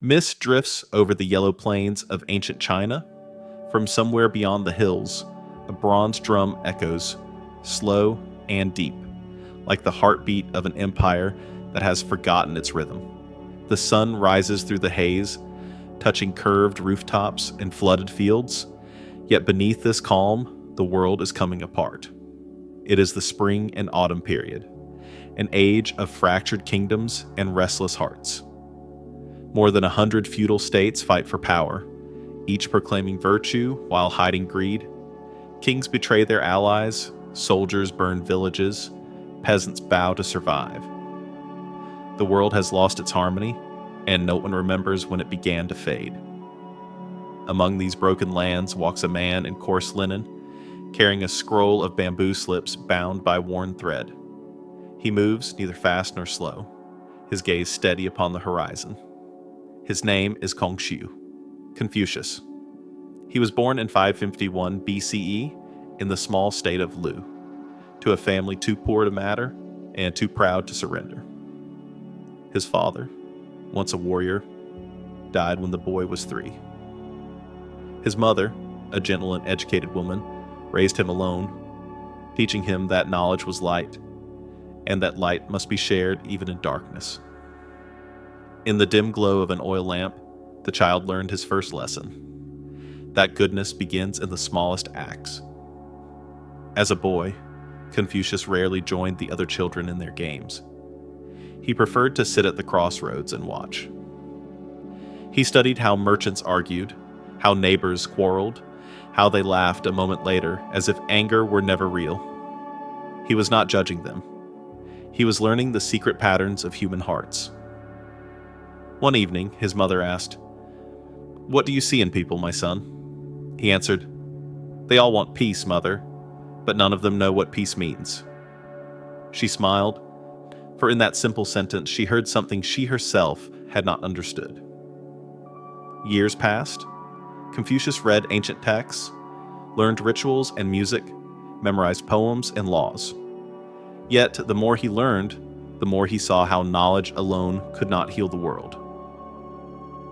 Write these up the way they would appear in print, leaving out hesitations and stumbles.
Mist drifts over the yellow plains of ancient China. From somewhere beyond the hills, a bronze drum echoes, slow and deep, like the heartbeat of an empire that has forgotten its rhythm. The sun rises through the haze, touching curved rooftops and flooded fields, yet beneath this calm, the world is coming apart. It is the spring and autumn period, an age of fractured kingdoms and restless hearts. More than 100 feudal states fight for power, each proclaiming virtue while hiding greed. Kings betray their allies, soldiers burn villages, peasants bow to survive. The world has lost its harmony, and no one remembers when it began to fade. Among these broken lands walks a man in coarse linen, carrying a scroll of bamboo slips bound by worn thread. He moves neither fast nor slow, his gaze steady upon the horizon. His name is Kongxu, Confucius. He was born in 551 BCE in the small state of Lu, to a family too poor to matter and too proud to surrender. His father, once a warrior, died when the boy was 3. His mother, a gentle and educated woman, raised him alone, teaching him that knowledge was light, and that light must be shared even in darkness. In the dim glow of an oil lamp, the child learned his first lesson, that goodness begins in the smallest acts. As a boy, Confucius rarely joined the other children in their games. He preferred to sit at the crossroads and watch. He studied how merchants argued, how neighbors quarreled, how they laughed a moment later as if anger were never real. He was not judging them. He was learning the secret patterns of human hearts. One evening, his mother asked, "What do you see in people, my son?" He answered, "They all want peace, mother, but none of them know what peace means." She smiled, for in that simple sentence she heard something she herself had not understood. Years passed. Confucius read ancient texts, learned rituals and music, memorized poems and laws. Yet, the more he learned, the more he saw how knowledge alone could not heal the world.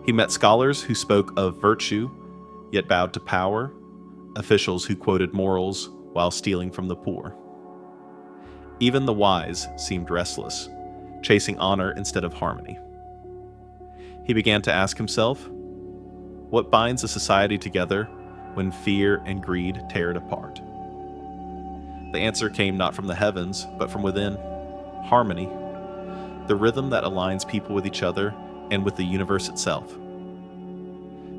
He met scholars who spoke of virtue, yet bowed to power, officials who quoted morals while stealing from the poor. Even the wise seemed restless, chasing honor instead of harmony. He began to ask himself, what binds a society together when fear and greed tear it apart? The answer came not from the heavens, but from within. Harmony, the rhythm that aligns people with each other and with the universe itself.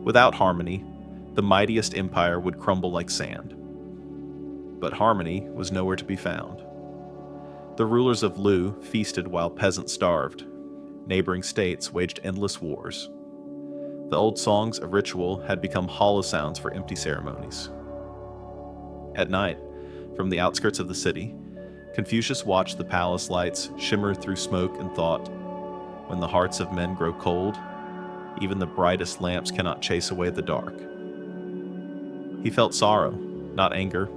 Without harmony, the mightiest empire would crumble like sand. But harmony was nowhere to be found. The rulers of Lu feasted while peasants starved. Neighboring states waged endless wars. The old songs of ritual had become hollow sounds for empty ceremonies. At night, from the outskirts of the city, Confucius watched the palace lights shimmer through smoke and thought, when the hearts of men grow cold, even the brightest lamps cannot chase away the dark. He felt sorrow, not anger,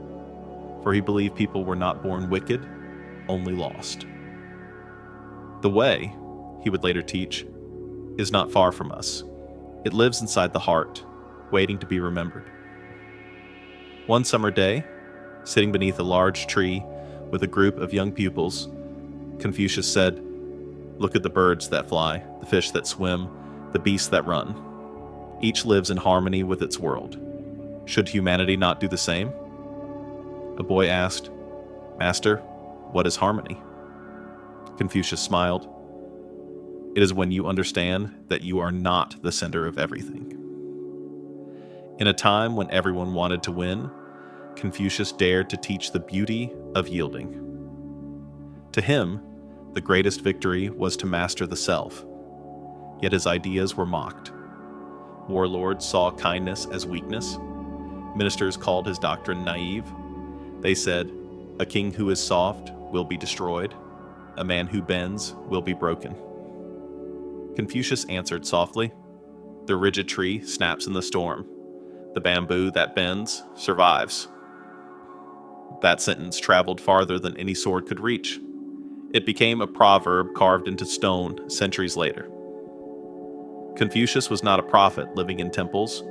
for he believed people were not born wicked, only lost. The way, he would later teach, is not far from us. It lives inside the heart, waiting to be remembered. One summer day, sitting beneath a large tree with a group of young pupils, Confucius said, "Look at the birds that fly, the fish that swim, the beasts that run. Each lives in harmony with its world. Should humanity not do the same?" A boy asked, "Master, what is harmony?" Confucius smiled. "It is when you understand that you are not the center of everything." In a time when everyone wanted to win, Confucius dared to teach the beauty of yielding. To him, the greatest victory was to master the self, yet his ideas were mocked. Warlords saw kindness as weakness. Ministers called his doctrine naive. They said, "A king who is soft will be destroyed. A man who bends will be broken." Confucius answered softly, "The rigid tree snaps in the storm. The bamboo that bends survives." That sentence traveled farther than any sword could reach. It became a proverb carved into stone centuries later. Confucius was not a prophet living in temples,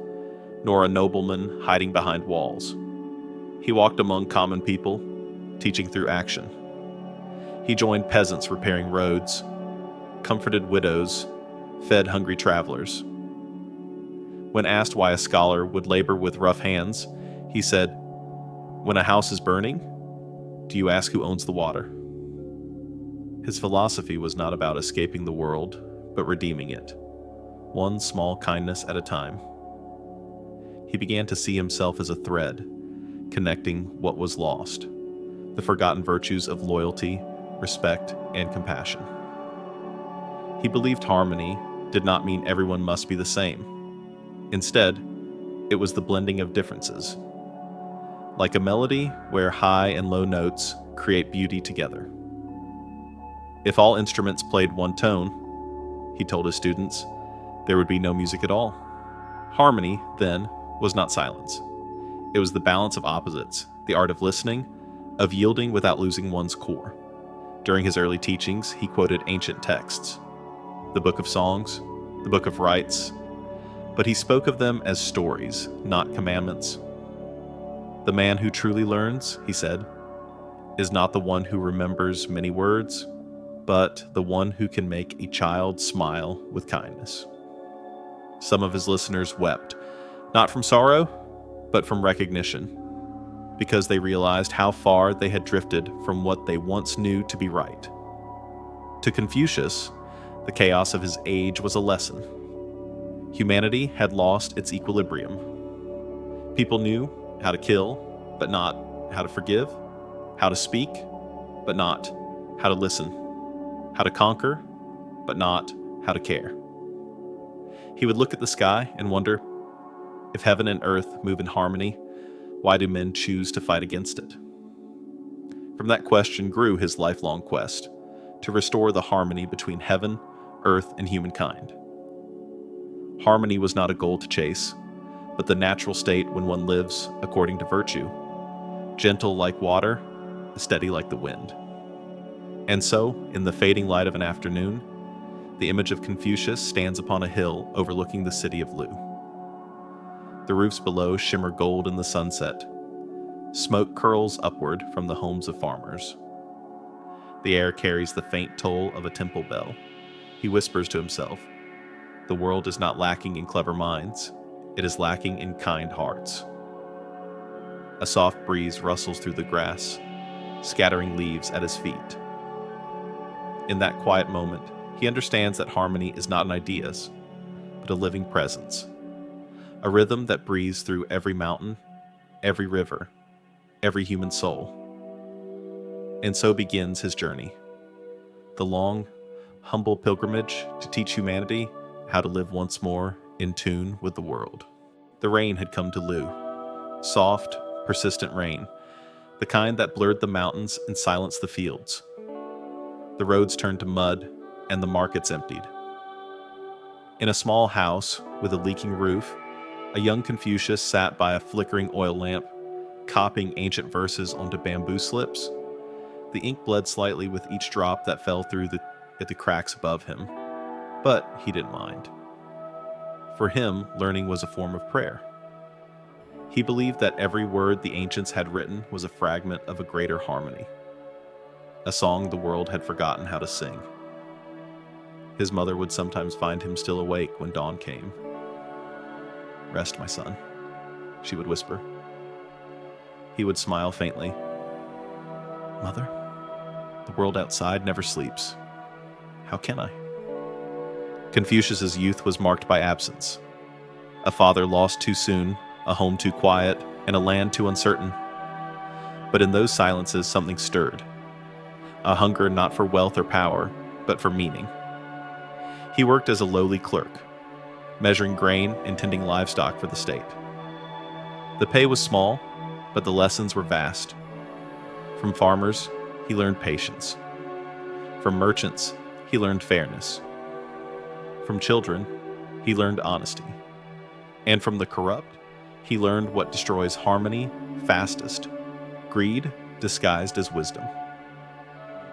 nor a nobleman hiding behind walls. He walked among common people, teaching through action. He joined peasants repairing roads, comforted widows, fed hungry travelers. When asked why a scholar would labor with rough hands, he said, "When a house is burning, do you ask who owns the water?" His philosophy was not about escaping the world, but redeeming it, one small kindness at a time. He began to see himself as a thread, connecting what was lost, the forgotten virtues of loyalty, respect, and compassion. He believed harmony did not mean everyone must be the same. Instead, it was the blending of differences, like a melody where high and low notes create beauty together. If all instruments played one tone, he told his students, there would be no music at all. Harmony, then, was not silence. It was the balance of opposites, the art of listening, of yielding without losing one's core. During his early teachings, he quoted ancient texts, the Book of Songs, the Book of Rites, but he spoke of them as stories, not commandments. The man who truly learns, he said, is not the one who remembers many words, but the one who can make a child smile with kindness. Some of his listeners wept, not from sorrow, but from recognition, because they realized how far they had drifted from what they once knew to be right. To Confucius, the chaos of his age was a lesson. Humanity had lost its equilibrium. People knew how to kill, but not how to forgive, how to speak, but not how to listen, how to conquer, but not how to care. He would look at the sky and wonder, if heaven and earth move in harmony, why do men choose to fight against it? From that question grew his lifelong quest to restore the harmony between heaven, earth, and humankind. Harmony was not a goal to chase, but the natural state when one lives according to virtue, gentle like water, steady like the wind. And so, in the fading light of an afternoon, the image of Confucius stands upon a hill overlooking the city of Lu. The roofs below shimmer gold in the sunset. Smoke curls upward from the homes of farmers. The air carries the faint toll of a temple bell. He whispers to himself, the world is not lacking in clever minds, it is lacking in kind hearts. A soft breeze rustles through the grass, scattering leaves at his feet. In that quiet moment, he understands that harmony is not an idea, but a living presence, a rhythm that breathes through every mountain, every river, every human soul. And so begins his journey, the long, humble pilgrimage to teach humanity how to live once more in tune with the world. The rain had come to Lu, soft, persistent rain, the kind that blurred the mountains and silenced the fields. The roads turned to mud, and the markets emptied. In a small house with a leaking roof, a young Confucius sat by a flickering oil lamp, copying ancient verses onto bamboo slips. The ink bled slightly with each drop that fell through the cracks above him, but he didn't mind. For him, learning was a form of prayer. He believed that every word the ancients had written was a fragment of a greater harmony, a song the world had forgotten how to sing. His mother would sometimes find him still awake when dawn came. "Rest, my son," she would whisper. He would smile faintly. "Mother, the world outside never sleeps. How can I?" Confucius's youth was marked by absence. A father lost too soon, a home too quiet, and a land too uncertain. But in those silences, something stirred. A hunger not for wealth or power, but for meaning. He worked as a lowly clerk, measuring grain and tending livestock for the state. The pay was small, but the lessons were vast. From farmers, he learned patience. From merchants, he learned fairness. From children, he learned honesty. And from the corrupt, he learned what destroys harmony fastest: greed disguised as wisdom.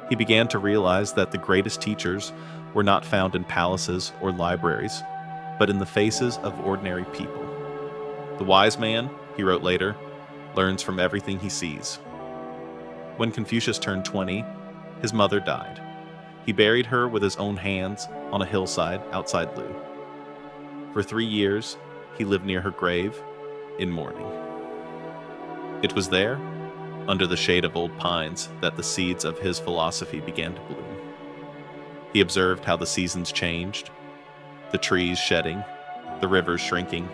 He began to realize that the greatest teachers were not found in palaces or libraries, but in the faces of ordinary people. The wise man, he wrote later, learns from everything he sees. When Confucius turned 20, his mother died. He buried her with his own hands on a hillside outside Lu. For 3 years, he lived near her grave in mourning. It was there, under the shade of old pines, that the seeds of his philosophy began to bloom. He observed how the seasons changed, the trees shedding, the rivers shrinking,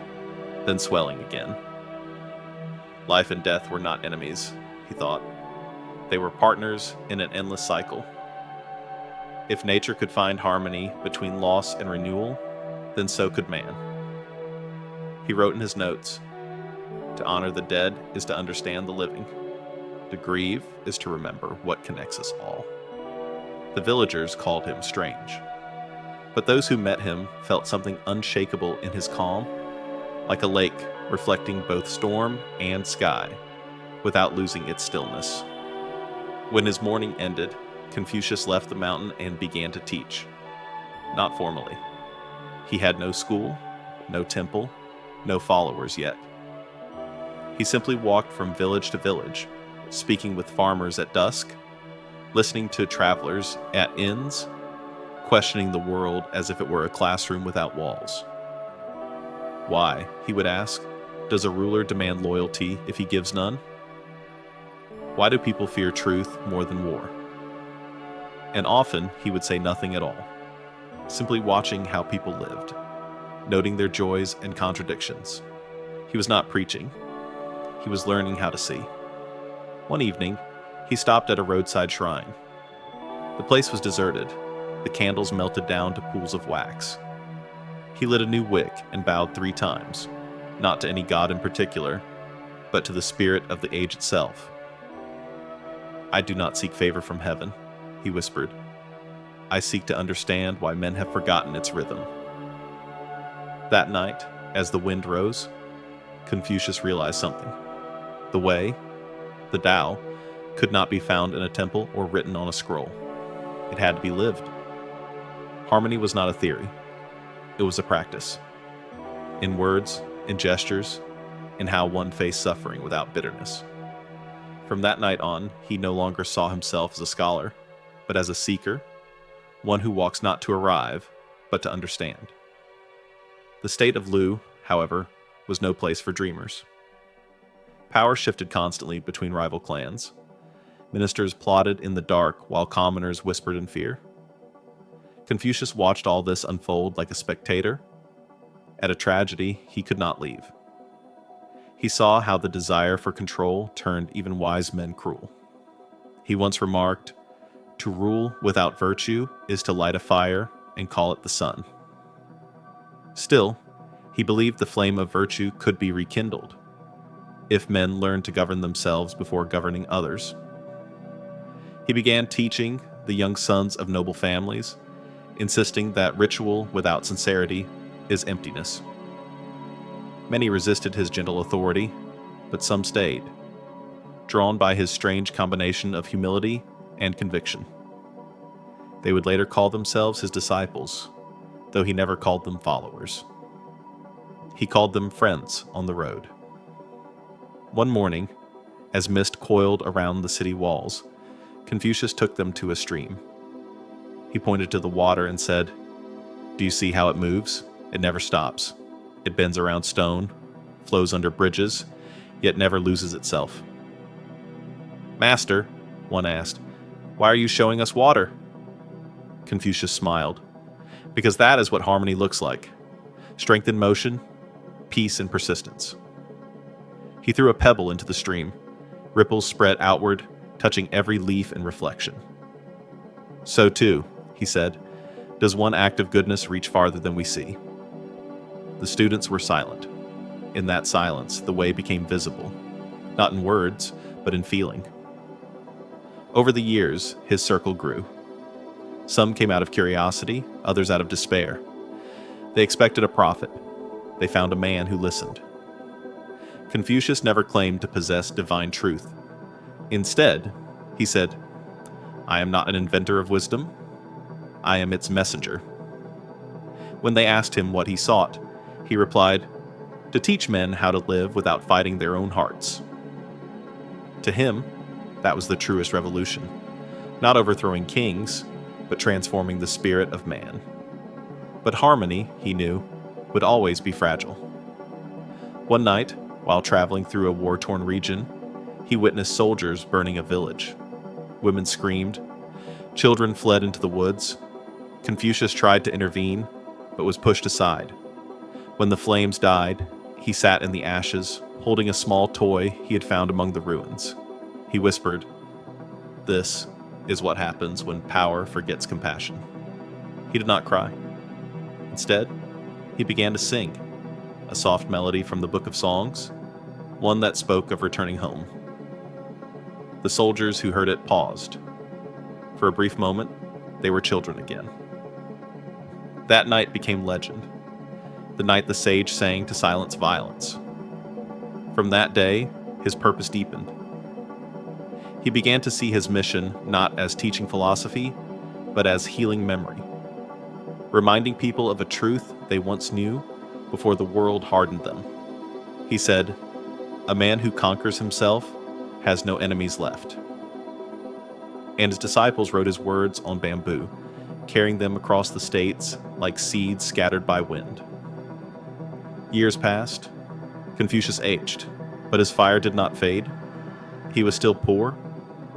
then swelling again. Life and death were not enemies, he thought. They were partners in an endless cycle. If nature could find harmony between loss and renewal, then so could man. He wrote in his notes, "To honor the dead is to understand the living. To grieve is to remember what connects us all." The villagers called him strange, but those who met him felt something unshakable in his calm, like a lake reflecting both storm and sky, without losing its stillness. When his mourning ended, Confucius left the mountain and began to teach. Not formally. He had no school, no temple, no followers yet. He simply walked from village to village, speaking with farmers at dusk, listening to travelers at inns, questioning the world as if it were a classroom without walls. Why, he would ask, does a ruler demand loyalty if he gives none? Why do people fear truth more than war? And often he would say nothing at all, simply watching how people lived, noting their joys and contradictions. He was not preaching. He was learning how to see. One evening, he stopped at a roadside shrine. The place was deserted. The candles melted down to pools of wax. He lit a new wick and bowed 3 times, not to any god in particular, but to the spirit of the age itself. "I do not seek favor from heaven," he whispered. "I seek to understand why men have forgotten its rhythm." That night, as the wind rose, Confucius realized something. The way, the Tao, could not be found in a temple or written on a scroll. It had to be lived. Harmony was not a theory. It was a practice. In words, in gestures, in how one faced suffering without bitterness. From that night on, he no longer saw himself as a scholar, but as a seeker, one who walks not to arrive, but to understand. The state of Lu, however, was no place for dreamers. Power shifted constantly between rival clans. Ministers plotted in the dark while commoners whispered in fear. Confucius watched all this unfold like a spectator. At a tragedy, he could not leave. He saw how the desire for control turned even wise men cruel. He once remarked, "To rule without virtue is to light a fire and call it the sun." Still, he believed the flame of virtue could be rekindled if men learned to govern themselves before governing others. He began teaching the young sons of noble families, insisting that ritual without sincerity is emptiness. Many resisted his gentle authority, but some stayed, drawn by his strange combination of humility and conviction. They would later call themselves his disciples, though he never called them followers. He called them friends on the road. One morning, as mist coiled around the city walls, Confucius took them to a stream. He pointed to the water and said, "Do you see how it moves? It never stops. It bends around stone, flows under bridges, yet never loses itself." "Master," one asked, "why are you showing us water?" Confucius smiled. "Because that is what harmony looks like. Strength in motion, peace in persistence." He threw a pebble into the stream. Ripples spread outward, touching every leaf and reflection. "So too," he said, "does one act of goodness reach farther than we see." The students were silent. In that silence, the way became visible, not in words, but in feeling. Over the years, his circle grew. Some came out of curiosity, others out of despair. They expected a prophet. They found a man who listened. Confucius never claimed to possess divine truth. Instead, he said, "I am not an inventor of wisdom. I am its messenger." When they asked him what he sought, he replied, "To teach men how to live without fighting their own hearts." To him, that was the truest revolution, not overthrowing kings, but transforming the spirit of man. But harmony, he knew, would always be fragile. One night, while traveling through a war-torn region, he witnessed soldiers burning a village. Women screamed. Children fled into the woods. Confucius tried to intervene, but was pushed aside. When the flames died, he sat in the ashes, holding a small toy he had found among the ruins. He whispered, "This is what happens when power forgets compassion." He did not cry. Instead, he began to sing, a soft melody from the Book of Songs, one that spoke of returning home. The soldiers who heard it paused. For a brief moment, they were children again. That night became legend, the night the sage sang to silence violence. From that day, his purpose deepened. He began to see his mission not as teaching philosophy, but as healing memory, reminding people of a truth they once knew before the world hardened them. He said, "A man who conquers himself has no enemies left." And his disciples wrote his words on bamboo, carrying them across the states like seeds scattered by wind. Years passed. Confucius aged, but his fire did not fade. He was still poor,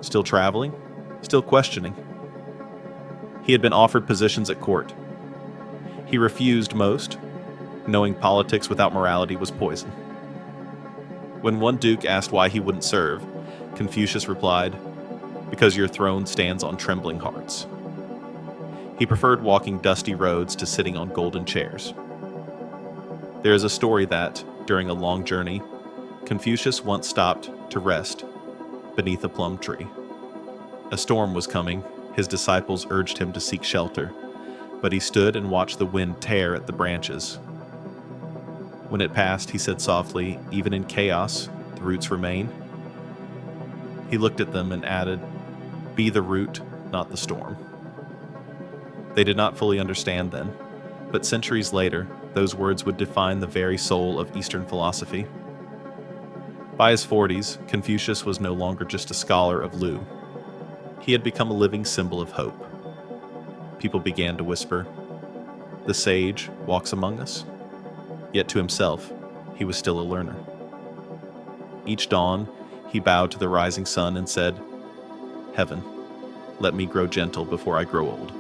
still traveling, still questioning. He had been offered positions at court. He refused most, knowing politics without morality was poison. When one duke asked why he wouldn't serve, Confucius replied, "Because your throne stands on trembling hearts." He preferred walking dusty roads to sitting on golden chairs. There is a story that, during a long journey, Confucius once stopped to rest beneath a plum tree. A storm was coming. His disciples urged him to seek shelter, but he stood and watched the wind tear at the branches. When it passed, he said softly, "Even in chaos, the roots remain." He looked at them and added, "Be the root, not the storm." They did not fully understand then, but centuries later, those words would define the very soul of Eastern philosophy. By his 40s, Confucius was no longer just a scholar of Lu. He had become a living symbol of hope. People began to whisper, "The sage walks among us." Yet to himself, he was still a learner. Each dawn, he bowed to the rising sun and said, "Heaven, let me grow gentle before I grow old."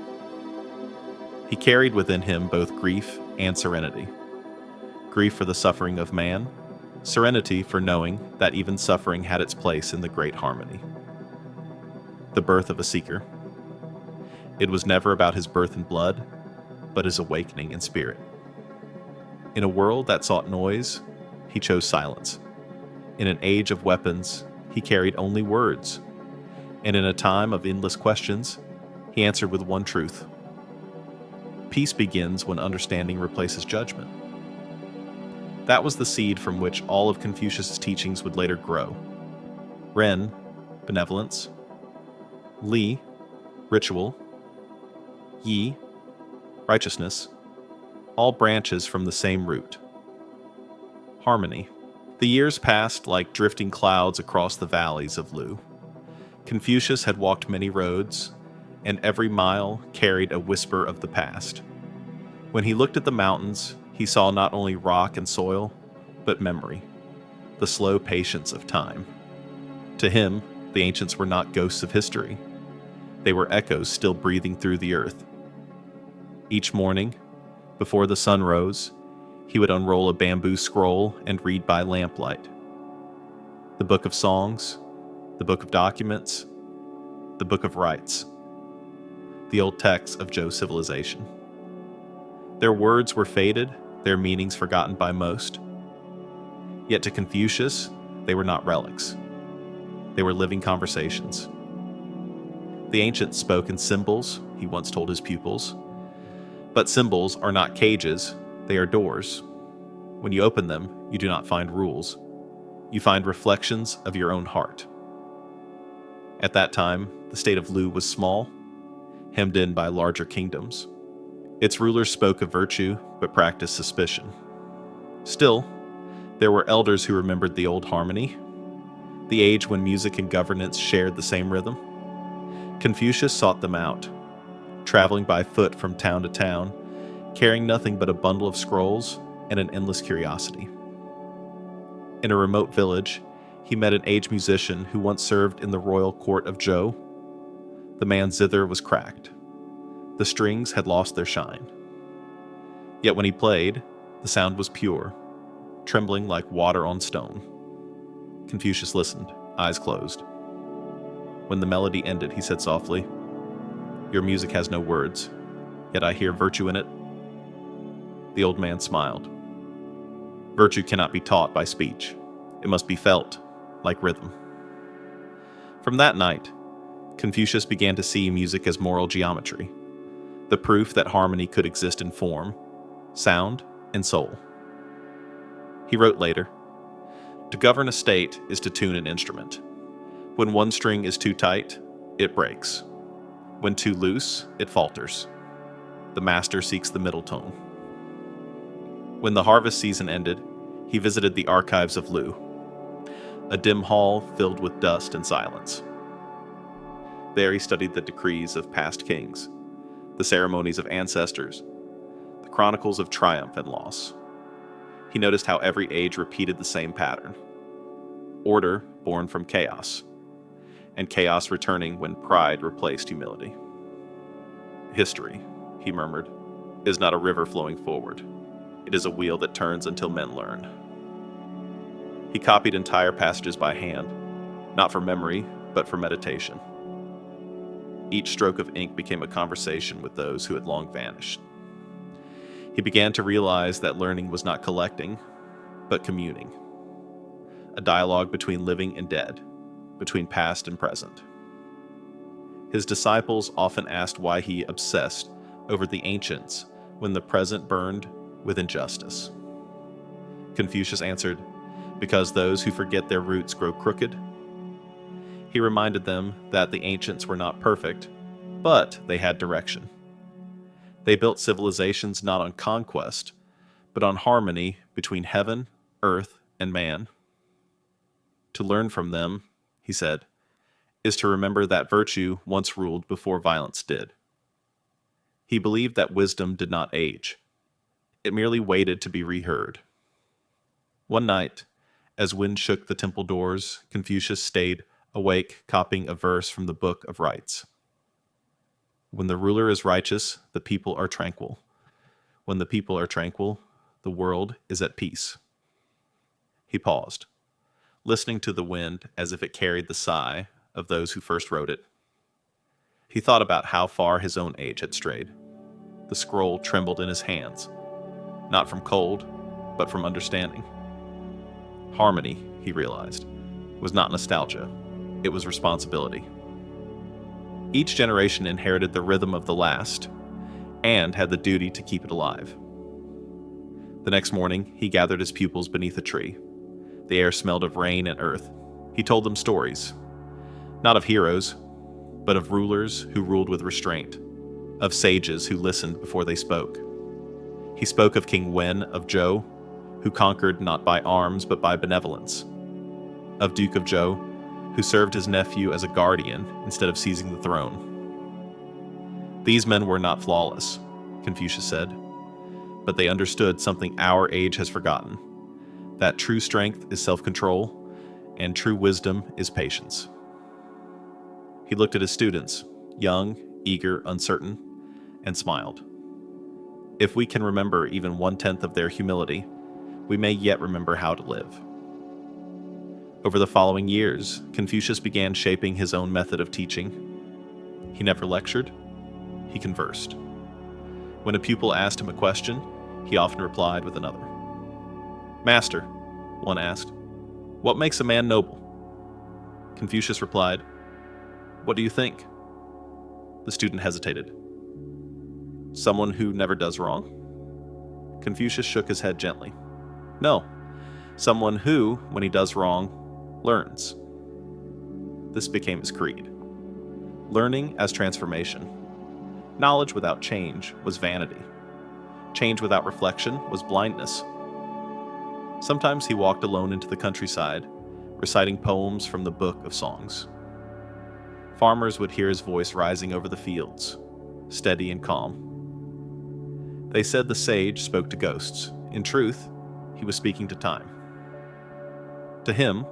He carried within him both grief and serenity. Grief for the suffering of man, serenity for knowing that even suffering had its place in the great harmony. The birth of a seeker. It was never about his birth in blood, but his awakening in spirit. In a world that sought noise, he chose silence. In an age of weapons, he carried only words. And in a time of endless questions, he answered with one truth. Peace begins when understanding replaces judgment. That was the seed from which all of Confucius' teachings would later grow. Ren, benevolence. Li, ritual. Yi, righteousness. All branches from the same root. Harmony. The years passed like drifting clouds across the valleys of Lu. Confucius had walked many roads, and every mile carried a whisper of the past. When he looked at the mountains, he saw not only rock and soil, but memory, the slow patience of time. To him, the ancients were not ghosts of history. They were echoes still breathing through the earth. Each morning, before the sun rose, he would unroll a bamboo scroll and read by lamplight. The Book of Songs, the Book of Documents, the Book of Rites, the old texts of Zhou civilization. Their words were faded, their meanings forgotten by most. Yet to Confucius, they were not relics. They were living conversations. The ancients spoke in symbols, he once told his pupils. But symbols are not cages, they are doors. When you open them, you do not find rules. You find reflections of your own heart. At that time, the state of Lu was small, hemmed in by larger kingdoms. Its rulers spoke of virtue, but practiced suspicion. Still, there were elders who remembered the old harmony, the age when music and governance shared the same rhythm. Confucius sought them out, traveling by foot from town to town, carrying nothing but a bundle of scrolls and an endless curiosity. In a remote village, he met an aged musician who once served in the royal court of Zhou. The man's zither was cracked. The strings had lost their shine. Yet when he played, the sound was pure, trembling like water on stone. Confucius listened, eyes closed. When the melody ended, he said softly, "Your music has no words, yet I hear virtue in it." The old man smiled. Virtue cannot be taught by speech. It must be felt, like rhythm. From that night, Confucius began to see music as moral geometry, the proof that harmony could exist in form, sound, and soul. He wrote later, "To govern a state is to tune an instrument. When one string is too tight, it breaks. When too loose, it falters. The master seeks the middle tone." When the harvest season ended, he visited the archives of Lu, a dim hall filled with dust and silence. There he studied the decrees of past kings, the ceremonies of ancestors, the chronicles of triumph and loss. He noticed how every age repeated the same pattern: order born from chaos, and chaos returning when pride replaced humility. "History," he murmured, "is not a river flowing forward. It is a wheel that turns until men learn." He copied entire passages by hand, not for memory, but for meditation. Each stroke of ink became a conversation with those who had long vanished. He began to realize that learning was not collecting, but communing. A dialogue between living and dead, between past and present. His disciples often asked why he obsessed over the ancients when the present burned with injustice. Confucius answered, "Because those who forget their roots grow crooked." He reminded them that the ancients were not perfect, but they had direction. They built civilizations not on conquest, but on harmony between heaven, earth, and man. To learn from them, he said, is to remember that virtue once ruled before violence did. He believed that wisdom did not age. It merely waited to be reheard. One night, as wind shook the temple doors, Confucius stayed awake, copying a verse from the Book of Rites. "When the ruler is righteous, the people are tranquil. When the people are tranquil, the world is at peace." He paused, listening to the wind as if it carried the sigh of those who first wrote it. He thought about how far his own age had strayed. The scroll trembled in his hands, not from cold, but from understanding. Harmony, he realized, was not nostalgia. It was responsibility. Each generation inherited the rhythm of the last and had the duty to keep it alive. The next morning, he gathered his pupils beneath a tree. The air smelled of rain and earth. He told them stories, not of heroes, but of rulers who ruled with restraint, of sages who listened before they spoke. He spoke of King Wen of Zhou, who conquered not by arms but by benevolence, of Duke of Zhou, who served his nephew as a guardian instead of seizing the throne. These men were not flawless, Confucius said, but they understood something our age has forgotten, that true strength is self-control and true wisdom is patience. He looked at his students, young, eager, uncertain, and smiled. If we can remember even 1/10 of their humility, we may yet remember how to live. Over the following years, Confucius began shaping his own method of teaching. He never lectured, he conversed. When a pupil asked him a question, he often replied with another. "Master," one asked, "what makes a man noble?" Confucius replied, "What do you think?" The student hesitated. "Someone who never does wrong?" Confucius shook his head gently. "No, someone who, when he does wrong, learns." This became his creed. Learning as transformation. Knowledge without change was vanity. Change without reflection was blindness. Sometimes he walked alone into the countryside, reciting poems from the Book of Songs. Farmers would hear his voice rising over the fields, steady and calm. They said the sage spoke to ghosts. In truth, he was speaking to time. To him,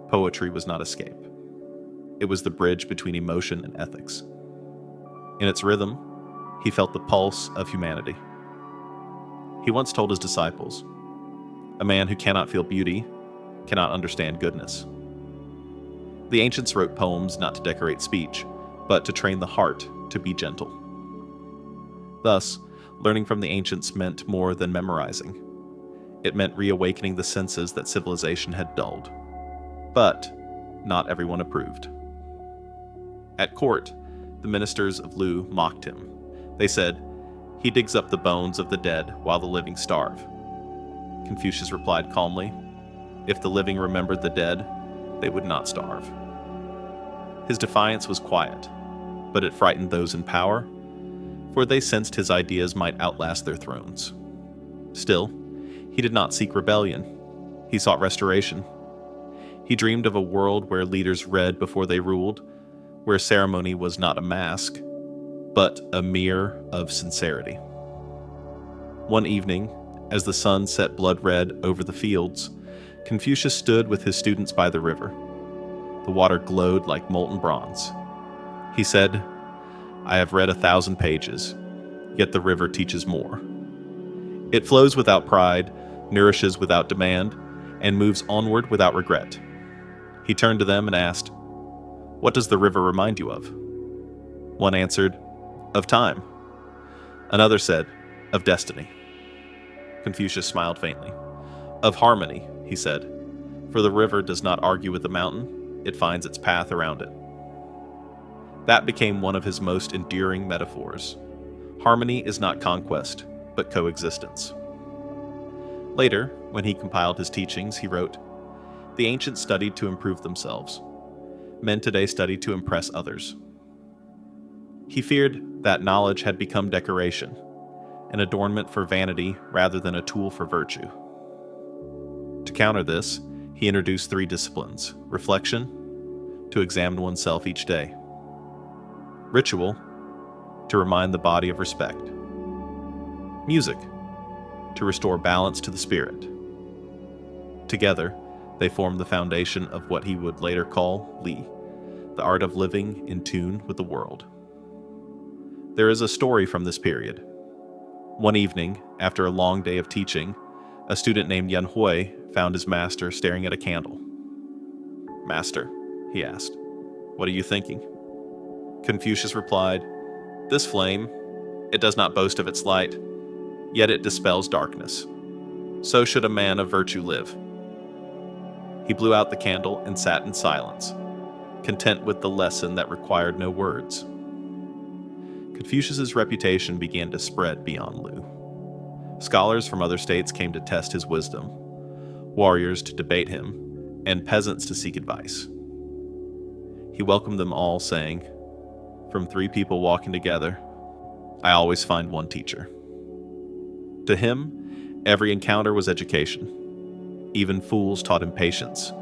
poetry was not escape. It was the bridge between emotion and ethics. In its rhythm, he felt the pulse of humanity. He once told his disciples, "A man who cannot feel beauty cannot understand goodness." The ancients wrote poems not to decorate speech, but to train the heart to be gentle. Thus, learning from the ancients meant more than memorizing. It meant reawakening the senses that civilization had dulled. But not everyone approved. At court, the ministers of Lu mocked him. They said, "He digs up the bones of the dead while the living starve." Confucius replied calmly, "If the living remembered the dead, they would not starve." His defiance was quiet, but it frightened those in power, for they sensed his ideas might outlast their thrones. Still, he did not seek rebellion. He sought restoration. He dreamed of a world where leaders read before they ruled, where ceremony was not a mask, but a mirror of sincerity. One evening, as the sun set blood red over the fields, Confucius stood with his students by the river. The water glowed like molten bronze. He said, "I have read 1,000 pages, yet the river teaches more. It flows without pride, nourishes without demand, and moves onward without regret." He turned to them and asked, "What does the river remind you of?" One answered, "Of time." Another said, "Of destiny." Confucius smiled faintly. "Of harmony," he said, "for the river does not argue with the mountain, it finds its path around it." That became one of his most enduring metaphors. Harmony is not conquest, but coexistence. Later, when he compiled his teachings, he wrote, "The ancients studied to improve themselves. Men today study to impress others." He feared that knowledge had become decoration, an adornment for vanity rather than a tool for virtue. To counter this, he introduced 3 disciplines: reflection, to examine oneself each day; ritual, to remind the body of respect; music, to restore balance to the spirit. Together, they formed the foundation of what he would later call Li, the art of living in tune with the world. There is a story from this period. One evening, after a long day of teaching, a student named Yan Hui found his master staring at a candle. "Master," he asked, "what are you thinking?" Confucius replied, "This flame, it does not boast of its light, yet it dispels darkness. So should a man of virtue live." He blew out the candle and sat in silence, content with the lesson that required no words. Confucius's reputation began to spread beyond Lu. Scholars from other states came to test his wisdom, warriors to debate him, and peasants to seek advice. He welcomed them all, saying, "From 3 people walking together, I always find one teacher." To him, every encounter was education. Even fools taught him patience.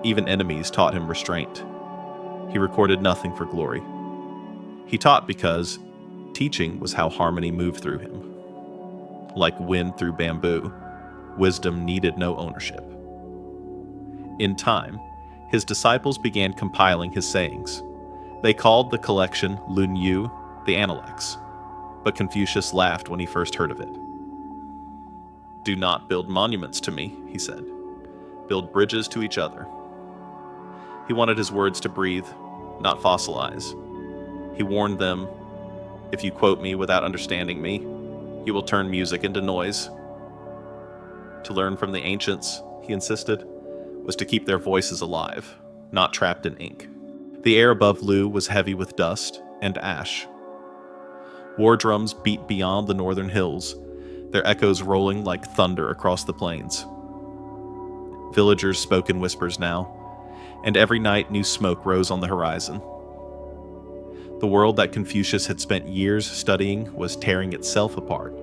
Even enemies taught him restraint. He recorded nothing for glory. He taught because teaching was how harmony moved through him. Like wind through bamboo, wisdom needed no ownership. In time, his disciples began compiling his sayings. They called the collection Lun Yu, the Analects, but Confucius laughed when he first heard of it. "Do not build monuments to me," he said. "Build bridges to each other." He wanted his words to breathe, not fossilize. He warned them, "If you quote me without understanding me, you will turn music into noise." To learn from the ancients, he insisted, was to keep their voices alive, not trapped in ink. The air above Lu was heavy with dust and ash. War drums beat beyond the northern hills, their echoes rolling like thunder across the plains. Villagers spoke in whispers now, and every night new smoke rose on the horizon. The world that Confucius had spent years studying was tearing itself apart.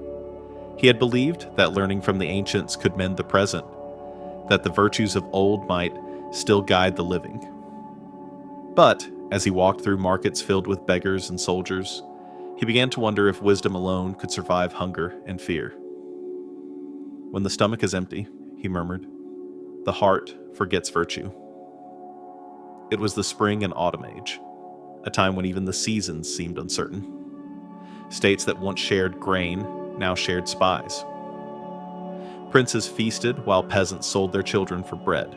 He had believed that learning from the ancients could mend the present, that the virtues of old might still guide the living. But as he walked through markets filled with beggars and soldiers, he began to wonder if wisdom alone could survive hunger and fear. "When the stomach is empty," he murmured, "the heart forgets virtue." It was the spring and autumn age, a time when even the seasons seemed uncertain. States that once shared grain now shared spies. Princes feasted while peasants sold their children for bread.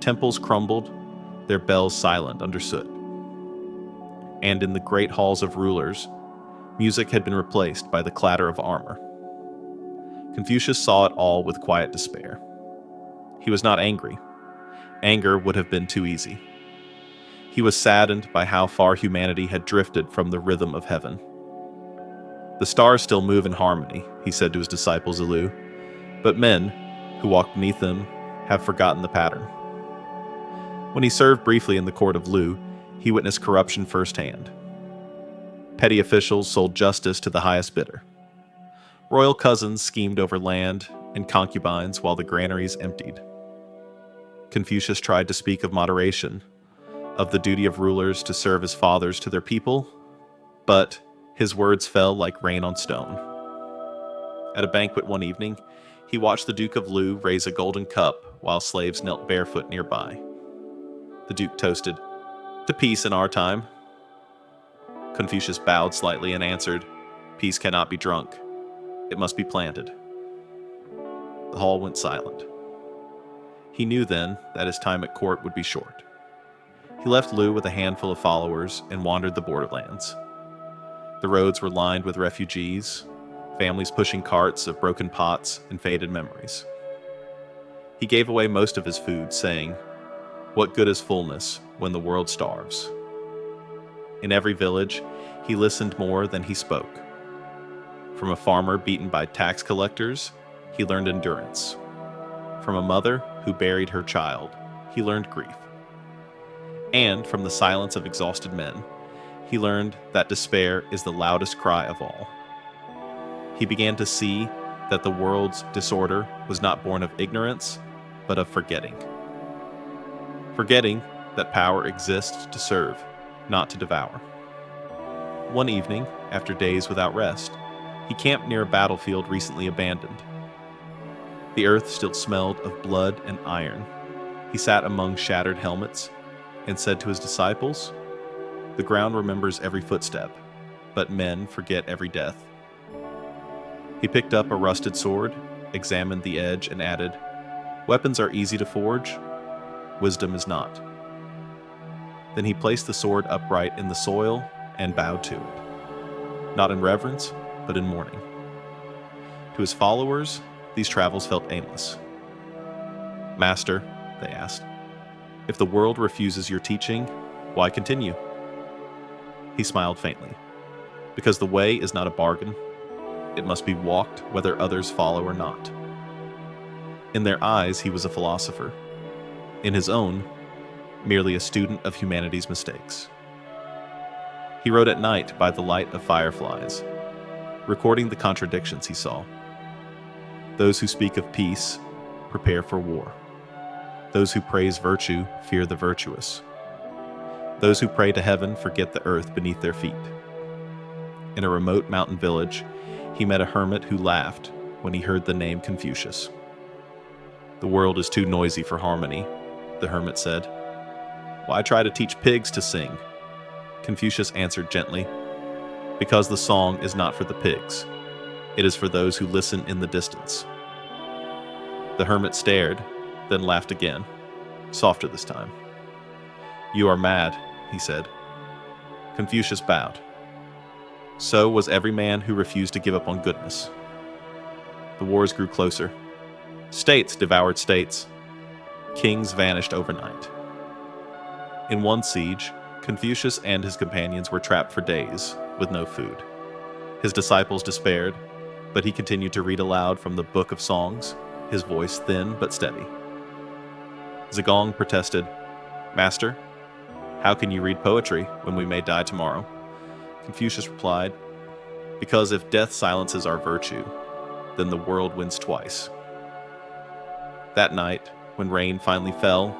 Temples crumbled, their bells silent under soot. And in the great halls of rulers, music had been replaced by the clatter of armor. Confucius saw it all with quiet despair. He was not angry. Anger would have been too easy. He was saddened by how far humanity had drifted from the rhythm of heaven. "The stars still move in harmony," he said to his disciple Zelu, "but men, who walk beneath them, have forgotten the pattern." When he served briefly in the court of Lu, he witnessed corruption firsthand. Petty officials sold justice to the highest bidder. Royal cousins schemed over land and concubines while the granaries emptied. Confucius tried to speak of moderation, of the duty of rulers to serve as fathers to their people, but his words fell like rain on stone. At a banquet one evening, he watched the Duke of Lu raise a golden cup while slaves knelt barefoot nearby. The Duke toasted, "To peace in our time." Confucius bowed slightly and answered, "Peace cannot be drunk. It must be planted." The hall went silent. He knew then that his time at court would be short. He left Lu with a handful of followers and wandered the borderlands. The roads were lined with refugees, families pushing carts of broken pots and faded memories. He gave away most of his food, saying, "What good is fullness when the world starves?" In every village, he listened more than he spoke. From a farmer beaten by tax collectors, he learned endurance. From a mother who buried her child, he learned grief. And from the silence of exhausted men, he learned that despair is the loudest cry of all. He began to see that the world's disorder was not born of ignorance, but of forgetting. Forgetting that power exists to serve, not to devour. One evening, after days without rest, he camped near a battlefield recently abandoned. The earth still smelled of blood and iron. He sat among shattered helmets and said to his disciples, "The ground remembers every footstep, but men forget every death." He picked up a rusted sword, examined the edge, and added, "Weapons are easy to forge, wisdom is not." Then he placed the sword upright in the soil and bowed to it, not in reverence, but in mourning. To his followers, these travels felt aimless. "Master," they asked, "if the world refuses your teaching, why continue?" He smiled faintly. "Because the way is not a bargain. It must be walked whether others follow or not." In their eyes, he was a philosopher. In his own, merely a student of humanity's mistakes. He rode at night by the light of fireflies, recording the contradictions he saw. Those who speak of peace prepare for war. Those who praise virtue fear the virtuous. Those who pray to heaven forget the earth beneath their feet. In a remote mountain village, he met a hermit who laughed when he heard the name Confucius. "The world is too noisy for harmony," the hermit said. "Why try to teach pigs to sing?" Confucius answered gently, "Because the song is not for the pigs. It is for those who listen in the distance." The hermit stared, then laughed again, softer this time. "You are mad," he said. Confucius bowed. So was every man who refused to give up on goodness. The wars grew closer. States devoured states. Kings vanished overnight. In one siege, Confucius and his companions were trapped for days, with no food. His disciples despaired, but he continued to read aloud from the Book of Songs, his voice thin but steady. Zigong protested, "Master, how can you read poetry when we may die tomorrow?" Confucius replied, "Because if death silences our virtue, then the world wins twice. That night, when rain finally fell,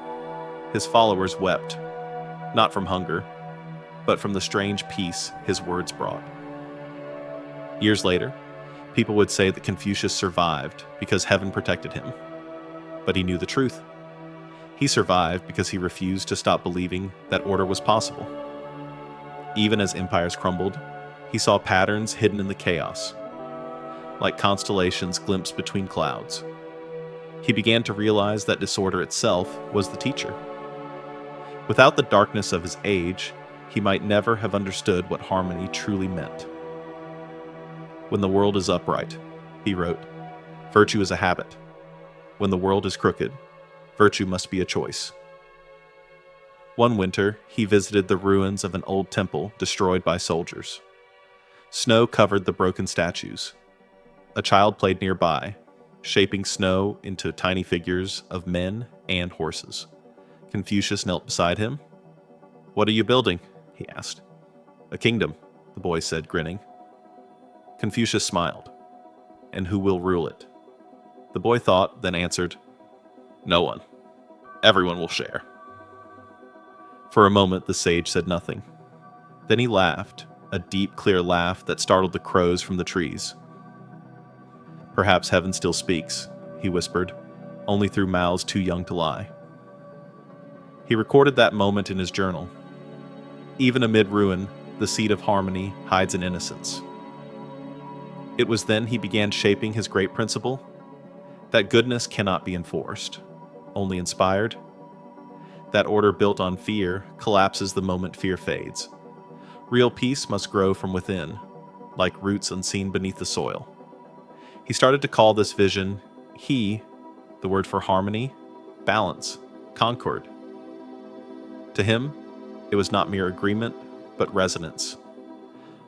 his followers wept, not from hunger, but from the strange peace his words brought. Years later, people would say that Confucius survived because heaven protected him. But he knew the truth. He survived because he refused to stop believing that order was possible. Even as empires crumbled, he saw patterns hidden in the chaos, like constellations glimpsed between clouds. He began to realize that disorder itself was the teacher. Without the darkness of his age, he might never have understood what harmony truly meant. When the world is upright, he wrote, virtue is a habit. When the world is crooked, virtue must be a choice. One winter, he visited the ruins of an old temple destroyed by soldiers. Snow covered the broken statues. A child played nearby, shaping snow into tiny figures of men and horses. Confucius knelt beside him. "What are you building?" he asked. "A kingdom," the boy said, grinning. Confucius smiled. "And who will rule it?" The boy thought, then answered, "No one. Everyone will share." For a moment, the sage said nothing. Then he laughed, a deep, clear laugh that startled the crows from the trees. "Perhaps heaven still speaks," he whispered, "only through mouths too young to lie." He recorded that moment in his journal. Even amid ruin, the seed of harmony hides in innocence. It was then he began shaping his great principle, that goodness cannot be enforced, only inspired. That order built on fear collapses the moment fear fades. Real peace must grow from within, like roots unseen beneath the soil. He started to call this vision the word for harmony, balance, concord. To him, it was not mere agreement, but resonance.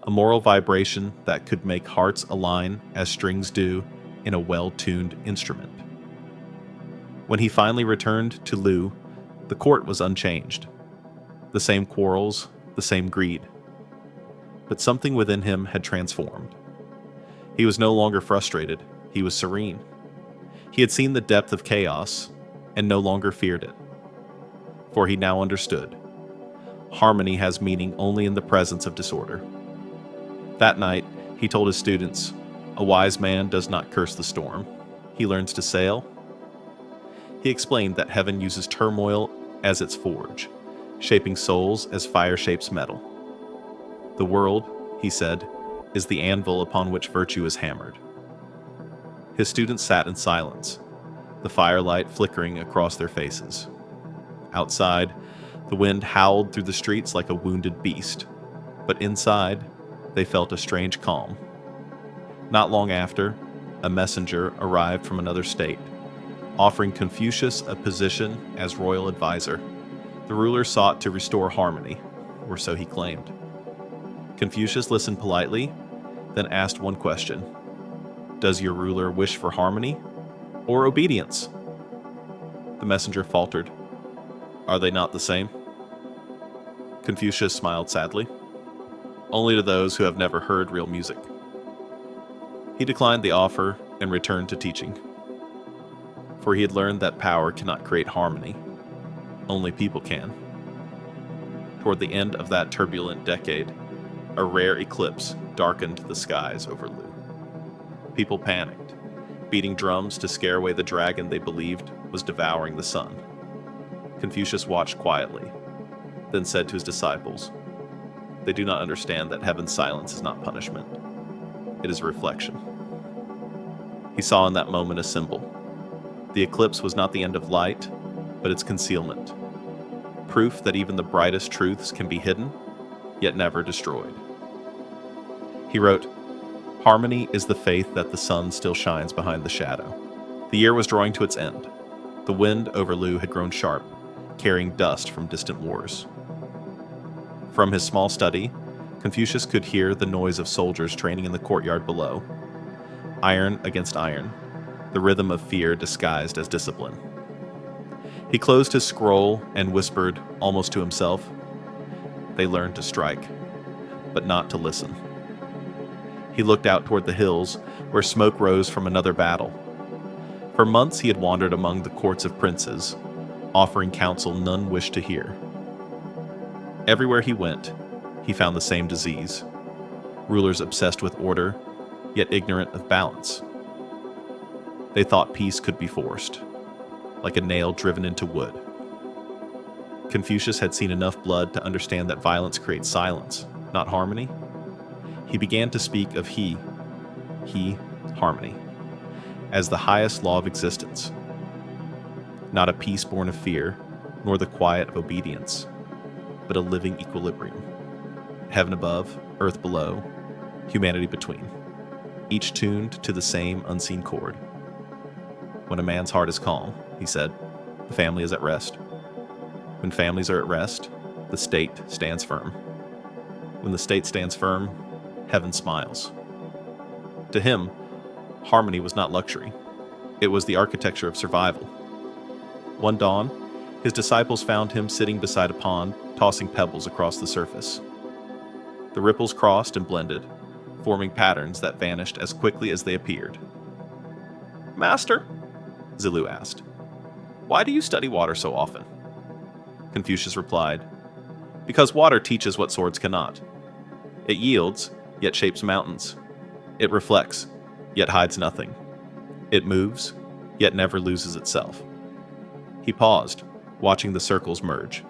A moral vibration that could make hearts align as strings do in a well-tuned instrument. When he finally returned to Lu, the court was unchanged. The same quarrels, the same greed. But something within him had transformed. He was no longer frustrated, he was serene. He had seen the depth of chaos and no longer feared it. For he now understood. Harmony has meaning only in the presence of disorder. That night, he told his students, "A wise man does not curse the storm. He learns to sail." He explained that heaven uses turmoil as its forge, shaping souls as fire shapes metal. The world, he said, is the anvil upon which virtue is hammered. His students sat in silence, the firelight flickering across their faces. Outside, the wind howled through the streets like a wounded beast, but inside, they felt a strange calm. Not long after, a messenger arrived from another state, offering Confucius a position as royal advisor. The ruler sought to restore harmony, or so he claimed. Confucius listened politely, then asked one question. "Does your ruler wish for harmony or obedience?" The messenger faltered. "Are they not the same?" Confucius smiled sadly. "Only to those who have never heard real music." He declined the offer and returned to teaching. For he had learned that power cannot create harmony. Only people can. Toward the end of that turbulent decade, a rare eclipse darkened the skies over Lu. People panicked, beating drums to scare away the dragon they believed was devouring the sun. Confucius watched quietly, then said to his disciples, "They do not understand that heaven's silence is not punishment. It is a reflection." He saw in that moment a symbol. The eclipse was not the end of light, but its concealment. Proof that even the brightest truths can be hidden, yet never destroyed. He wrote, "Harmony is the faith that the sun still shines behind the shadow." The year was drawing to its end. The wind over Lu had grown sharp, carrying dust from distant wars. From his small study, Confucius could hear the noise of soldiers training in the courtyard below. Iron against iron, the rhythm of fear disguised as discipline. He closed his scroll and whispered, almost to himself, "They learned to strike, but not to listen." He looked out toward the hills, where smoke rose from another battle. For months he had wandered among the courts of princes, offering counsel none wished to hear. Everywhere he went, he found the same disease: rulers obsessed with order, yet ignorant of balance. They thought peace could be forced, like a nail driven into wood. Confucius had seen enough blood to understand that violence creates silence, not harmony. He began to speak of he, harmony, as the highest law of existence. Not a peace born of fear, nor the quiet of obedience, but a living equilibrium. Heaven above, earth below, humanity between, each tuned to the same unseen chord. When a man's heart is calm, he said, the family is at rest. When families are at rest, the state stands firm. When the state stands firm, heaven smiles. To him, harmony was not luxury. It was the architecture of survival. One dawn, his disciples found him sitting beside a pond, tossing pebbles across the surface. The ripples crossed and blended, forming patterns that vanished as quickly as they appeared. "Master," Zilu asked, "why do you study water so often?" Confucius replied, "Because water teaches what swords cannot. It yields, yet shapes mountains. It reflects, yet hides nothing. It moves, yet never loses itself." He paused, watching the circles merge.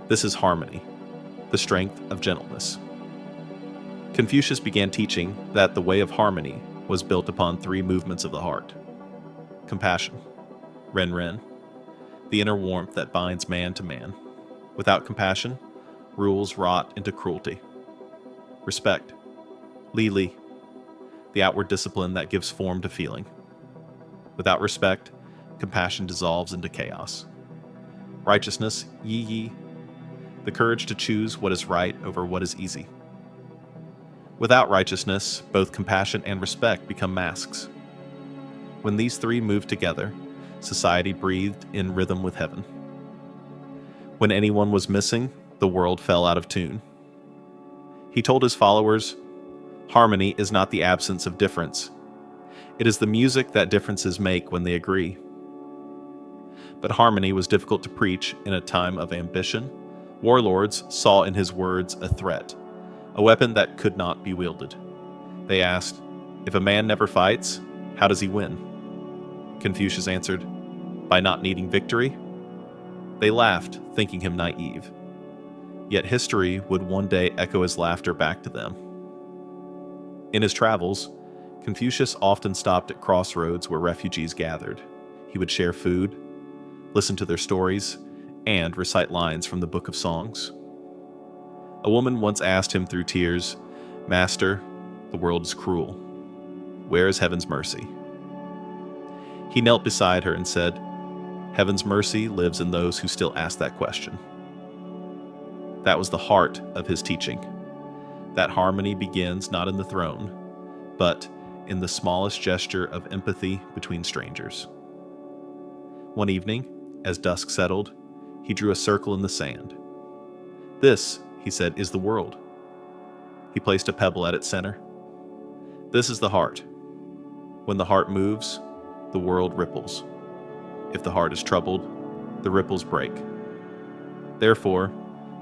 This is harmony, the strength of gentleness. Confucius began teaching that the way of harmony was built upon three movements of the heart: compassion, ren, the inner warmth that binds man to man. Without compassion, rules rot into cruelty. Respect, li, the outward discipline that gives form to feeling. Without respect, compassion dissolves into chaos. Righteousness, yi, the courage to choose what is right over what is easy. Without righteousness, both compassion and respect become masks. When these three moved together, society breathed in rhythm with heaven. When anyone was missing, the world fell out of tune. He told his followers, harmony is not the absence of difference. It is the music that differences make when they agree. But harmony was difficult to preach in a time of ambition. Warlords saw in his words a threat, a weapon that could not be wielded. They asked, if a man never fights, how does he win? Confucius answered, by not needing victory. They laughed, thinking him naive. Yet history would one day echo his laughter back to them. In his travels, Confucius often stopped at crossroads where refugees gathered. He would share food, listen to their stories, and recite lines from the Book of Songs. A woman once asked him through tears, "Master, the world is cruel. Where is heaven's mercy?" He knelt beside her and said, "Heaven's mercy lives in those who still ask that question." That was the heart of his teaching. That harmony begins not in the throne, but in the smallest gesture of empathy between strangers. One evening, as dusk settled, he drew a circle in the sand. "This," he said, "is the world." He placed a pebble at its center. This is the heart. When the heart moves, the world ripples. If the heart is troubled, the ripples break. Therefore,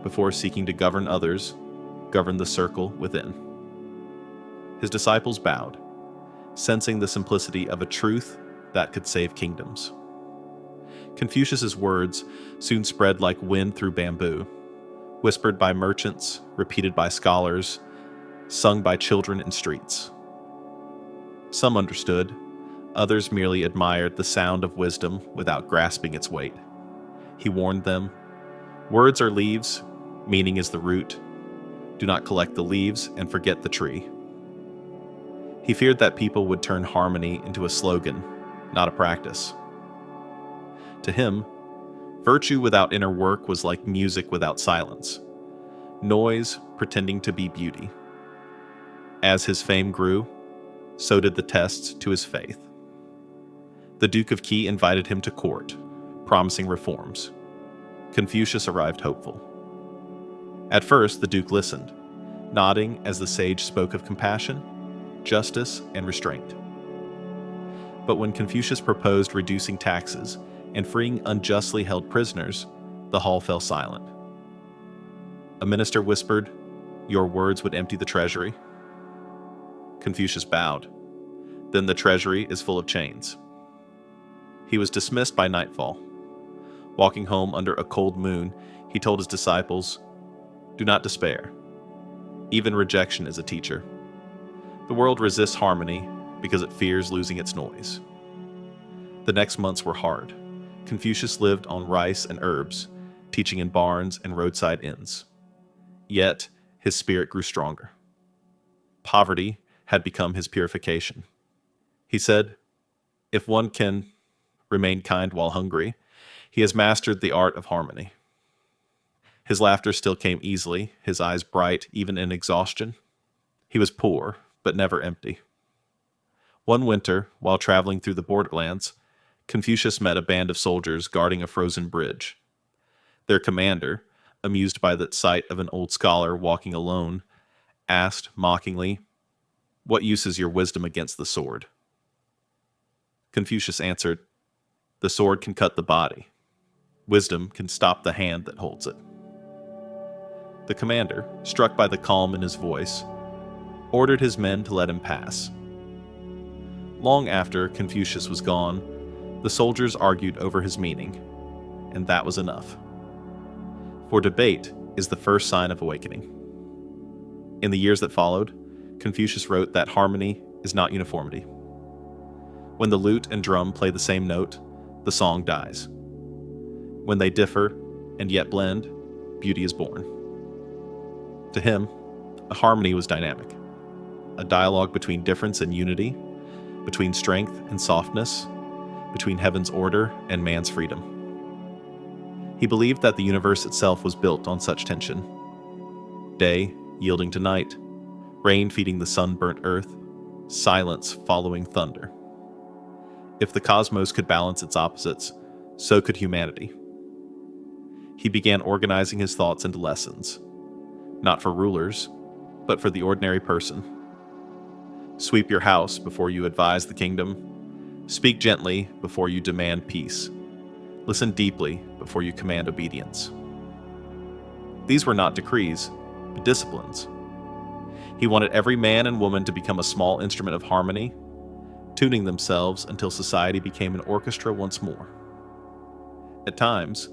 before seeking to govern others, govern the circle within. His disciples bowed, sensing the simplicity of a truth that could save kingdoms. Confucius's words soon spread like wind through bamboo, whispered by merchants, repeated by scholars, sung by children in streets. Some understood, others merely admired the sound of wisdom without grasping its weight. He warned them, "Words are leaves, meaning is the root. Do not collect the leaves and forget the tree." He feared that people would turn harmony into a slogan, not a practice. To him, virtue without inner work was like music without silence, noise pretending to be beauty. As his fame grew, so did the tests to his faith. The Duke of Qi invited him to court, promising reforms. Confucius arrived hopeful. At first, the Duke listened, nodding as the sage spoke of compassion, justice, and restraint. But when Confucius proposed reducing taxes and freeing unjustly held prisoners, the hall fell silent. A minister whispered, "Your words would empty the treasury." Confucius bowed. "Then the treasury is full of chains." He was dismissed by nightfall. Walking home under a cold moon, he told his disciples, "Do not despair. Even rejection is a teacher. The world resists harmony because it fears losing its noise." The next months were hard. Confucius lived on rice and herbs, teaching in barns and roadside inns. Yet, his spirit grew stronger. Poverty had become his purification. He said, "If one can remain kind while hungry, he has mastered the art of harmony." His laughter still came easily, his eyes bright even in exhaustion. He was poor, but never empty. One winter, while traveling through the borderlands, Confucius met a band of soldiers guarding a frozen bridge. Their commander, amused by the sight of an old scholar walking alone, asked mockingly, "What use is your wisdom against the sword?" Confucius answered, "The sword can cut the body. Wisdom can stop the hand that holds it." The commander, struck by the calm in his voice, ordered his men to let him pass. Long after Confucius was gone, the soldiers argued over his meaning, and that was enough. For debate is the first sign of awakening. In the years that followed, Confucius wrote that harmony is not uniformity. When the lute and drum play the same note, the song dies. When they differ and yet blend, beauty is born. To him, a harmony was dynamic, a dialogue between difference and unity, between strength and softness, between heaven's order and man's freedom. He believed that the universe itself was built on such tension. Day yielding to night, rain feeding the sun-burnt earth, silence following thunder. If the cosmos could balance its opposites, so could humanity. He began organizing his thoughts into lessons, not for rulers, but for the ordinary person. Sweep your house before you advise the kingdom. Speak gently before you demand peace. Listen deeply before you command obedience. These were not decrees, but disciplines. He wanted every man and woman to become a small instrument of harmony, tuning themselves until society became an orchestra once more. At times,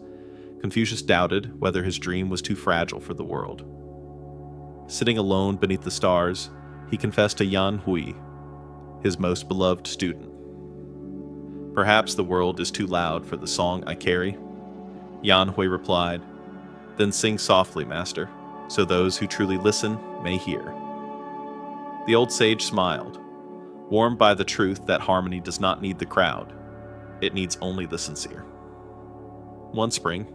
Confucius doubted whether his dream was too fragile for the world. Sitting alone beneath the stars, he confessed to Yan Hui, his most beloved student. "Perhaps the world is too loud for the song I carry." Yan Hui replied, "Then sing softly, master, so those who truly listen may hear." The old sage smiled, warmed by the truth that harmony does not need the crowd. It needs only the sincere. One spring,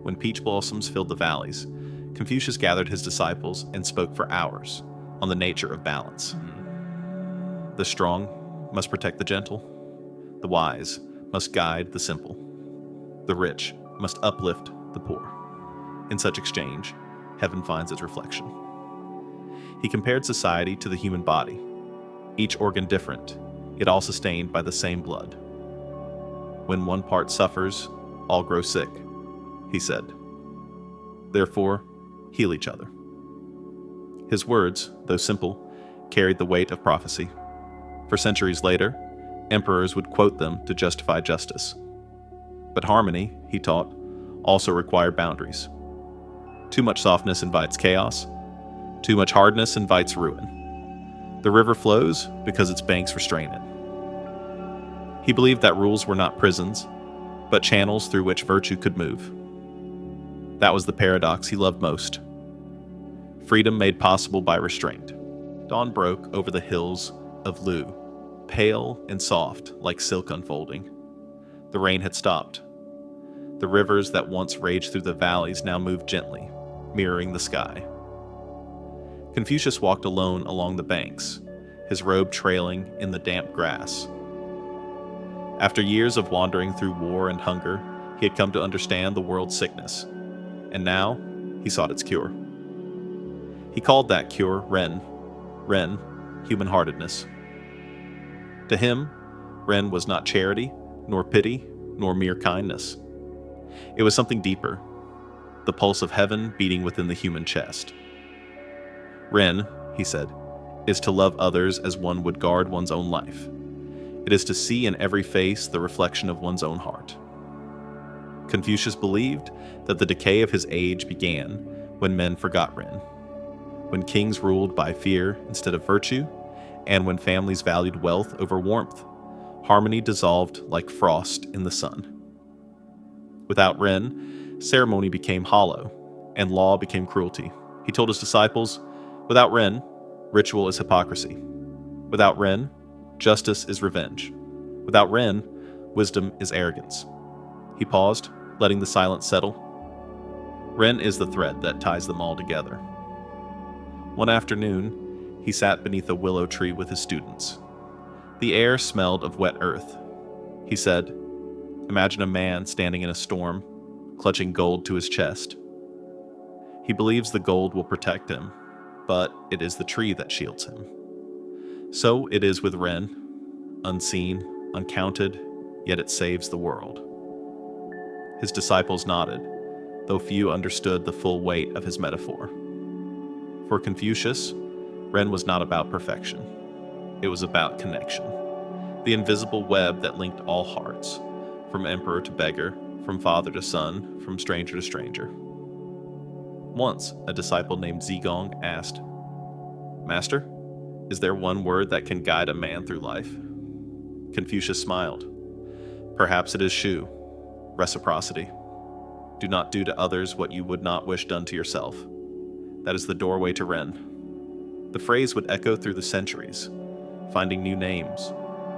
when peach blossoms filled the valleys, Confucius gathered his disciples and spoke for hours on the nature of balance. The strong must protect the gentle. The wise must guide the simple. The rich must uplift the poor. In such exchange, heaven finds its reflection. He compared society to the human body, each organ different, yet all sustained by the same blood. When one part suffers, all grow sick, he said. Therefore, heal each other. His words, though simple, carried the weight of prophecy. For centuries later, emperors would quote them to justify justice. But harmony, he taught, also required boundaries. Too much softness invites chaos. Too much hardness invites ruin. The river flows because its banks restrain it. He believed that rules were not prisons, but channels through which virtue could move. That was the paradox he loved most. Freedom made possible by restraint. Dawn broke over the hills of Lu, pale and soft like silk unfolding. The rain had stopped. The rivers that once raged through the valleys now moved gently, mirroring the sky. Confucius walked alone along the banks, his robe trailing in the damp grass. After years of wandering through war and hunger, he had come to understand the world's sickness, and now he sought its cure. He called that cure Ren. Ren human-heartedness. To him, Ren was not charity, nor pity, nor mere kindness. It was something deeper, the pulse of heaven beating within the human chest. Ren, he said, is to love others as one would guard one's own life. It is to see in every face the reflection of one's own heart. Confucius believed that the decay of his age began when men forgot Ren, when kings ruled by fear instead of virtue, and when families valued wealth over warmth. Harmony dissolved like frost in the sun. Without Ren, ceremony became hollow, and law became cruelty. He told his disciples, without Ren, ritual is hypocrisy. Without Ren, justice is revenge. Without Ren, wisdom is arrogance. He paused, letting the silence settle. Ren is the thread that ties them all together. One afternoon, he sat beneath a willow tree with his students. The air smelled of wet earth. He said, imagine a man standing in a storm, clutching gold to his chest. He believes the gold will protect him, but it is the tree that shields him. So it is with Ren, unseen, uncounted, yet it saves the world. His disciples nodded, though few understood the full weight of his metaphor. For Confucius, Ren was not about perfection. It was about connection, the invisible web that linked all hearts, from emperor to beggar, from father to son, from stranger to stranger. Once, a disciple named Zigong asked, Master, is there one word that can guide a man through life? Confucius smiled. Perhaps it is shu, reciprocity. Do not do to others what you would not wish done to yourself. That is the doorway to Ren. The phrase would echo through the centuries, finding new names.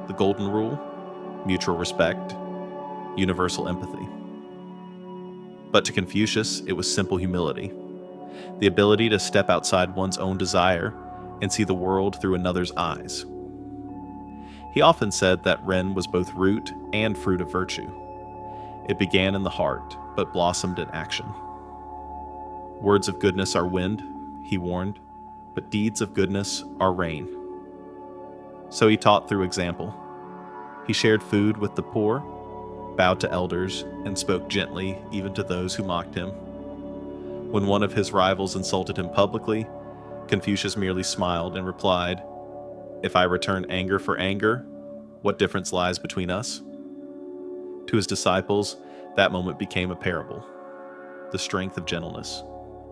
The golden rule, mutual respect, universal empathy. But to Confucius, it was simple humility, the ability to step outside one's own desire and see the world through another's eyes. He often said that Ren was both root and fruit of virtue. It began in the heart, but blossomed in action. Words of goodness are wind, he warned, but deeds of goodness are rain. So he taught through example. He shared food with the poor, bowed to elders, and spoke gently even to those who mocked him. When one of his rivals insulted him publicly, Confucius merely smiled and replied, If I return anger for anger, what difference lies between us? To his disciples, that moment became a parable, the strength of gentleness.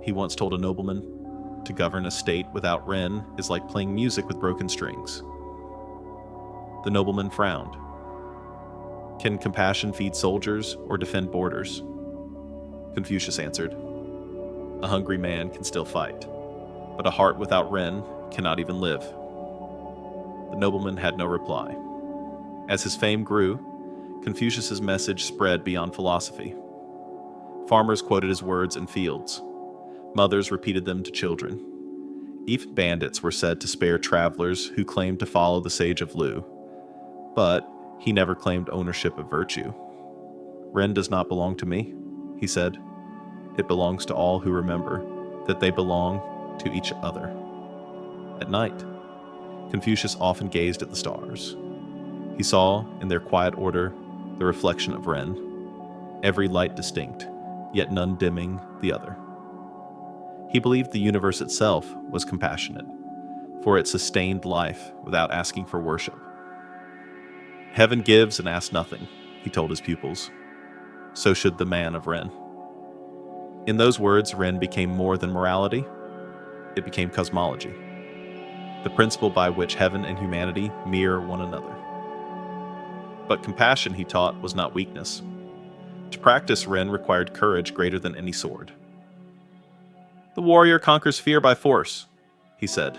He once told a nobleman, to govern a state without Ren is like playing music with broken strings. The nobleman frowned. Can compassion feed soldiers or defend borders? Confucius answered, a hungry man can still fight, but a heart without Ren cannot even live. The nobleman had no reply. As his fame grew, Confucius's message spread beyond philosophy. Farmers quoted his words in fields. Mothers repeated them to children. Even bandits were said to spare travelers who claimed to follow the sage of Lu. But he never claimed ownership of virtue. Ren does not belong to me, he said. It belongs to all who remember that they belong to each other. At night, Confucius often gazed at the stars. He saw, in their quiet order, the reflection of Ren, every light distinct, yet none dimming the other. He believed the universe itself was compassionate, for it sustained life without asking for worship. Heaven gives and asks nothing, he told his pupils. So should the man of Ren. In those words, Ren became more than morality. It became cosmology, the principle by which heaven and humanity mirror one another. But compassion, he taught, was not weakness. To practice Ren required courage greater than any sword. The warrior conquers fear by force, he said,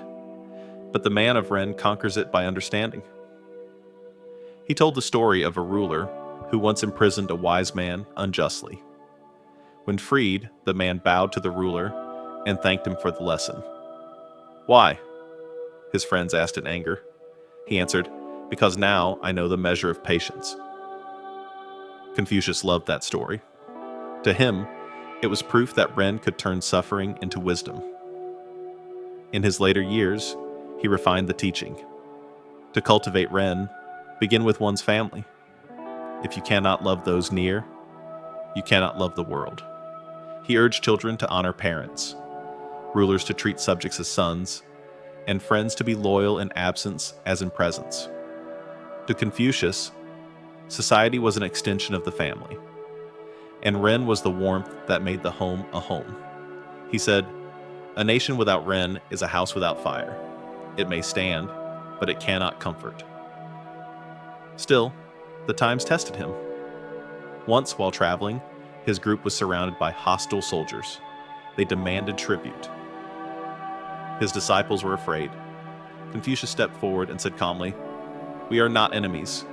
but the man of Ren conquers it by understanding. He told the story of a ruler who once imprisoned a wise man unjustly. When freed, the man bowed to the ruler and thanked him for the lesson. Why? His friends asked in anger. He answered, because now I know the measure of patience. Confucius loved that story. To him, it was proof that Ren could turn suffering into wisdom. In his later years, He refined the teaching. To cultivate Ren, begin with one's family. If you cannot love those near, you cannot love the world. He urged children to honor parents, rulers to treat subjects as sons, and friends to be loyal in absence as in presence. To Confucius, society was an extension of the family, and Ren was the warmth that made the home a home. He said, "A nation without Ren is a house without fire. It may stand, but it cannot comfort." Still, the times tested him. Once, while traveling, his group was surrounded by hostile soldiers. They demanded tribute. His disciples were afraid. Confucius stepped forward and said calmly, "We are not enemies.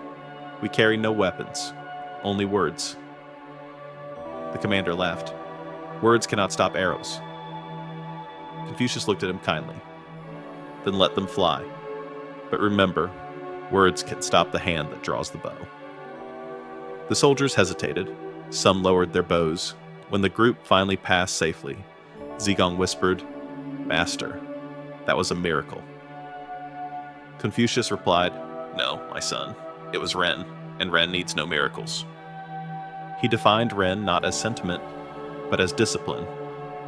We carry no weapons, only words." The commander laughed. "Words cannot stop arrows." Confucius looked at him kindly. "Then let them fly. But remember, words can stop the hand that draws the bow." The soldiers hesitated. Some lowered their bows. When the group finally passed safely, Zigong whispered, "Master, that was a miracle." Confucius replied, "No, my son, it was Ren, and Ren needs no miracles." He defined Ren not as sentiment, but as discipline,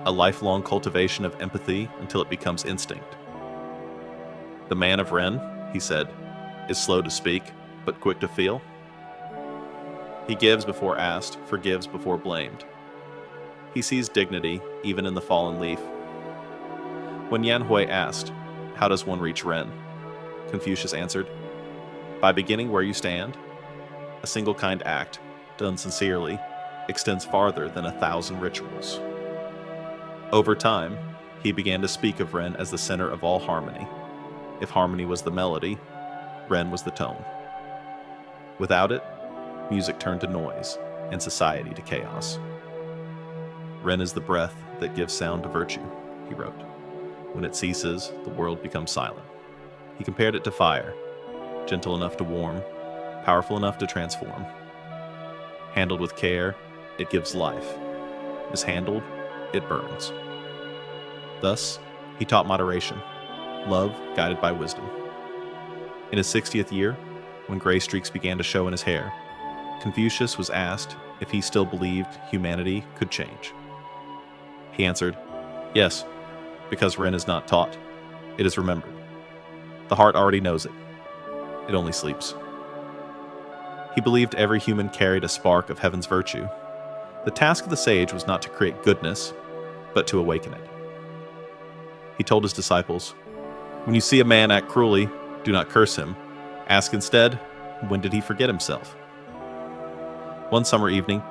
a lifelong cultivation of empathy until it becomes instinct. "The man of Ren," he said, "is slow to speak, but quick to feel. He gives before asked, forgives before blamed. He sees dignity even in the fallen leaf." When Yan Hui asked, "How does one reach Ren?" Confucius answered, "By beginning where you stand. A single kind act, done sincerely, extends farther than 1,000 rituals." Over time, he began to speak of Ren as the center of all harmony. If harmony was the melody, Ren was the tone. Without it, music turned to noise, and society to chaos. "Ren is the breath that gives sound to virtue," he wrote. "When it ceases, the world becomes silent." He compared it to fire, gentle enough to warm, powerful enough to transform. Handled with care, it gives life. Mishandled, it burns. Thus, he taught moderation, love guided by wisdom. In his 60th year, when gray streaks began to show in his hair, Confucius was asked if he still believed humanity could change. He answered, "Yes, because Ren is not taught. It is remembered. The heart already knows it. It only sleeps." He believed every human carried a spark of heaven's virtue. The task of the sage was not to create goodness, but to awaken it. He told his disciples, "When you see a man act cruelly, do not curse him. Ask instead, when did he forget himself?" One summer evening,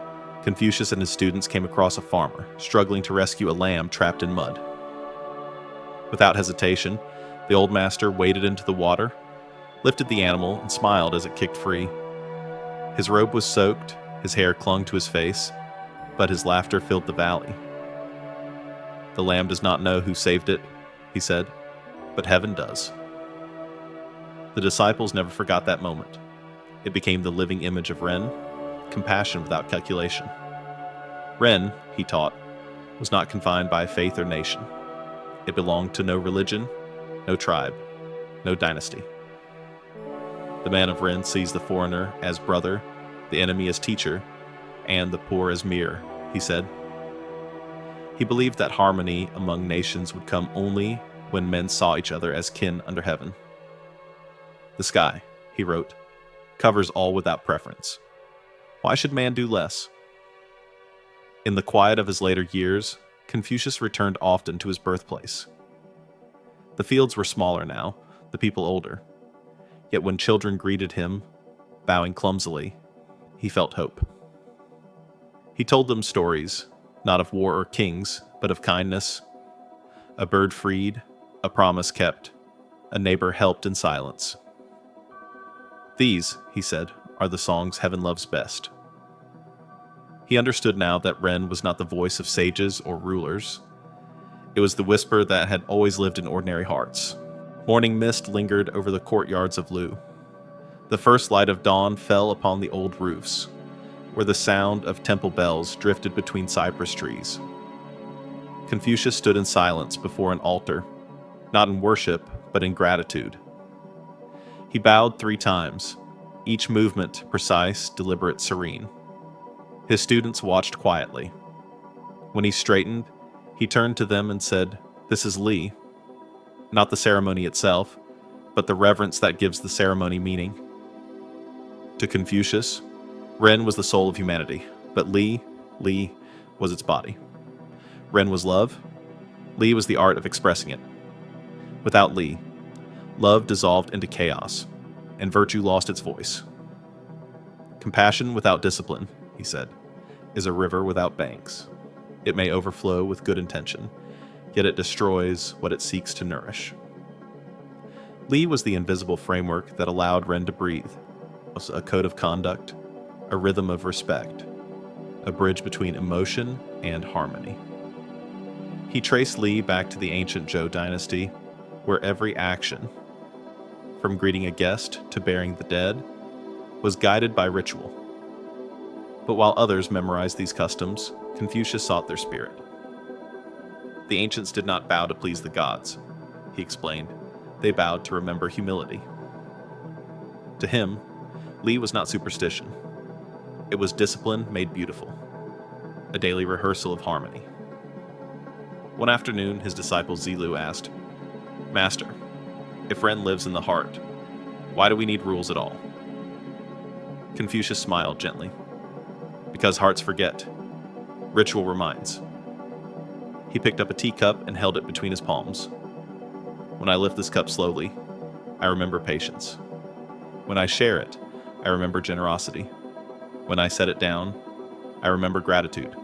Confucius and his students came across a farmer struggling to rescue a lamb trapped in mud. Without hesitation, the old master waded into the water, lifted the animal, and smiled as it kicked free. His robe was soaked, his hair clung to his face, but his laughter filled the valley. "The lamb does not know who saved it," he said, "but heaven does." The disciples never forgot that moment. It became the living image of Ren, compassion without calculation. Ren, he taught, was not confined by faith or nation. It belonged to no religion, no tribe, no dynasty. The man of Ren sees the foreigner as brother, the enemy as teacher, and the poor as mirror, he said. He believed that harmony among nations would come only when men saw each other as kin under heaven. "The sky," he wrote, "covers all without preference. Why should man do less?" In the quiet of his later years, Confucius returned often to his birthplace. The fields were smaller now, the people older. Yet when children greeted him, bowing clumsily, he felt hope. He told them stories, not of war or kings, but of kindness. A bird freed, a promise kept, a neighbor helped in silence. "These," he said, "are the songs heaven loves best." He understood now that Ren was not the voice of sages or rulers. It was the whisper that had always lived in ordinary hearts. Morning mist lingered over the courtyards of Lu. The first light of dawn fell upon the old roofs, where the sound of temple bells drifted between cypress trees. Confucius stood in silence before an altar, not in worship, but in gratitude. He bowed 3 times, each movement precise, deliberate, serene. His students watched quietly. When he straightened, he turned to them and said, "This is Li." Not the ceremony itself, but the reverence that gives the ceremony meaning. To Confucius, Ren was the soul of humanity, but Li was its body. Ren was love, Li was the art of expressing it. Without Li, love dissolved into chaos, and virtue lost its voice. Compassion without discipline, he said, is a river without banks. It may overflow with good intention, yet it destroys what it seeks to nourish. Li was the invisible framework that allowed Ren to breathe, a code of conduct, a rhythm of respect, a bridge between emotion and harmony. He traced Li back to the ancient Zhou dynasty, where every action, from greeting a guest to burying the dead, was guided by ritual. But while others memorized these customs, Confucius sought their spirit. The ancients did not bow to please the gods, he explained. They bowed to remember humility. To him, Li was not superstition. It was discipline made beautiful, a daily rehearsal of harmony. One afternoon, his disciple Zilu asked, "Master, if Ren lives in the heart, why do we need rules at all?" Confucius smiled gently. "Because hearts forget. Ritual reminds." He picked up a teacup and held it between his palms. "When I lift this cup slowly, I remember patience. When I share it, I remember generosity. When I set it down, I remember gratitude.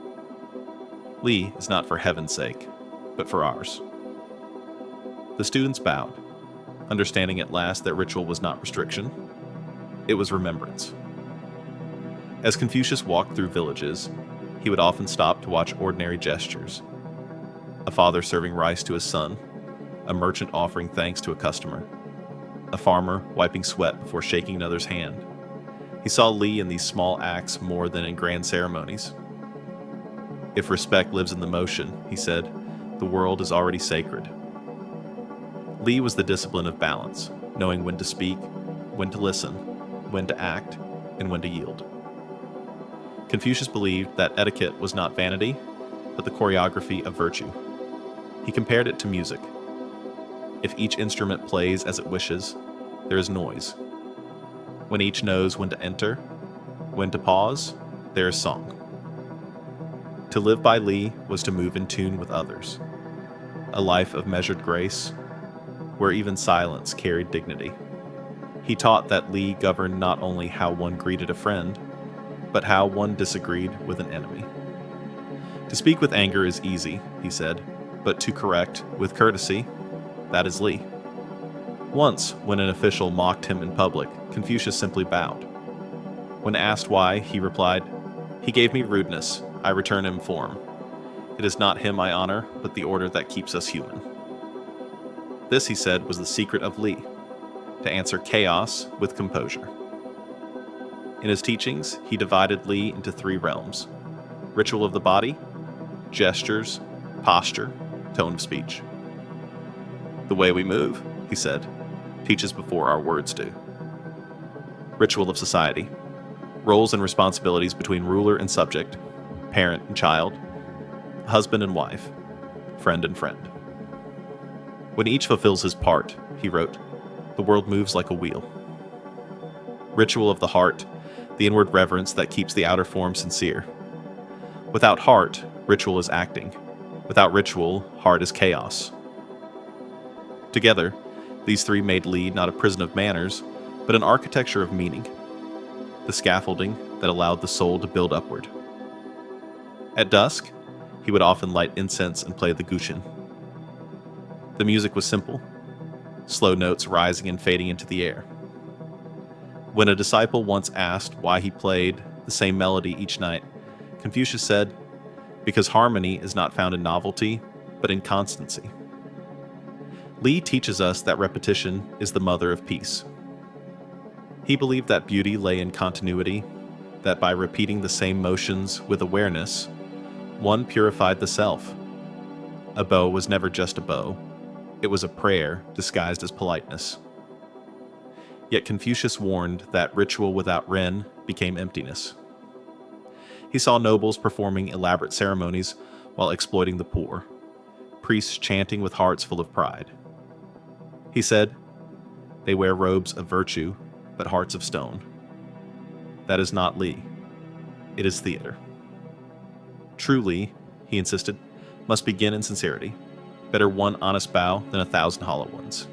Li is not for heaven's sake, but for ours." The students bowed, understanding at last that ritual was not restriction, it was remembrance. As Confucius walked through villages, he would often stop to watch ordinary gestures. A father serving rice to his son, a merchant offering thanks to a customer, a farmer wiping sweat before shaking another's hand. He saw Li in these small acts more than in grand ceremonies. "If respect lives in the motion," he said, "the world is already sacred." Li was the discipline of balance, knowing when to speak, when to listen, when to act, and when to yield. Confucius believed that etiquette was not vanity, but the choreography of virtue. He compared it to music. If each instrument plays as it wishes, there is noise. When each knows when to enter, when to pause, there is song. To live by Li was to move in tune with others, a life of measured grace, where even silence carried dignity. He taught that Li governed not only how one greeted a friend, but how one disagreed with an enemy. To speak with anger is easy, he said, but to correct with courtesy, that is Li. Once, when an official mocked him in public, Confucius simply bowed. When asked why, he replied, "He gave me rudeness, I return him form. It is not him I honor, but the order that keeps us human." This, he said, was the secret of Li, to answer chaos with composure. In his teachings, he divided Li into 3 realms: ritual of the body, gestures, posture, tone of speech. "The way we move," he said, "teaches before our words do." Ritual of society, roles and responsibilities between ruler and subject, parent and child, husband and wife, friend and friend. When each fulfills his part, he wrote, the world moves like a wheel. Ritual of the heart, the inward reverence that keeps the outer form sincere. Without heart, ritual is acting. Without ritual, heart is chaos. Together, these 3 made Li not a prison of manners, but an architecture of meaning, the scaffolding that allowed the soul to build upward. At dusk, he would often light incense and play the gushin. The music was simple, slow notes rising and fading into the air. When a disciple once asked why he played the same melody each night, Confucius said, "Because harmony is not found in novelty, but in constancy." Li teaches us that repetition is the mother of peace. He believed that beauty lay in continuity, that by repeating the same motions with awareness, one purified the self. A bow was never just a bow, It was a prayer disguised as politeness. Yet Confucius warned that ritual without Ren became emptiness. He saw nobles performing elaborate ceremonies while exploiting the poor, priests chanting with hearts full of pride. He said, "They wear robes of virtue, but hearts of stone." That is not Li. It is theater. True Li, he insisted, must begin in sincerity. Better one honest bow than 1,000 hollow ones.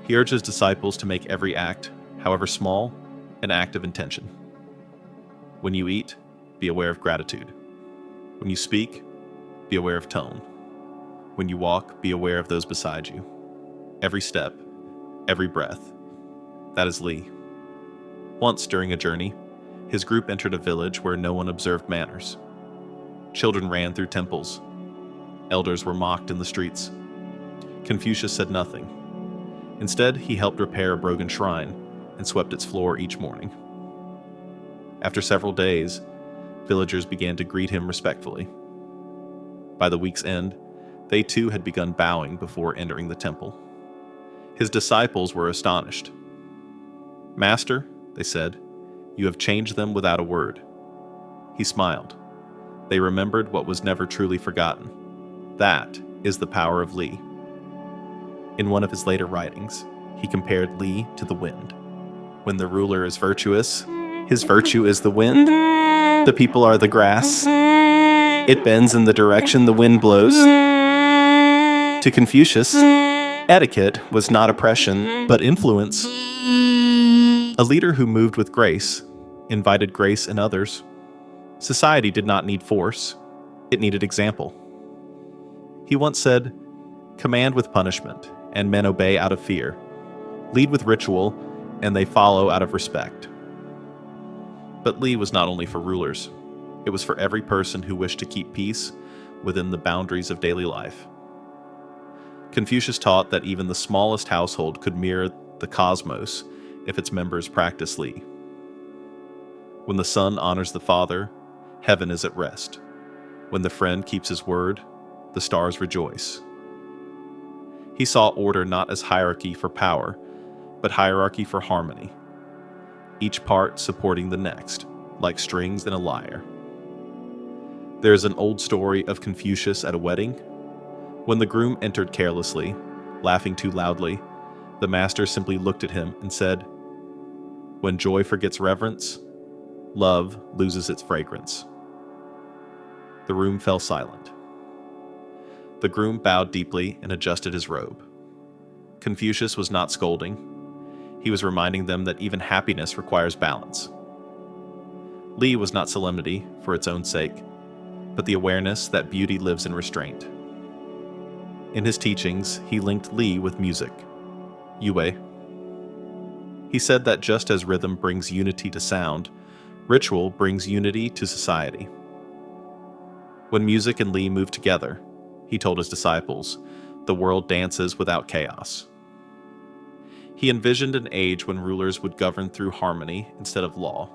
He urged his disciples to make every act, however small, an act of intention. When you eat, be aware of gratitude. When you speak, be aware of tone. When you walk, be aware of those beside you. Every step, every breath. That is Li. Once during a journey, his group entered a village where no one observed manners. Children ran through temples. Elders were mocked in the streets. Confucius said nothing. Instead, he helped repair a broken shrine and swept its floor each morning. After several days, villagers began to greet him respectfully. By the week's end, they too had begun bowing before entering the temple. His disciples were astonished. "Master," they said, "you have changed them without a word." He smiled. They remembered what was never truly forgotten. That is the power of Li. In one of his later writings, he compared Li to the wind. When the ruler is virtuous, his virtue is the wind. The people are the grass. It bends in the direction the wind blows. To Confucius, etiquette was not oppression, but influence. A leader who moved with grace invited grace in others. Society did not need force. It needed example. He once said, "Command with punishment, and men obey out of fear. Lead with ritual, and they follow out of respect." But Li was not only for rulers. It was for every person who wished to keep peace within the boundaries of daily life. Confucius taught that even the smallest household could mirror the cosmos if its members practiced Li. When the son honors the father, heaven is at rest. When the friend keeps his word, the stars rejoice. He saw order not as hierarchy for power, but hierarchy for harmony, each part supporting the next, like strings in a lyre. There is an old story of Confucius at a wedding. When the groom entered carelessly, laughing too loudly, the master simply looked at him and said, "When joy forgets reverence, love loses its fragrance." The room fell silent. The groom bowed deeply and adjusted his robe. Confucius was not scolding. He was reminding them that even happiness requires balance. Li was not solemnity for its own sake, but the awareness that beauty lives in restraint. In his teachings, he linked Li with music, Yue. He said that just as rhythm brings unity to sound, ritual brings unity to society. When music and Li move together, he told his disciples, the world dances without chaos. He envisioned an age when rulers would govern through harmony instead of law,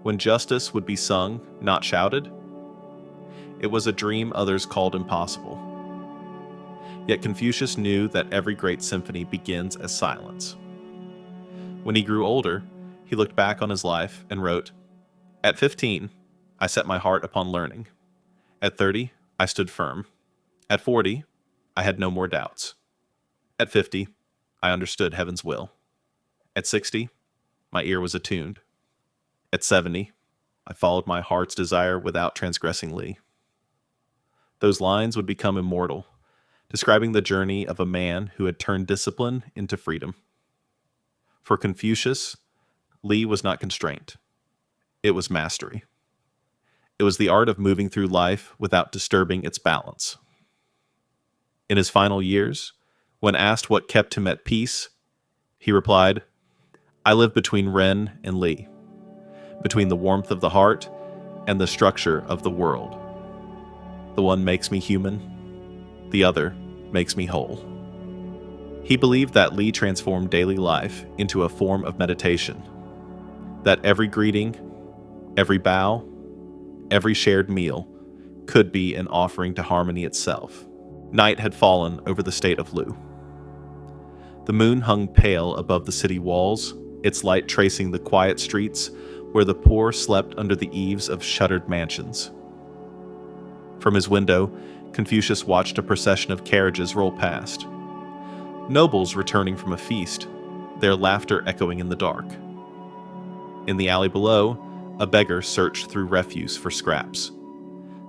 when justice would be sung, not shouted. It was a dream others called impossible. Yet Confucius knew that every great symphony begins as silence. When he grew older, he looked back on his life and wrote, "At 15, I set my heart upon learning. At 30, I stood firm. At 40, I had no more doubts. At 50, I understood heaven's will. At 60, my ear was attuned. At 70, I followed my heart's desire without transgressing Li." Those lines would become immortal, describing the journey of a man who had turned discipline into freedom. For Confucius, Li was not constraint. It was mastery. It was the art of moving through life without disturbing its balance. In his final years, when asked what kept him at peace, he replied, "I live between Ren and Li, between the warmth of the heart and the structure of the world. The one makes me human, the other makes me whole." He believed that Li transformed daily life into a form of meditation, that every greeting, every bow, every shared meal could be an offering to harmony itself. Night had fallen over the state of Lu. The moon hung pale above the city walls, its light tracing the quiet streets where the poor slept under the eaves of shuttered mansions. From his window, Confucius watched a procession of carriages roll past. Nobles returning from a feast, their laughter echoing in the dark. In the alley below, a beggar searched through refuse for scraps.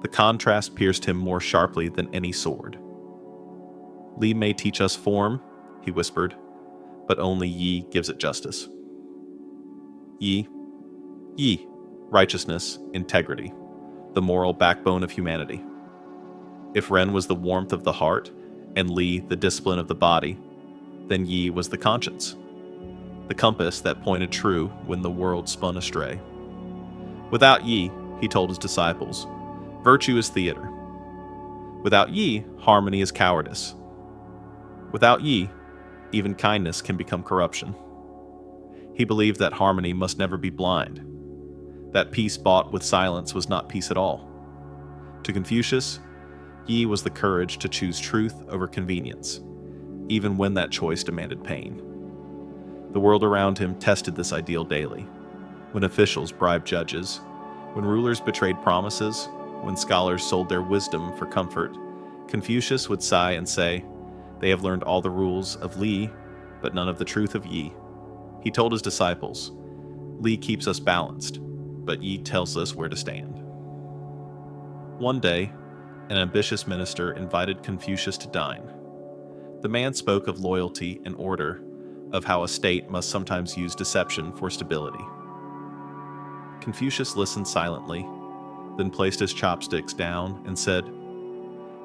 The contrast pierced him more sharply than any sword. Li may teach us form, he whispered, but only Yi gives it justice. Yi, righteousness, integrity, the moral backbone of humanity. If Ren was the warmth of the heart, and Li the discipline of the body, then Yi was the conscience, the compass that pointed true when the world spun astray. Without Yi, he told his disciples, virtue is theater. Without Yi, harmony is cowardice. Without Yi, even kindness can become corruption. He believed that harmony must never be blind, that peace bought with silence was not peace at all. To Confucius, Yi was the courage to choose truth over convenience, even when that choice demanded pain. The world around him tested this ideal daily, when officials bribed judges, when rulers betrayed promises, when scholars sold their wisdom for comfort. Confucius would sigh and say, "They have learned all the rules of Li, but none of the truth of Yi." He told his disciples, "Li keeps us balanced, but Yi tells us where to stand." One day, an ambitious minister invited Confucius to dine. The man spoke of loyalty and order, of how a state must sometimes use deception for stability. Confucius listened silently, then placed his chopsticks down and said,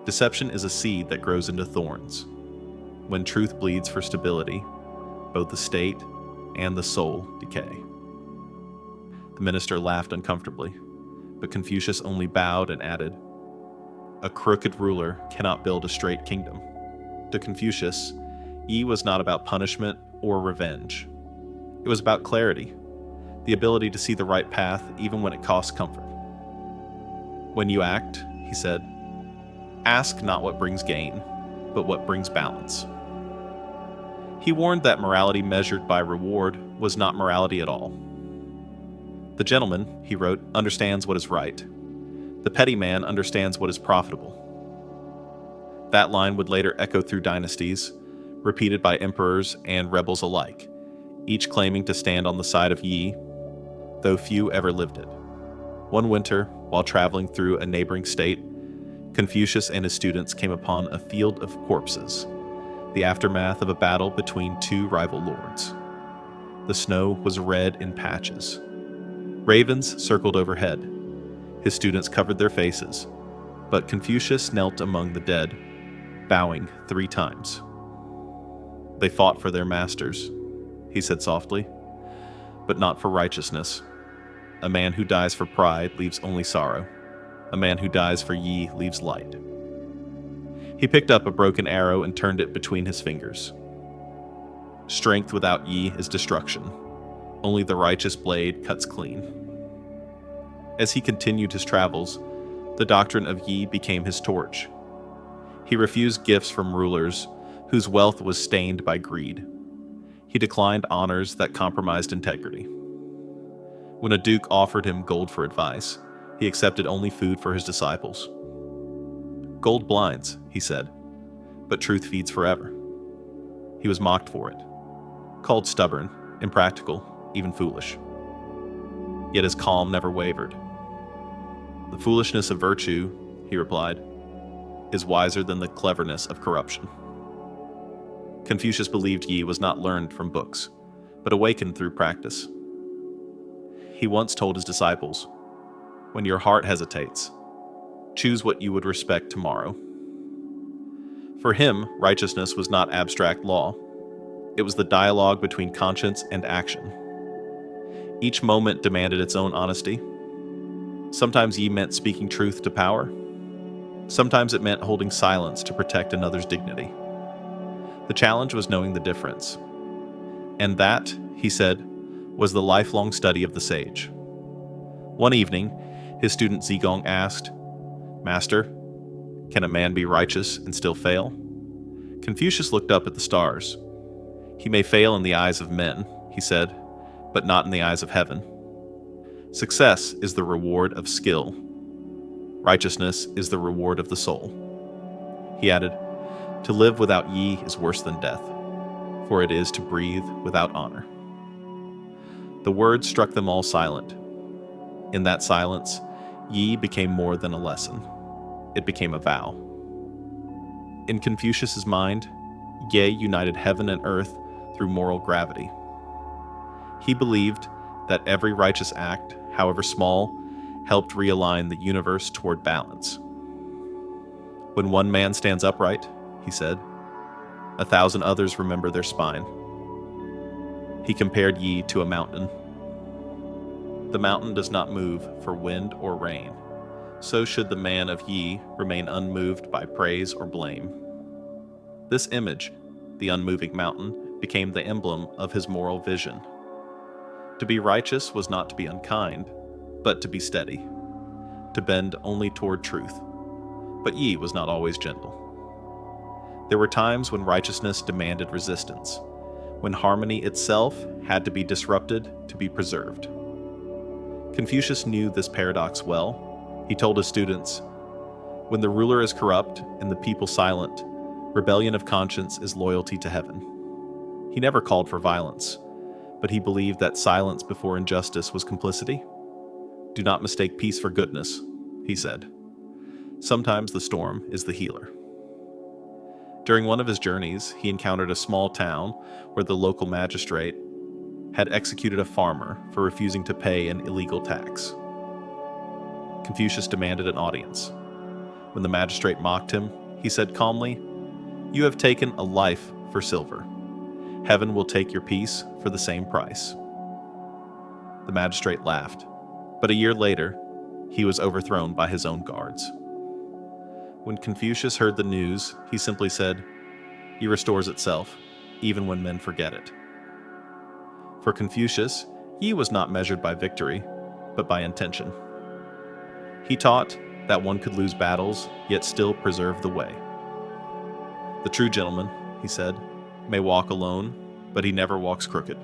"Deception is a seed that grows into thorns. When truth bleeds for stability, both the state and the soul decay." The minister laughed uncomfortably, but Confucius only bowed and added, "A crooked ruler cannot build a straight kingdom." To Confucius, Yi was not about punishment or revenge. It was about clarity, the ability to see the right path even when it costs comfort. "When you act," he said, "ask not what brings gain, but what brings balance." He warned that morality measured by reward was not morality at all. "The gentleman," he wrote, "understands what is right. The petty man understands what is profitable." That line would later echo through dynasties, repeated by emperors and rebels alike, each claiming to stand on the side of Yi, though few ever lived it. One winter, while traveling through a neighboring state, Confucius and his students came upon a field of corpses, the aftermath of a battle between two rival lords. The snow was red in patches. Ravens circled overhead. His students covered their faces, but Confucius knelt among the dead, bowing 3 times. "They fought for their masters," he said softly, "but not for righteousness. A man who dies for pride leaves only sorrow. A man who dies for Yi leaves light." He picked up a broken arrow and turned it between his fingers. Strength without Yi is destruction. Only the righteous blade cuts clean. As he continued his travels, the doctrine of Yi became his torch. He refused gifts from rulers whose wealth was stained by greed. He declined honors that compromised integrity. When a duke offered him gold for advice, he accepted only food for his disciples. "Gold blinds," he said, "but truth feeds forever." He was mocked for it, called stubborn, impractical, even foolish. Yet his calm never wavered. "The foolishness of virtue," he replied, "is wiser than the cleverness of corruption." Confucius believed Yi was not learned from books, but awakened through practice. He once told his disciples, "When your heart hesitates, choose what you would respect tomorrow." For him, righteousness was not abstract law. It was the dialogue between conscience and action. Each moment demanded its own honesty. Sometimes Yi meant speaking truth to power. Sometimes it meant holding silence to protect another's dignity. The challenge was knowing the difference. And that, he said, was the lifelong study of the sage. One evening, his student Zigong asked, "Master, Can a man be righteous and still fail? Confucius looked up at the stars. He may fail in the eyes of men, he said, but not in the eyes of heaven. Success is the reward of skill. Righteousness is the reward of the soul. He added, to live without Yi is worse than death, for it is to breathe without honor. The words struck them all silent. In that silence, Yi became more than a lesson. It became a vow. In Confucius's mind, Ye united heaven and earth through moral gravity. He believed that every righteous act, however small, helped realign the universe toward balance. When one man stands upright, he said, 1,000 others remember their spine. He compared Yi to a mountain. The mountain does not move for wind or rain. So should the man of Yi remain unmoved by praise or blame. This image, the unmoving mountain, became the emblem of his moral vision. To be righteous was not to be unkind, but to be steady, to bend only toward truth. But Yi was not always gentle. There were times when righteousness demanded resistance, when harmony itself had to be disrupted to be preserved. Confucius knew this paradox well. He told his students, when the ruler is corrupt and the people silent, rebellion of conscience is loyalty to heaven. He never called for violence, but he believed that silence before injustice was complicity. Do not mistake peace for goodness, he said. Sometimes the storm is the healer. During one of his journeys, he encountered a small town where the local magistrate had executed a farmer for refusing to pay an illegal tax. Confucius demanded an audience. When the magistrate mocked him, he said calmly, "You have taken a life for silver. Heaven will take your peace for the same price." The magistrate laughed, but a year later, he was overthrown by his own guards. When Confucius heard the news, he simply said, "He restores itself, even when men forget it." For Confucius, he was not measured by victory, but by intention. He taught that one could lose battles, yet still preserve the way. The true gentleman, he said, may walk alone, but he never walks crooked.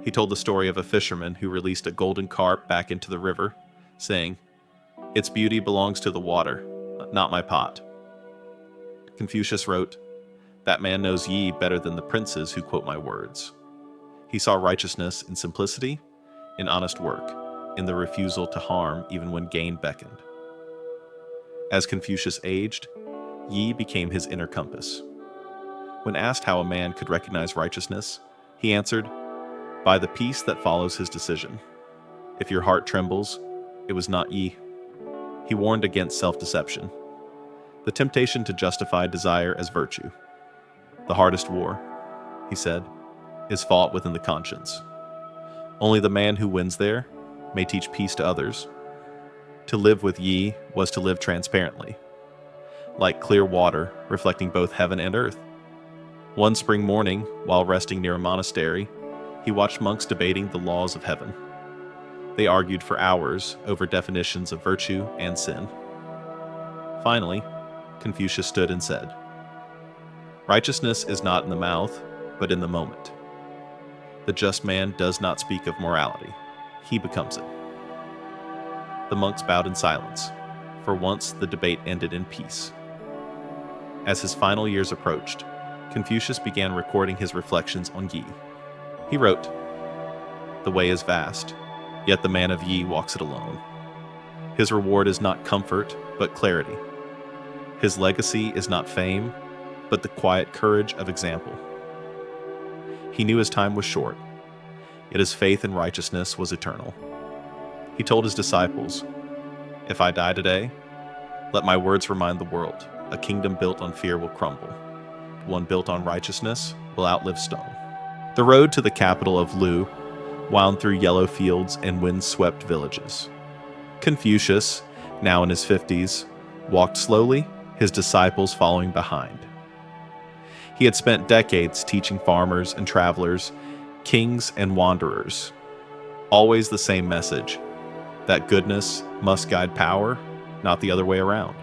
He told the story of a fisherman who released a golden carp back into the river, saying, "Its beauty belongs to the water, not my pot." Confucius wrote, "That man knows Yi better than the princes who quote my words." He saw righteousness in simplicity, in honest work, in the refusal to harm even when gain beckoned. As Confucius aged, Yi became his inner compass. When asked how a man could recognize righteousness, he answered, "By the peace that follows his decision. If your heart trembles, it was not Yi." He warned against self-deception, the temptation to justify desire as virtue. The hardest war, he said, is fought within the conscience. Only the man who wins there may teach peace to others. To live with Yi was to live transparently, like clear water reflecting both heaven and earth. One spring morning, while resting near a monastery, he watched monks debating the laws of heaven. They argued for hours over definitions of virtue and sin. Finally, Confucius stood and said, "Righteousness is not in the mouth, but in the moment. The just man does not speak of morality. He becomes it." The monks bowed in silence. For once, the debate ended in peace. As his final years approached, Confucius began recording his reflections on Yi. He wrote, "The way is vast, yet the man of Yi walks it alone. His reward is not comfort, but clarity. His legacy is not fame, but the quiet courage of example." He knew his time was short, yet his faith in righteousness was eternal. He told his disciples, "If I die today, let my words remind the world, a kingdom built on fear will crumble. One built on righteousness will outlive stone." The road to the capital of Lu wound through yellow fields and wind-swept villages. Confucius, now in his 50s, walked slowly, his disciples following behind. He had spent decades teaching farmers and travelers, kings and wanderers. Always the same message, that goodness must guide power, not the other way around.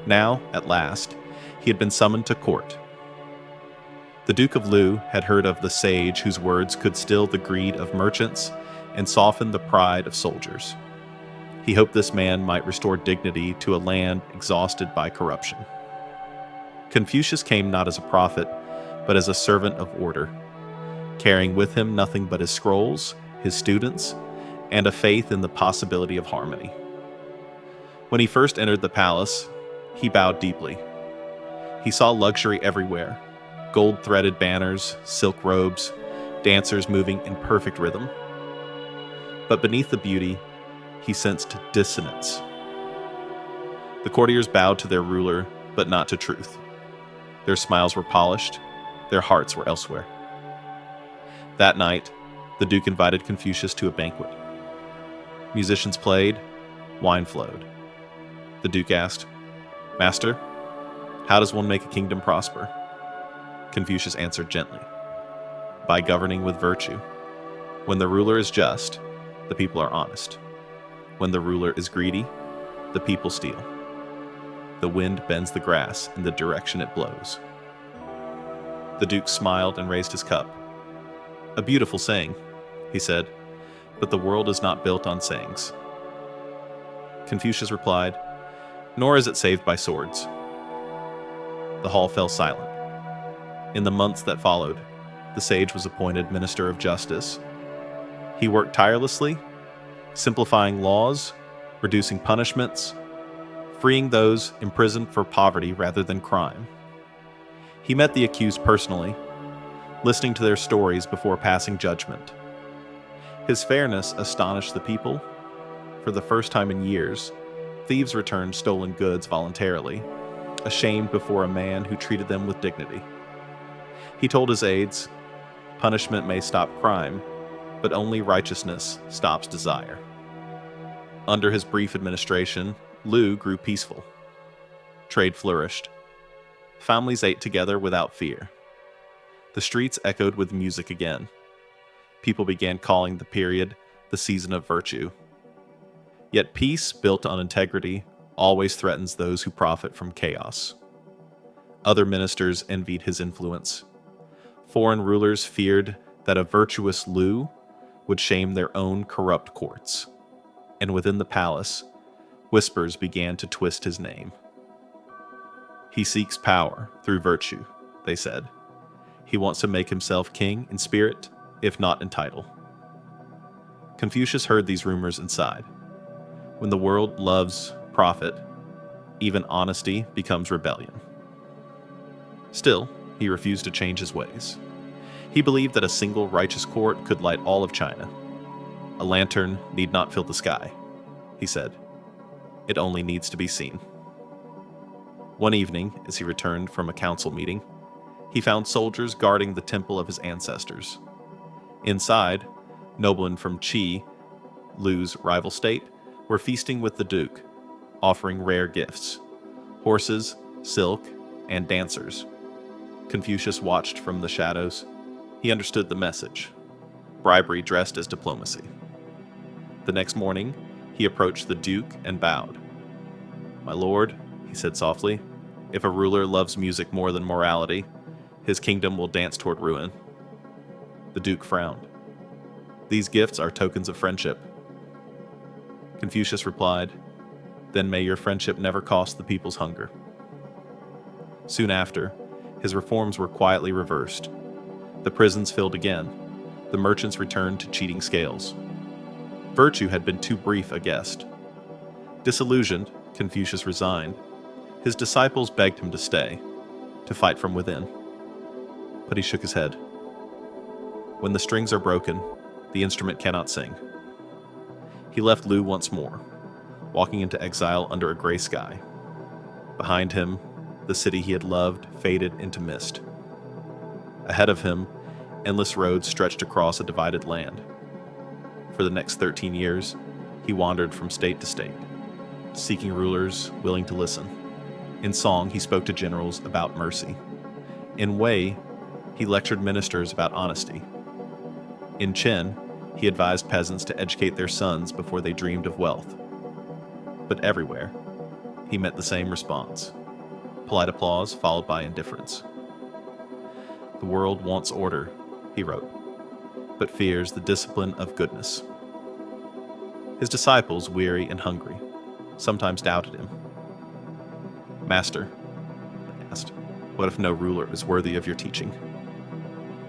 Now, at last, he had been summoned to court. The Duke of Lu had heard of the sage whose words could still the greed of merchants and soften the pride of soldiers. He hoped this man might restore dignity to a land exhausted by corruption. Confucius came not as a prophet, but as a servant of order, carrying with him nothing but his scrolls, his students, and a faith in the possibility of harmony. When he first entered the palace, he bowed deeply. He saw luxury everywhere: gold-threaded banners, silk robes, dancers moving in perfect rhythm. But beneath the beauty, he sensed dissonance. The courtiers bowed to their ruler, but not to truth. Their smiles were polished, their hearts were elsewhere. That night, the Duke invited Confucius to a banquet. Musicians played, wine flowed. The Duke asked, "Master, how does one make a kingdom prosper?" Confucius answered gently, "By governing with virtue. When the ruler is just, the people are honest. When the ruler is greedy, the people steal. The wind bends the grass in the direction it blows." The Duke smiled and raised his cup. "A beautiful saying," he said, "but the world is not built on sayings." Confucius replied, "Nor is it saved by swords." The hall fell silent. In the months that followed, the sage was appointed Minister of Justice. He worked tirelessly, simplifying laws, reducing punishments, freeing those imprisoned for poverty rather than crime. He met the accused personally, listening to their stories before passing judgment. His fairness astonished the people. For the first time in years, thieves returned stolen goods voluntarily, ashamed before a man who treated them with dignity. He told his aides, "Punishment may stop crime, but only righteousness stops desire." Under his brief administration, Lu grew peaceful. Trade flourished. Families ate together without fear. The streets echoed with music again. People began calling the period the season of virtue. Yet peace built on integrity always threatens those who profit from chaos. Other ministers envied his influence. Foreign rulers feared that a virtuous Lu would shame their own corrupt courts. And within the palace, whispers began to twist his name. "He seeks power through virtue," they said. "He wants to make himself king in spirit, if not in title." Confucius heard these rumors and sighed. When the world loves profit, even honesty becomes rebellion. Still, he refused to change his ways. He believed that a single righteous court could light all of China. "A lantern need not fill the sky," he said. "It only needs to be seen." One evening, as he returned from a council meeting, he found soldiers guarding the temple of his ancestors. Inside, noblemen from Qi, Lu's rival state, were feasting with the Duke, offering rare gifts: horses, silk, and dancers. Confucius watched from the shadows. He understood the message: bribery dressed as diplomacy. The next morning, he approached the Duke and bowed. "My lord," he said softly, "if a ruler loves music more than morality, his kingdom will dance toward ruin." The Duke frowned. "These gifts are tokens of friendship." Confucius replied, "Then may your friendship never cost the people's hunger." Soon after, his reforms were quietly reversed. The prisons filled again. The merchants returned to cheating scales. Virtue had been too brief a guest. Disillusioned, Confucius resigned. His disciples begged him to stay, to fight from within. But he shook his head. When the strings are broken, the instrument cannot sing. He left Lu once more, walking into exile under a gray sky. Behind him, the city he had loved faded into mist. Ahead of him, endless roads stretched across a divided land. For the next 13 years, he wandered from state to state, seeking rulers willing to listen. In song, he spoke to generals about mercy. In way, he lectured ministers about honesty. In Chen, he advised peasants to educate their sons before they dreamed of wealth. But everywhere, he met the same response. Polite applause followed by indifference. The world wants order, he wrote, but fears the discipline of goodness. His disciples, weary and hungry, sometimes doubted him. Master, they asked, what if no ruler is worthy of your teaching?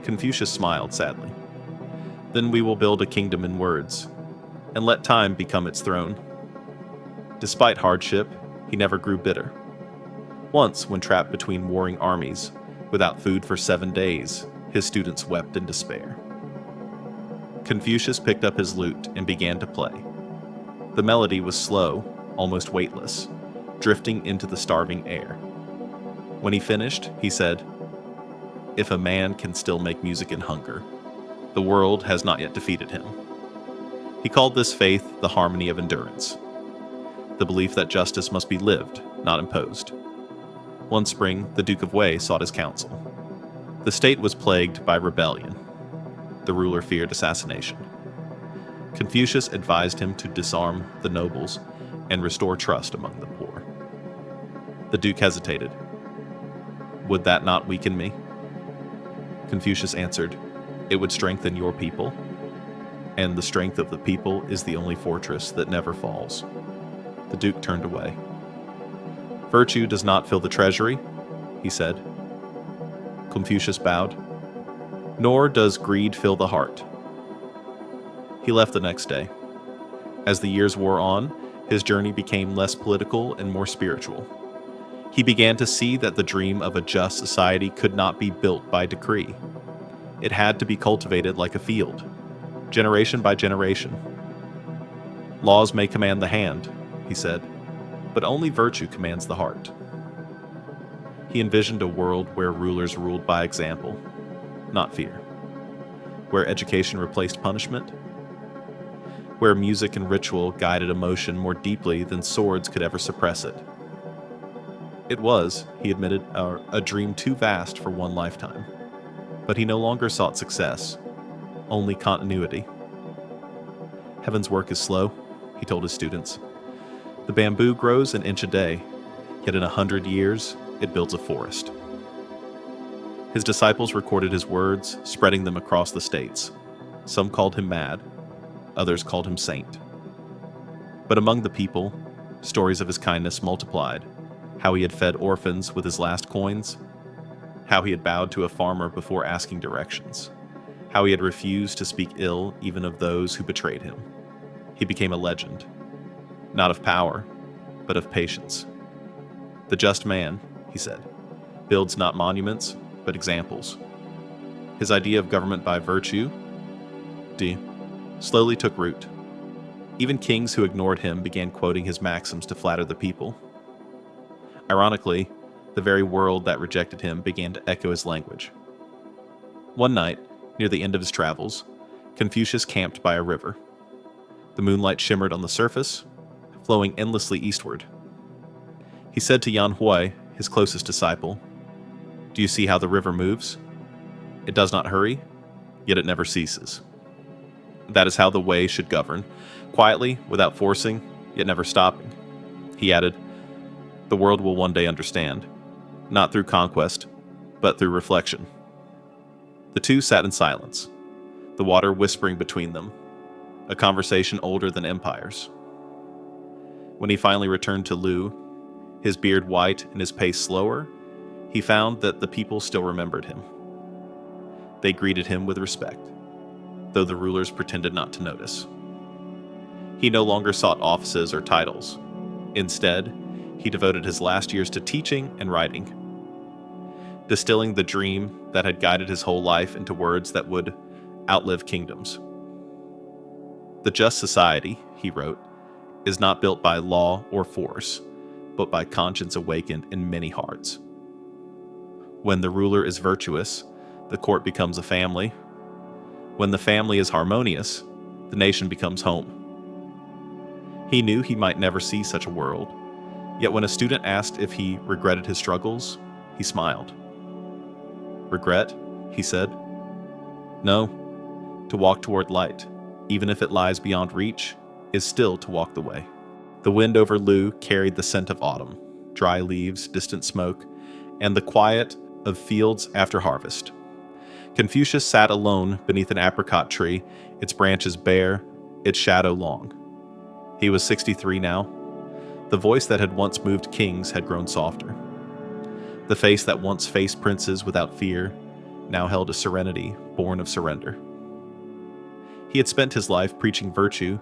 Confucius smiled sadly. Then we will build a kingdom in words, and let time become its throne. Despite hardship, he never grew bitter. Once, when trapped between warring armies, without food for 7 days, his students wept in despair. Confucius picked up his lute and began to play. The melody was slow, almost weightless, drifting into the starving air. When he finished, he said, "If a man can still make music in hunger, the world has not yet defeated him." He called this faith the harmony of endurance, the belief that justice must be lived, not imposed. One spring, the Duke of Wei sought his counsel. The state was plagued by rebellion. The ruler feared assassination. Confucius advised him to disarm the nobles and restore trust among the poor. The Duke hesitated. Would that not weaken me? Confucius answered, it would strengthen your people, and the strength of the people is the only fortress that never falls. The Duke turned away. Virtue does not fill the treasury, he said. Confucius bowed. Nor does greed fill the heart. He left the next day. As the years wore on, his journey became less political and more spiritual. He began to see that the dream of a just society could not be built by decree. It had to be cultivated like a field, generation by generation. Laws may command the hand, he said, but only virtue commands the heart. He envisioned a world where rulers ruled by example, not fear, where education replaced punishment, where music and ritual guided emotion more deeply than swords could ever suppress it. It was, he admitted, a dream too vast for one lifetime. But he no longer sought success, only continuity. Heaven's work is slow, he told his students. The bamboo grows an inch a day, yet in 100 years, it builds a forest. His disciples recorded his words, spreading them across the states. Some called him mad, others called him saint. But among the people, stories of his kindness multiplied. How he had fed orphans with his last coins, how he had bowed to a farmer before asking directions, how he had refused to speak ill even of those who betrayed him. He became a legend, not of power, but of patience. The just man, he said, builds not monuments, but examples. His idea of government by virtue, slowly took root. Even kings who ignored him began quoting his maxims to flatter the people. Ironically, the very world that rejected him began to echo his language. One night, near the end of his travels, Confucius camped by a river. The moonlight shimmered on the surface, flowing endlessly eastward. He said to Yan Hui, his closest disciple, "Do you see how the river moves? It does not hurry, yet it never ceases. That is how the way should govern, quietly, without forcing, yet never stopping." He added, "The world will one day understand, not through conquest, but through reflection." The two sat in silence, the water whispering between them, a conversation older than empires. When he finally returned to Lu, his beard white and his pace slower, he found that the people still remembered him. They greeted him with respect, though the rulers pretended not to notice. He no longer sought offices or titles. Instead, he devoted his last years to teaching and writing, distilling the dream that had guided his whole life into words that would outlive kingdoms. The just society, he wrote, is not built by law or force, but by conscience awakened in many hearts. When the ruler is virtuous, the court becomes a family. When the family is harmonious, the nation becomes home. He knew he might never see such a world, yet when a student asked if he regretted his struggles, he smiled. "Regret?" he said. "No. To walk toward light, even if it lies beyond reach, is still to walk the way." The wind over Lu carried the scent of autumn, dry leaves, distant smoke, and the quiet of fields after harvest. Confucius sat alone beneath an apricot tree, its branches bare, its shadow long. He was 63 now. The voice that had once moved kings had grown softer. The face that once faced princes without fear now held a serenity born of surrender. He had spent his life preaching virtue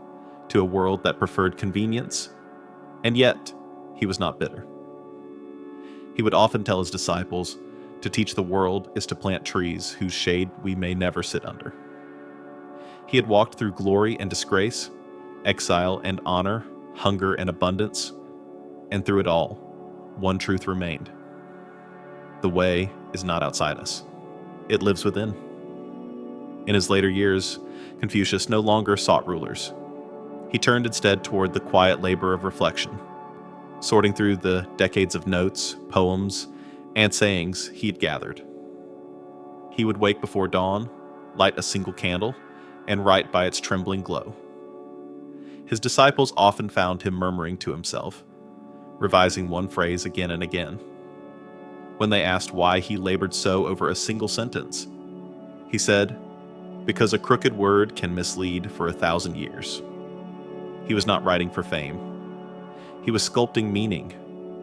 to a world that preferred convenience, and yet he was not bitter. He would often tell his disciples, to teach the world is to plant trees whose shade we may never sit under. He had walked through glory and disgrace, exile and honor, hunger and abundance, and through it all, one truth remained. The way is not outside us. It lives within. In his later years, Confucius no longer sought rulers. He turned instead toward the quiet labor of reflection, sorting through the decades of notes, poems, and sayings he'd gathered. He would wake before dawn, light a single candle, and write by its trembling glow. His disciples often found him murmuring to himself, revising one phrase again and again. When they asked why he labored so over a single sentence, he said, "Because a crooked word can mislead for 1,000 years." He was not writing for fame. He was sculpting meaning,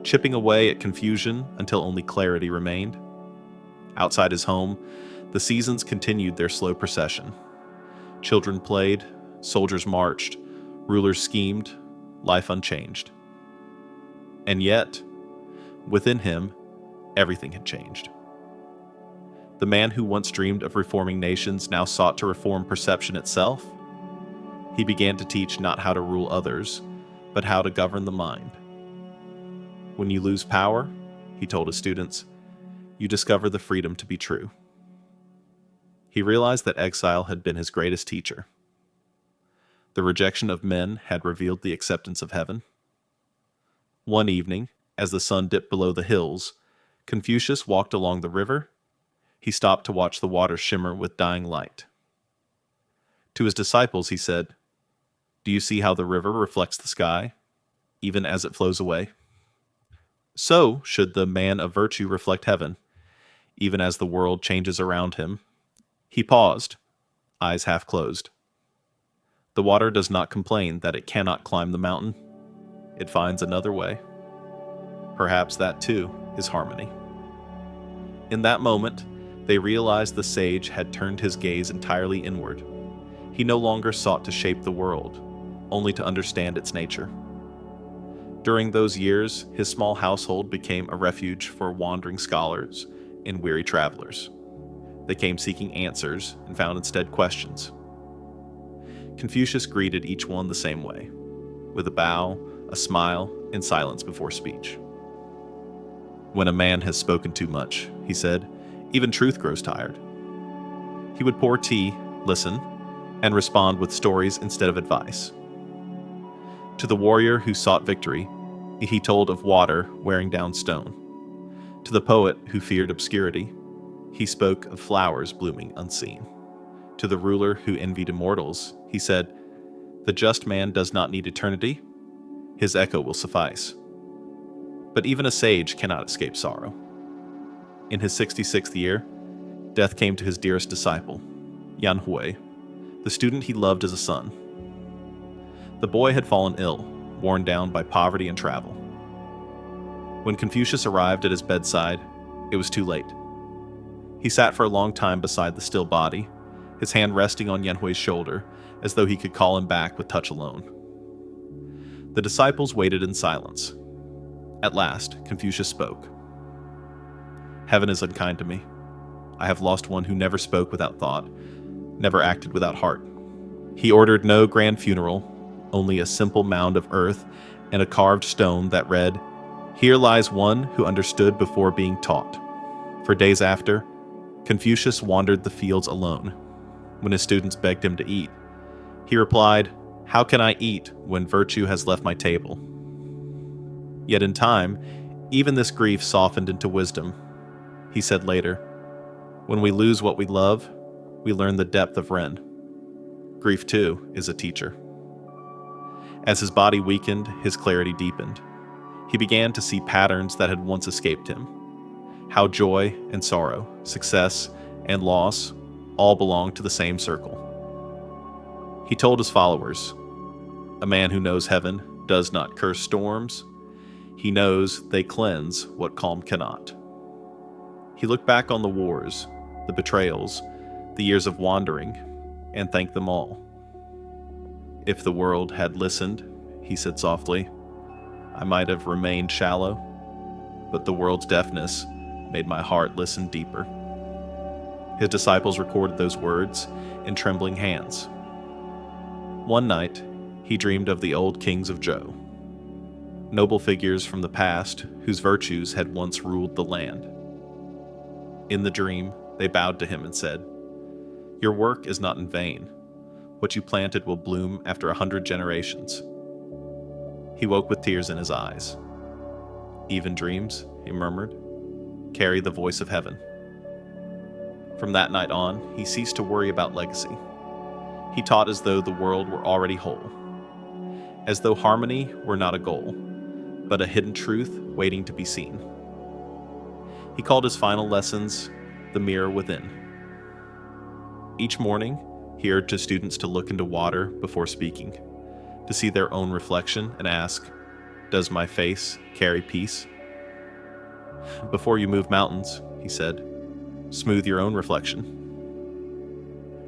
chipping away at confusion until only clarity remained. Outside his home, the seasons continued their slow procession. Children played, soldiers marched, rulers schemed, life unchanged. And yet, within him, everything had changed. The man who once dreamed of reforming nations now sought to reform perception itself. He began to teach not how to rule others, but how to govern the mind. When you lose power, he told his students, you discover the freedom to be true. He realized that exile had been his greatest teacher. The rejection of men had revealed the acceptance of heaven. One evening, as the sun dipped below the hills, Confucius walked along the river. He stopped to watch the water shimmer with dying light. To his disciples, he said, "Do you see how the river reflects the sky, even as it flows away? So should the man of virtue reflect heaven, even as the world changes around him." He paused, eyes half closed. The water does not complain that it cannot climb the mountain. It finds another way. Perhaps that, too, is harmony. In that moment, they realized the sage had turned his gaze entirely inward. He no longer sought to shape the world, only to understand its nature. During those years, his small household became a refuge for wandering scholars and weary travelers. They came seeking answers and found instead questions. Confucius greeted each one the same way, with a bow, a smile, and silence before speech. When a man has spoken too much, he said, even truth grows tired. He would pour tea, listen, and respond with stories instead of advice. To the warrior who sought victory, he told of water wearing down stone. To the poet who feared obscurity, he spoke of flowers blooming unseen. To the ruler who envied immortals, he said, "The just man does not need eternity. His echo will suffice." But even a sage cannot escape sorrow. In his 66th year, death came to his dearest disciple, Yan Hui, the student he loved as a son. The boy had fallen ill, worn down by poverty and travel. When Confucius arrived at his bedside, it was too late. He sat for a long time beside the still body, his hand resting on Yan Hui's shoulder, as though he could call him back with touch alone. The disciples waited in silence. At last, Confucius spoke. "Heaven is unkind to me. I have lost one who never spoke without thought, never acted without heart. He ordered no grand funeral, only a simple mound of earth and a carved stone that read, 'Here lies one who understood before being taught.'" For days after, Confucius wandered the fields alone. When his students begged him to eat, he replied, "How can I eat when virtue has left my table?" Yet in time, even this grief softened into wisdom. He said later, "When we lose what we love, we learn the depth of Ren. Grief, too, is a teacher." As his body weakened, his clarity deepened. He began to see patterns that had once escaped him. How joy and sorrow, success and loss all belong to the same circle. He told his followers, "A man who knows heaven does not curse storms. He knows they cleanse what calm cannot." He looked back on the wars, the betrayals, the years of wandering, and thanked them all. "If the world had listened," he said softly, "I might have remained shallow, but the world's deafness made my heart listen deeper." His disciples recorded those words in trembling hands. One night, he dreamed of the old kings of Zhou, noble figures from the past whose virtues had once ruled the land. In the dream, they bowed to him and said, "Your work is not in vain. What you planted will bloom after 100 generations." He woke with tears in his eyes. "Even dreams," he murmured, "carry the voice of heaven." From that night on, he ceased to worry about legacy. He taught as though the world were already whole, as though harmony were not a goal, but a hidden truth waiting to be seen. He called his final lessons the mirror within. Each morning, he urged his students to look into water before speaking, to see their own reflection and ask, "Does my face carry peace?" "Before you move mountains," he said, "smooth your own reflection."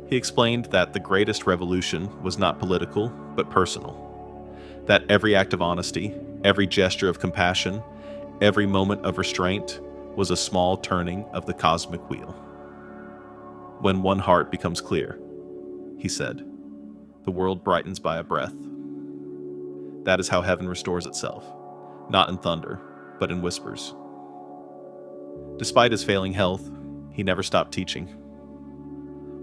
He explained that the greatest revolution was not political, but personal. That every act of honesty, every gesture of compassion, every moment of restraint was a small turning of the cosmic wheel. "When one heart becomes clear," he said, "the world brightens by a breath." That is how heaven restores itself, not in thunder, but in whispers. Despite his failing health, he never stopped teaching.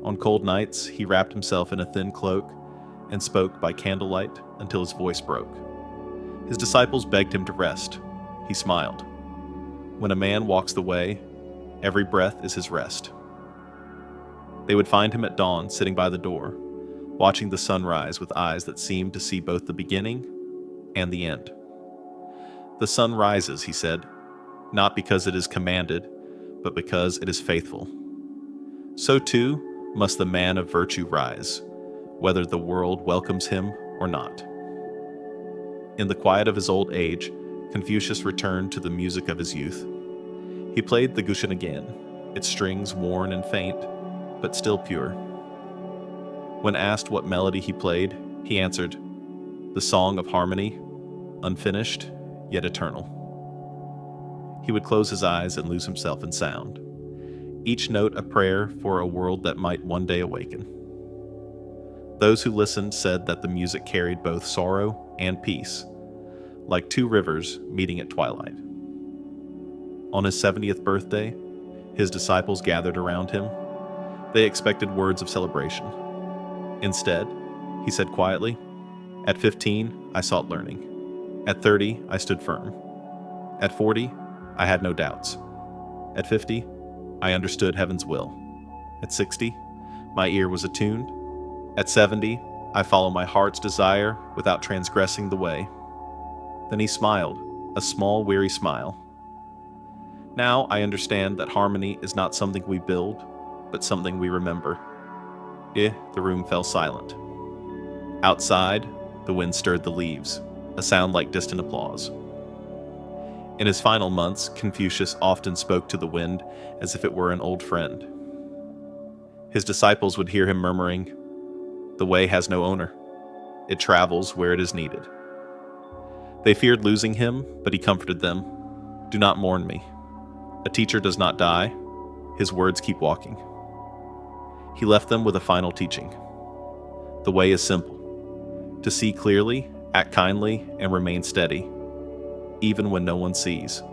On cold nights, he wrapped himself in a thin cloak and spoke by candlelight until his voice broke. His disciples begged him to rest. He smiled. When a man walks the way, every breath is his rest. They would find him at dawn sitting by the door, watching the sun rise with eyes that seemed to see both the beginning and the end. "The sun rises," he said, "not because it is commanded, but because it is faithful. So too must the man of virtue rise, whether the world welcomes him or not." In the quiet of his old age, Confucius returned to the music of his youth. He played the gushan again, its strings worn and faint, but still pure. When asked what melody he played, he answered, "The song of harmony, unfinished, yet eternal." He would close his eyes and lose himself in sound, each note a prayer for a world that might one day awaken. Those who listened said that the music carried both sorrow and peace, like two rivers meeting at twilight. On his 70th birthday, his disciples gathered around him. They expected words of celebration. Instead, he said quietly, "At 15, I sought learning. At 30, I stood firm. At 40, I had no doubts. At 50, I understood heaven's will. At 60, my ear was attuned. At 70, I followed my heart's desire without transgressing the way." Then he smiled, a small, weary smile. "Now I understand that harmony is not something we build, but something we remember." The room fell silent. Outside, the wind stirred the leaves, a sound like distant applause. In his final months, Confucius often spoke to the wind as if it were an old friend. His disciples would hear him murmuring, "The way has no owner. It travels where it is needed." They feared losing him, but he comforted them. "Do not mourn me. A teacher does not die. His words keep walking." He left them with a final teaching. The way is simple. To see clearly, act kindly, and remain steady, even when no one sees.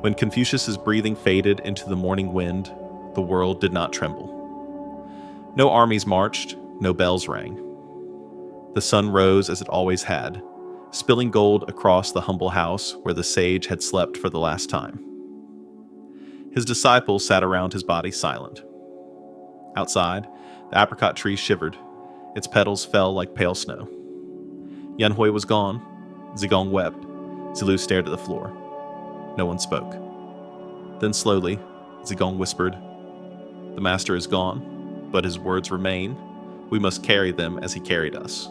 When Confucius's breathing faded into the morning wind, the world did not tremble. No armies marched, no bells rang. The sun rose as it always had, spilling gold across the humble house where the sage had slept for the last time. His disciples sat around his body silent. Outside, the apricot tree shivered. Its petals fell like pale snow. Yanhui was gone. Zigong wept. Zilu stared at the floor. No one spoke. Then slowly, Zigong whispered, "The master is gone, but his words remain. We must carry them as he carried us."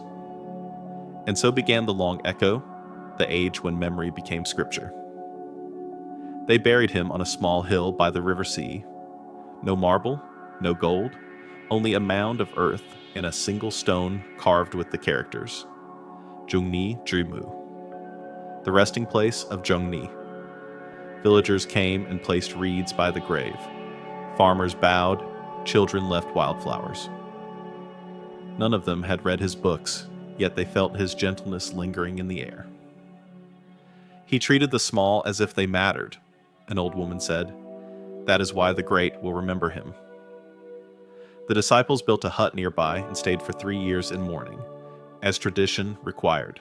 And so began the long echo, the age when memory became scripture. They buried him on a small hill by the river sea. No marble, no gold, only a mound of earth and a single stone carved with the characters, Jungni Drimu, the resting place of Jungni. Villagers came and placed reeds by the grave. Farmers bowed, children left wildflowers. None of them had read his books, yet they felt his gentleness lingering in the air. "He treated the small as if they mattered," an old woman said. "That is why the great will remember him." The disciples built a hut nearby and stayed for 3 years in mourning, as tradition required.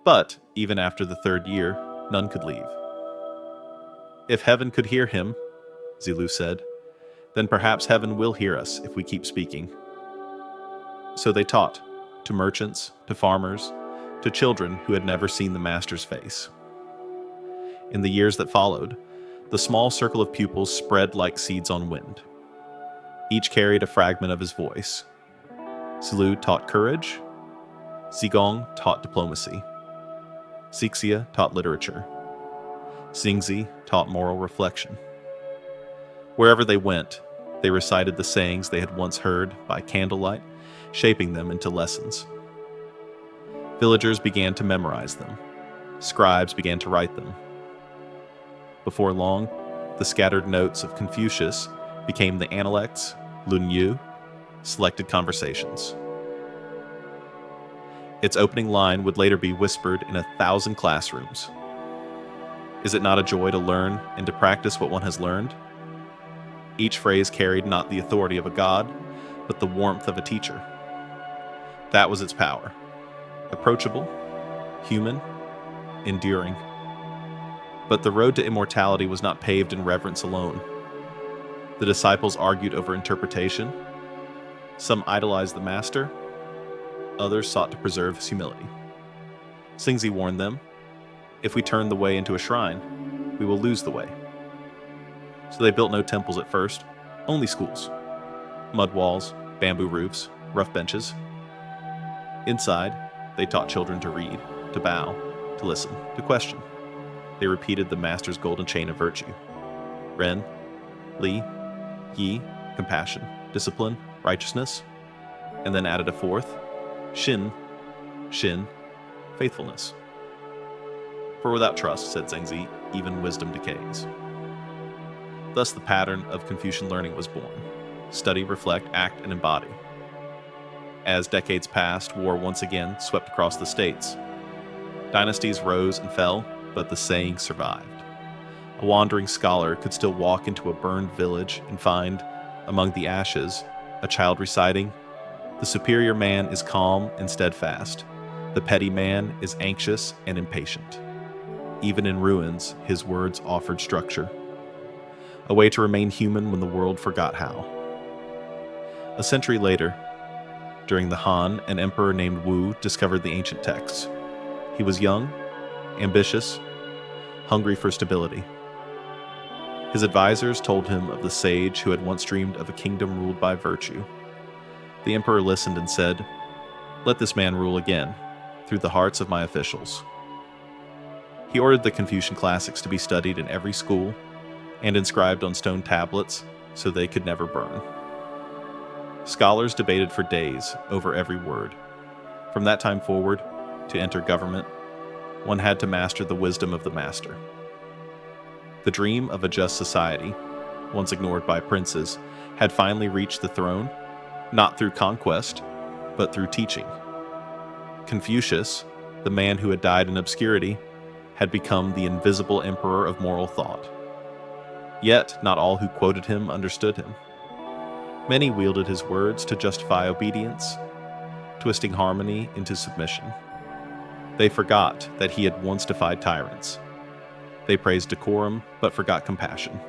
But, even after the 3rd year, none could leave. "If heaven could hear him," Zilu said, "then perhaps heaven will hear us if we keep speaking." So they taught, to merchants, to farmers, to children who had never seen the master's face. In the years that followed, the small circle of pupils spread like seeds on wind. Each carried a fragment of his voice. Zilu taught courage. Zigong taught diplomacy. Cixia taught literature. Xingzi taught moral reflection. Wherever they went, they recited the sayings they had once heard by candlelight, shaping them into lessons. Villagers began to memorize them. Scribes began to write them. Before long, the scattered notes of Confucius became the Analects, Lunyu, selected conversations. Its opening line would later be whispered in 1,000 classrooms. Is it not a joy to learn and to practice what one has learned? Each phrase carried not the authority of a god, but the warmth of a teacher. That was its power. Approachable, human, enduring. But the road to immortality was not paved in reverence alone. The disciples argued over interpretation. Some idolized the master. Others sought to preserve his humility. Xingzi warned them, "If we turn the way into a shrine, we will lose the way." So they built no temples at first, only schools. Mud walls, bamboo roofs, rough benches. Inside, they taught children to read, to bow, to listen, to question. They repeated the master's golden chain of virtue. Ren, Li, Yi, compassion, discipline, righteousness, and then added a fourth, Xin, faithfulness. For without trust, said Zengzi, even wisdom decays. Thus the pattern of Confucian learning was born. Study, reflect, act, and embody. As decades passed, war once again swept across the states. Dynasties rose and fell, but the saying survived. A wandering scholar could still walk into a burned village and find, among the ashes, a child reciting, "The superior man is calm and steadfast. The petty man is anxious and impatient." Even in ruins, his words offered structure. A way to remain human when the world forgot how. A century later, during the Han, an emperor named Wu discovered the ancient texts. He was young, ambitious, hungry for stability. His advisors told him of the sage who had once dreamed of a kingdom ruled by virtue. The emperor listened and said, "Let this man rule again, through the hearts of my officials." He ordered the Confucian classics to be studied in every school and inscribed on stone tablets so they could never burn. Scholars debated for days over every word. From that time forward, to enter government, one had to master the wisdom of the master. The dream of a just society, once ignored by princes, had finally reached the throne, not through conquest, but through teaching. Confucius, the man who had died in obscurity, had become the invisible emperor of moral thought. Yet, not all who quoted him understood him. Many wielded his words to justify obedience, twisting harmony into submission. They forgot that he had once defied tyrants. They praised decorum, but forgot compassion.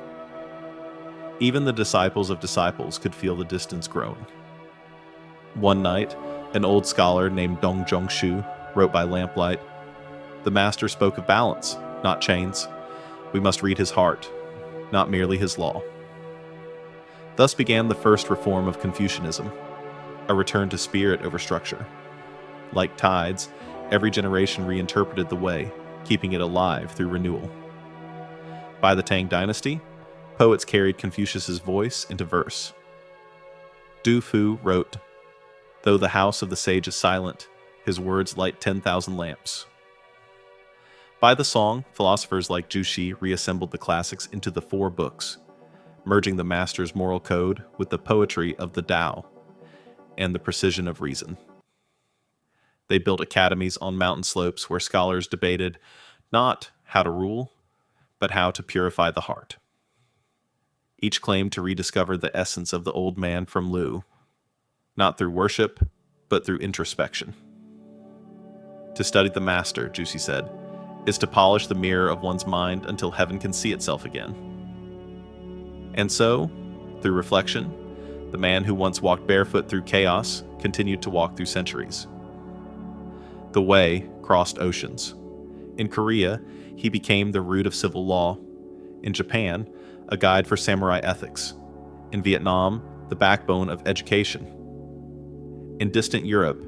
Even the disciples of disciples could feel the distance growing. One night, an old scholar named Dong Zhongshu wrote by lamplight. The master spoke of balance, not chains. We must read his heart, not merely his law. Thus began the first reform of Confucianism, a return to spirit over structure. Like tides, every generation reinterpreted the way, keeping it alive through renewal. By the Tang Dynasty, poets carried Confucius's voice into verse. Du Fu wrote, "Though the house of the sage is silent, his words light 10,000 lamps." By the Song, philosophers like Zhu Xi reassembled the classics into the 4 books, merging the master's moral code with the poetry of the Tao and the precision of reason. They built academies on mountain slopes where scholars debated not how to rule, but how to purify the heart. Each claimed to rediscover the essence of the old man from Lu, not through worship, but through introspection. To study the master, Juicy said, is to polish the mirror of one's mind until heaven can see itself again. And so, through reflection, the man who once walked barefoot through chaos continued to walk through centuries. The way crossed oceans. In Korea, he became the root of civil law. In Japan, a guide for samurai ethics. In Vietnam, the backbone of education. In distant Europe,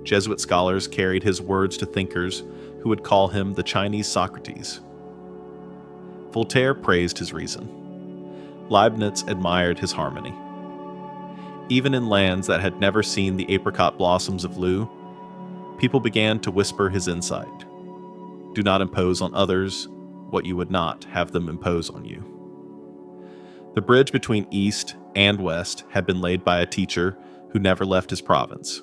Jesuit scholars carried his words to thinkers who would call him the Chinese Socrates. Voltaire praised his reason. Leibniz admired his harmony. Even in lands that had never seen the apricot blossoms of Lu, people began to whisper his insight. Do not impose on others what you would not have them impose on you. The bridge between East and West had been laid by a teacher who never left his province.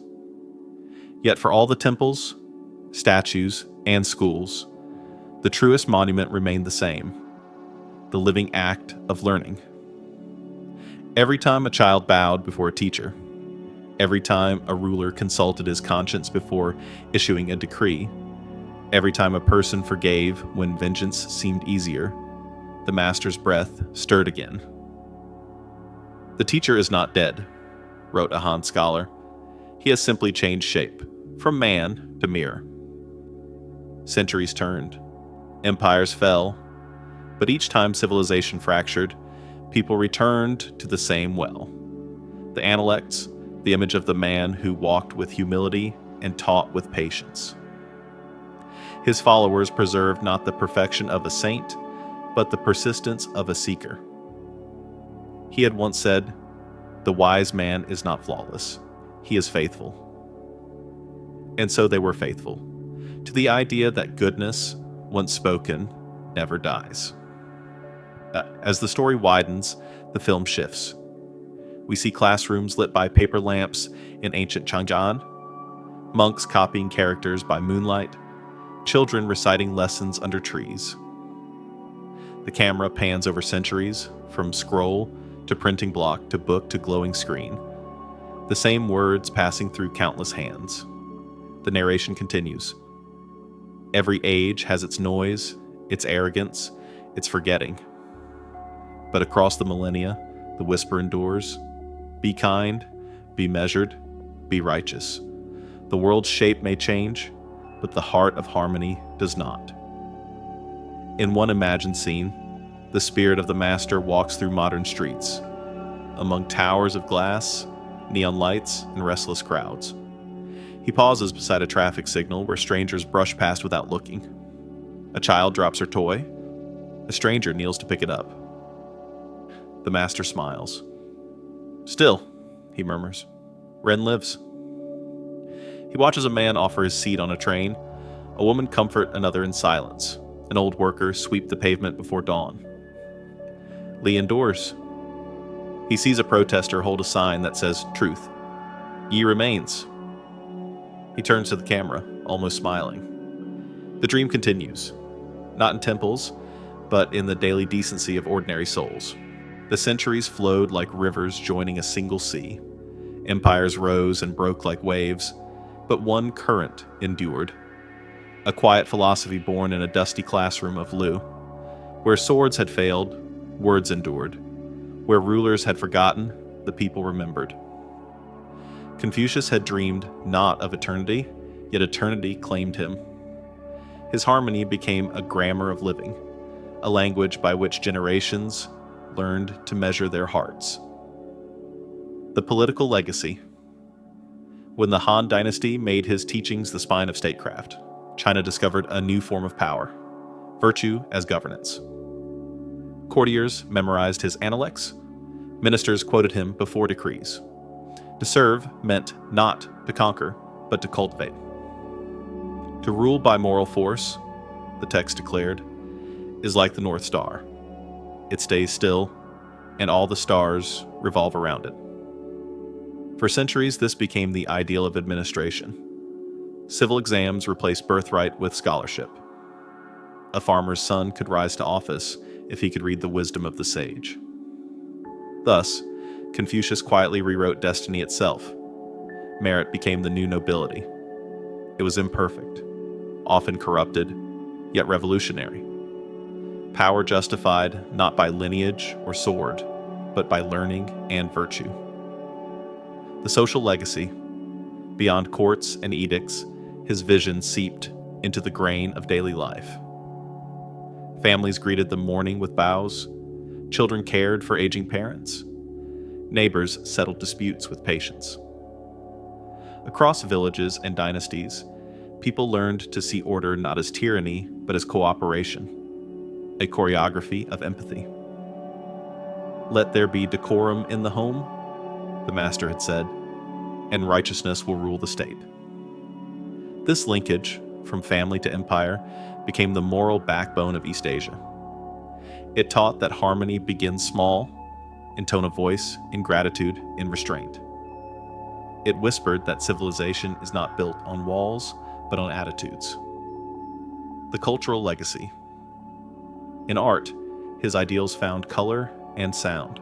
Yet for all the temples, statues, and schools, the truest monument remained the same, the living act of learning. Every time a child bowed before a teacher, every time a ruler consulted his conscience before issuing a decree, every time a person forgave when vengeance seemed easier, the master's breath stirred again. The teacher is not dead, wrote a Han scholar. He has simply changed shape, from man to mirror. Centuries turned, empires fell, but each time civilization fractured, people returned to the same well. The Analects, the image of the man who walked with humility and taught with patience. His followers preserved not the perfection of a saint, but the persistence of a seeker. He had once said, "The wise man is not flawless. He is faithful." And so they were faithful to the idea that goodness, once spoken, never dies. As the story widens, the film shifts. We see classrooms lit by paper lamps in ancient Jungian, monks copying characters by moonlight, children reciting lessons under trees. The camera pans over centuries, from scroll to printing block to book to glowing screen, the same words passing through countless hands. The narration continues. Every age has its noise, its arrogance, its forgetting. But across the millennia, the whisper endures. Be kind, be measured, be righteous. The world's shape may change, but the heart of harmony does not. In one imagined scene, the spirit of the master walks through modern streets, among towers of glass, neon lights, and restless crowds. He pauses beside a traffic signal where strangers brush past without looking. A child drops her toy. A stranger kneels to pick it up. The master smiles. "Still," he murmurs, "Ren lives." He watches a man offer his seat on a train, a woman comfort another in silence, an old worker sweep the pavement before dawn. Lee endures. He sees a protester hold a sign that says, "Truth. Ye remains." He turns to the camera, almost smiling. The dream continues, not in temples, but in the daily decency of ordinary souls. The centuries flowed like rivers joining a single sea. Empires rose and broke like waves, but one current endured. A quiet philosophy born in a dusty classroom of Lu. Where swords had failed, words endured. Where rulers had forgotten, the people remembered. Confucius had dreamed not of eternity, yet eternity claimed him. His harmony became a grammar of living, a language by which generations learned to measure their hearts. The political legacy. When the Han Dynasty made his teachings the spine of statecraft, China discovered a new form of power, virtue as governance. Courtiers memorized his Analects. Ministers quoted him before decrees. To serve meant not to conquer, but to cultivate. To rule by moral force, the text declared, is like the North Star. It stays still, and all the stars revolve around it. For centuries, this became the ideal of administration. Civil exams replaced birthright with scholarship. A farmer's son could rise to office if he could read the wisdom of the sage. Thus, Confucius quietly rewrote destiny itself. Merit became the new nobility. It was imperfect, often corrupted, yet revolutionary. Power justified not by lineage or sword, but by learning and virtue. The social legacy. Beyond courts and edicts, his vision seeped into the grain of daily life. Families greeted the mourning with bows. Children cared for aging parents. Neighbors settled disputes with patience. Across villages and dynasties, people learned to see order not as tyranny, but as cooperation, a choreography of empathy. Let there be decorum in the home, the master had said, and righteousness will rule the state. This linkage, from family to empire, became the moral backbone of East Asia. It taught that harmony begins small, in tone of voice, in gratitude, in restraint. It whispered that civilization is not built on walls, but on attitudes. The cultural legacy. In art, his ideals found color and sound.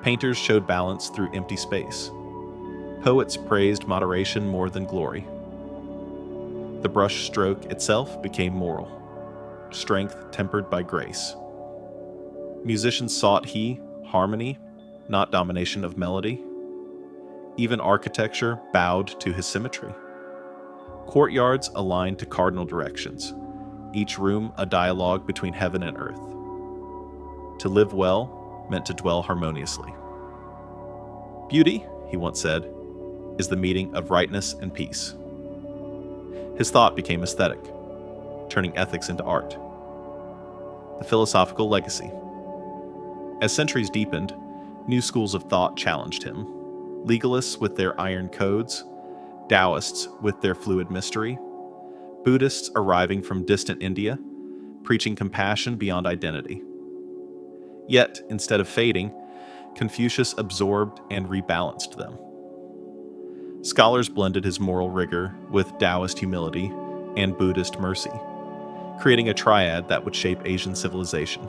Painters showed balance through empty space. Poets praised moderation more than glory. The brush stroke itself became moral, strength tempered by grace. Musicians sought harmony, not domination of melody. Even architecture bowed to his symmetry. Courtyards aligned to cardinal directions, each room a dialogue between heaven and earth. To live well meant to dwell harmoniously. Beauty, he once said, is the meeting of rightness and peace. His thought became aesthetic, turning ethics into art. The philosophical legacy. As centuries deepened, new schools of thought challenged him. Legalists with their iron codes, Taoists with their fluid mystery, Buddhists arriving from distant India, preaching compassion beyond identity. Yet, instead of fading, Confucius absorbed and rebalanced them. Scholars blended his moral rigor with Taoist humility and Buddhist mercy, creating a triad that would shape Asian civilization.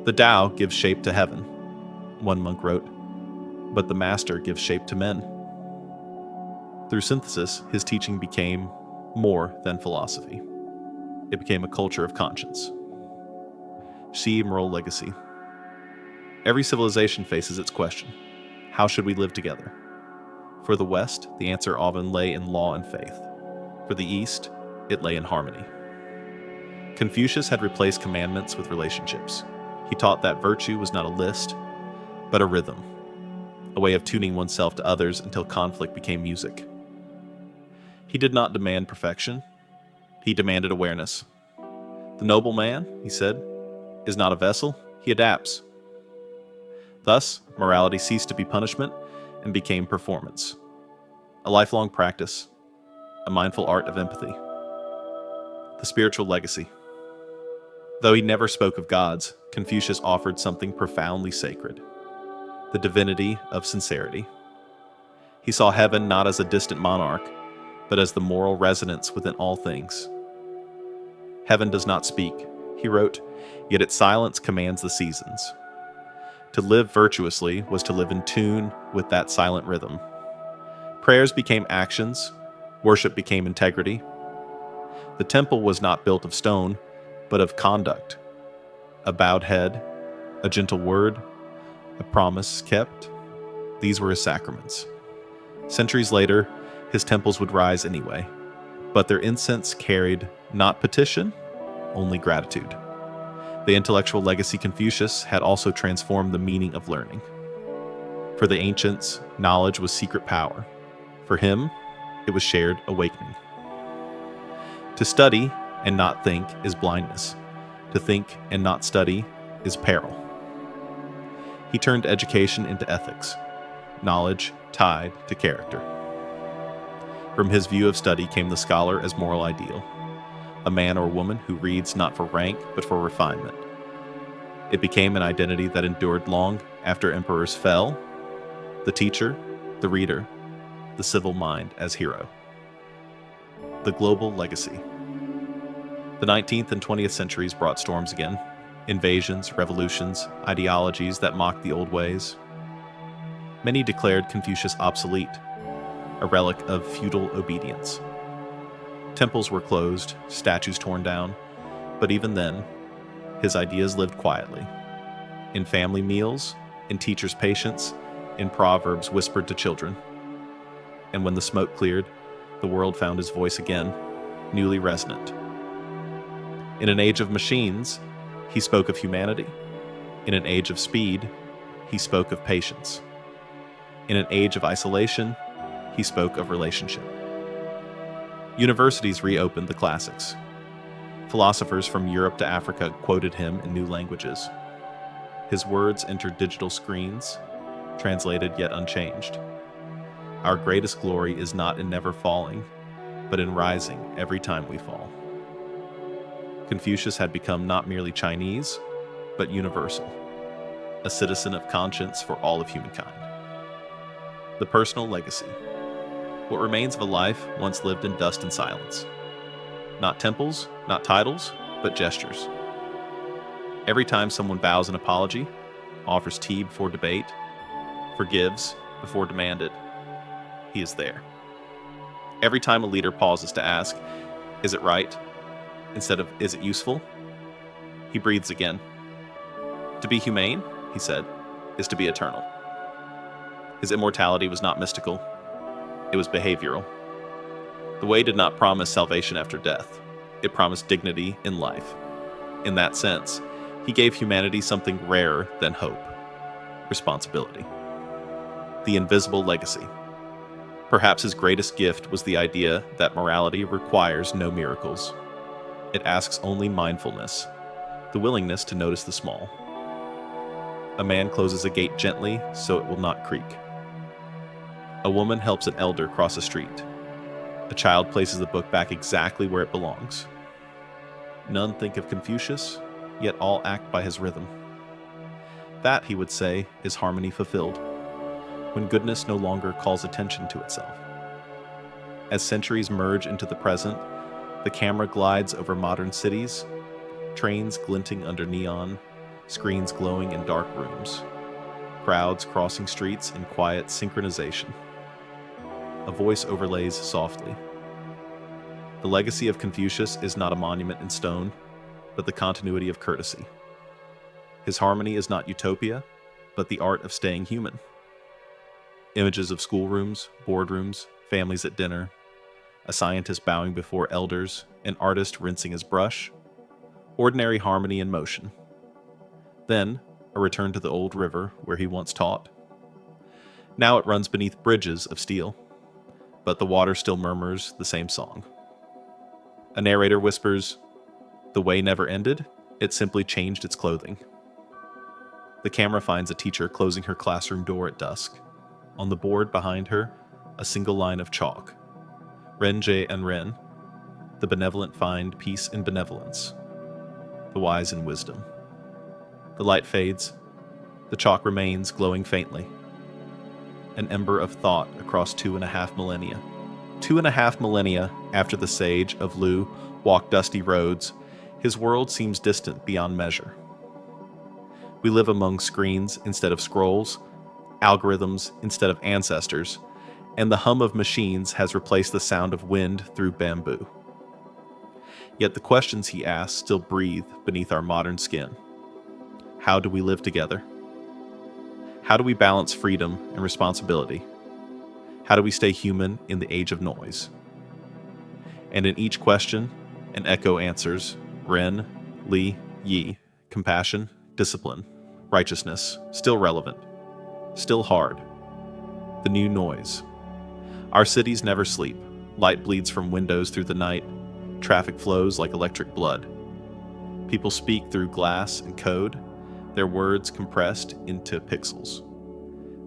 The Tao gives shape to heaven, one monk wrote, but the master gives shape to men. Through synthesis, his teaching became more than philosophy. It became a culture of conscience. See moral legacy. Every civilization faces its question: how should we live together? For the West, the answer often lay in law and faith. For the East, it lay in harmony. Confucius had replaced commandments with relationships. He taught that virtue was not a list, but a rhythm, a way of tuning oneself to others until conflict became music. He did not demand perfection. He demanded awareness. The noble man, he said, is not a vessel, he adapts. Thus, morality ceased to be punishment and became performance. A lifelong practice, a mindful art of empathy. The spiritual legacy. Though he never spoke of gods, Confucius offered something profoundly sacred: the divinity of sincerity. He saw heaven not as a distant monarch, but as the moral resonance within all things. Heaven does not speak, he wrote, yet its silence commands the seasons. To live virtuously was to live in tune with that silent rhythm. Prayers became actions, worship became integrity. The temple was not built of stone, but of conduct. A bowed head, a gentle word, a promise kept. These were his sacraments. Centuries later, his temples would rise anyway, but their incense carried not petition, only gratitude. The intellectual legacy Confucius had also transformed the meaning of learning. For the ancients, knowledge was secret power. For him, it was shared awakening. To study and not think is blindness. To think and not study is peril. He turned education into ethics, knowledge tied to character. From his view of study came the scholar as moral ideal, a man or woman who reads not for rank but for refinement. It became an identity that endured long after emperors fell, the teacher, the reader, the civil mind as hero. The global legacy. The 19th and 20th centuries brought storms again, invasions, revolutions, ideologies that mocked the old ways. Many declared Confucius obsolete, a relic of feudal obedience. Temples were closed, statues torn down, but even then, his ideas lived quietly. In family meals, in teachers' patience, in proverbs whispered to children. And when the smoke cleared, the world found his voice again, newly resonant. In an age of machines, he spoke of humanity. In an age of speed, he spoke of patience. In an age of isolation, he spoke of relationship. Universities reopened the classics. Philosophers from Europe to Africa quoted him in new languages. His words entered digital screens, translated yet unchanged. Our greatest glory is not in never falling, but in rising every time we fall. Confucius had become not merely Chinese, but universal, a citizen of conscience for all of humankind. The personal legacy. What remains of a life once lived in dust and silence. Not temples, not titles, but gestures. Every time someone bows an apology, offers tea before debate, forgives before demanded, he is there. Every time a leader pauses to ask, "Is it right?" instead of "Is it useful?" he breathes again. To be humane, he said, is to be eternal. His immortality was not mystical, it was behavioral. The way did not promise salvation after death, it promised dignity in life. In that sense, he gave humanity something rarer than hope: responsibility. The invisible legacy. Perhaps his greatest gift was the idea that morality requires no miracles. It asks only mindfulness, the willingness to notice the small. A man closes a gate gently so it will not creak. A woman helps an elder cross a street. A child places the book back exactly where it belongs. None think of Confucius, yet all act by his rhythm. That, he would say, is harmony fulfilled, when goodness no longer calls attention to itself. As centuries merge into the present, the camera glides over modern cities, trains glinting under neon, screens glowing in dark rooms, crowds crossing streets in quiet synchronization. A voice overlays softly. The legacy of Confucius is not a monument in stone, but the continuity of courtesy. His harmony is not utopia, but the art of staying human. Images of schoolrooms, boardrooms, families at dinner, a scientist bowing before elders, an artist rinsing his brush, ordinary harmony in motion. Then, a return to the old river where he once taught. Now it runs beneath bridges of steel, but the water still murmurs the same song. A narrator whispers, "The way never ended, it simply changed its clothing." The camera finds a teacher closing her classroom door at dusk. On the board behind her, a single line of chalk. Renje and Ren, the benevolent find peace in benevolence, the wise in wisdom. The light fades, the chalk remains glowing faintly. An ember of thought across 2.5 millennia. 2.5 millennia after the sage of Lu walked dusty roads, his world seems distant beyond measure. We live among screens instead of scrolls, algorithms instead of ancestors, and the hum of machines has replaced the sound of wind through bamboo. Yet the questions he asks still breathe beneath our modern skin. How do we live together? How do we balance freedom and responsibility? How do we stay human in the age of noise? And in each question, an echo answers Ren, Li, Yi, compassion, discipline, righteousness, still relevant, still hard. The new noise. Our cities never sleep. Light bleeds from windows through the night. Traffic flows like electric blood. People speak through glass and code, their words compressed into pixels.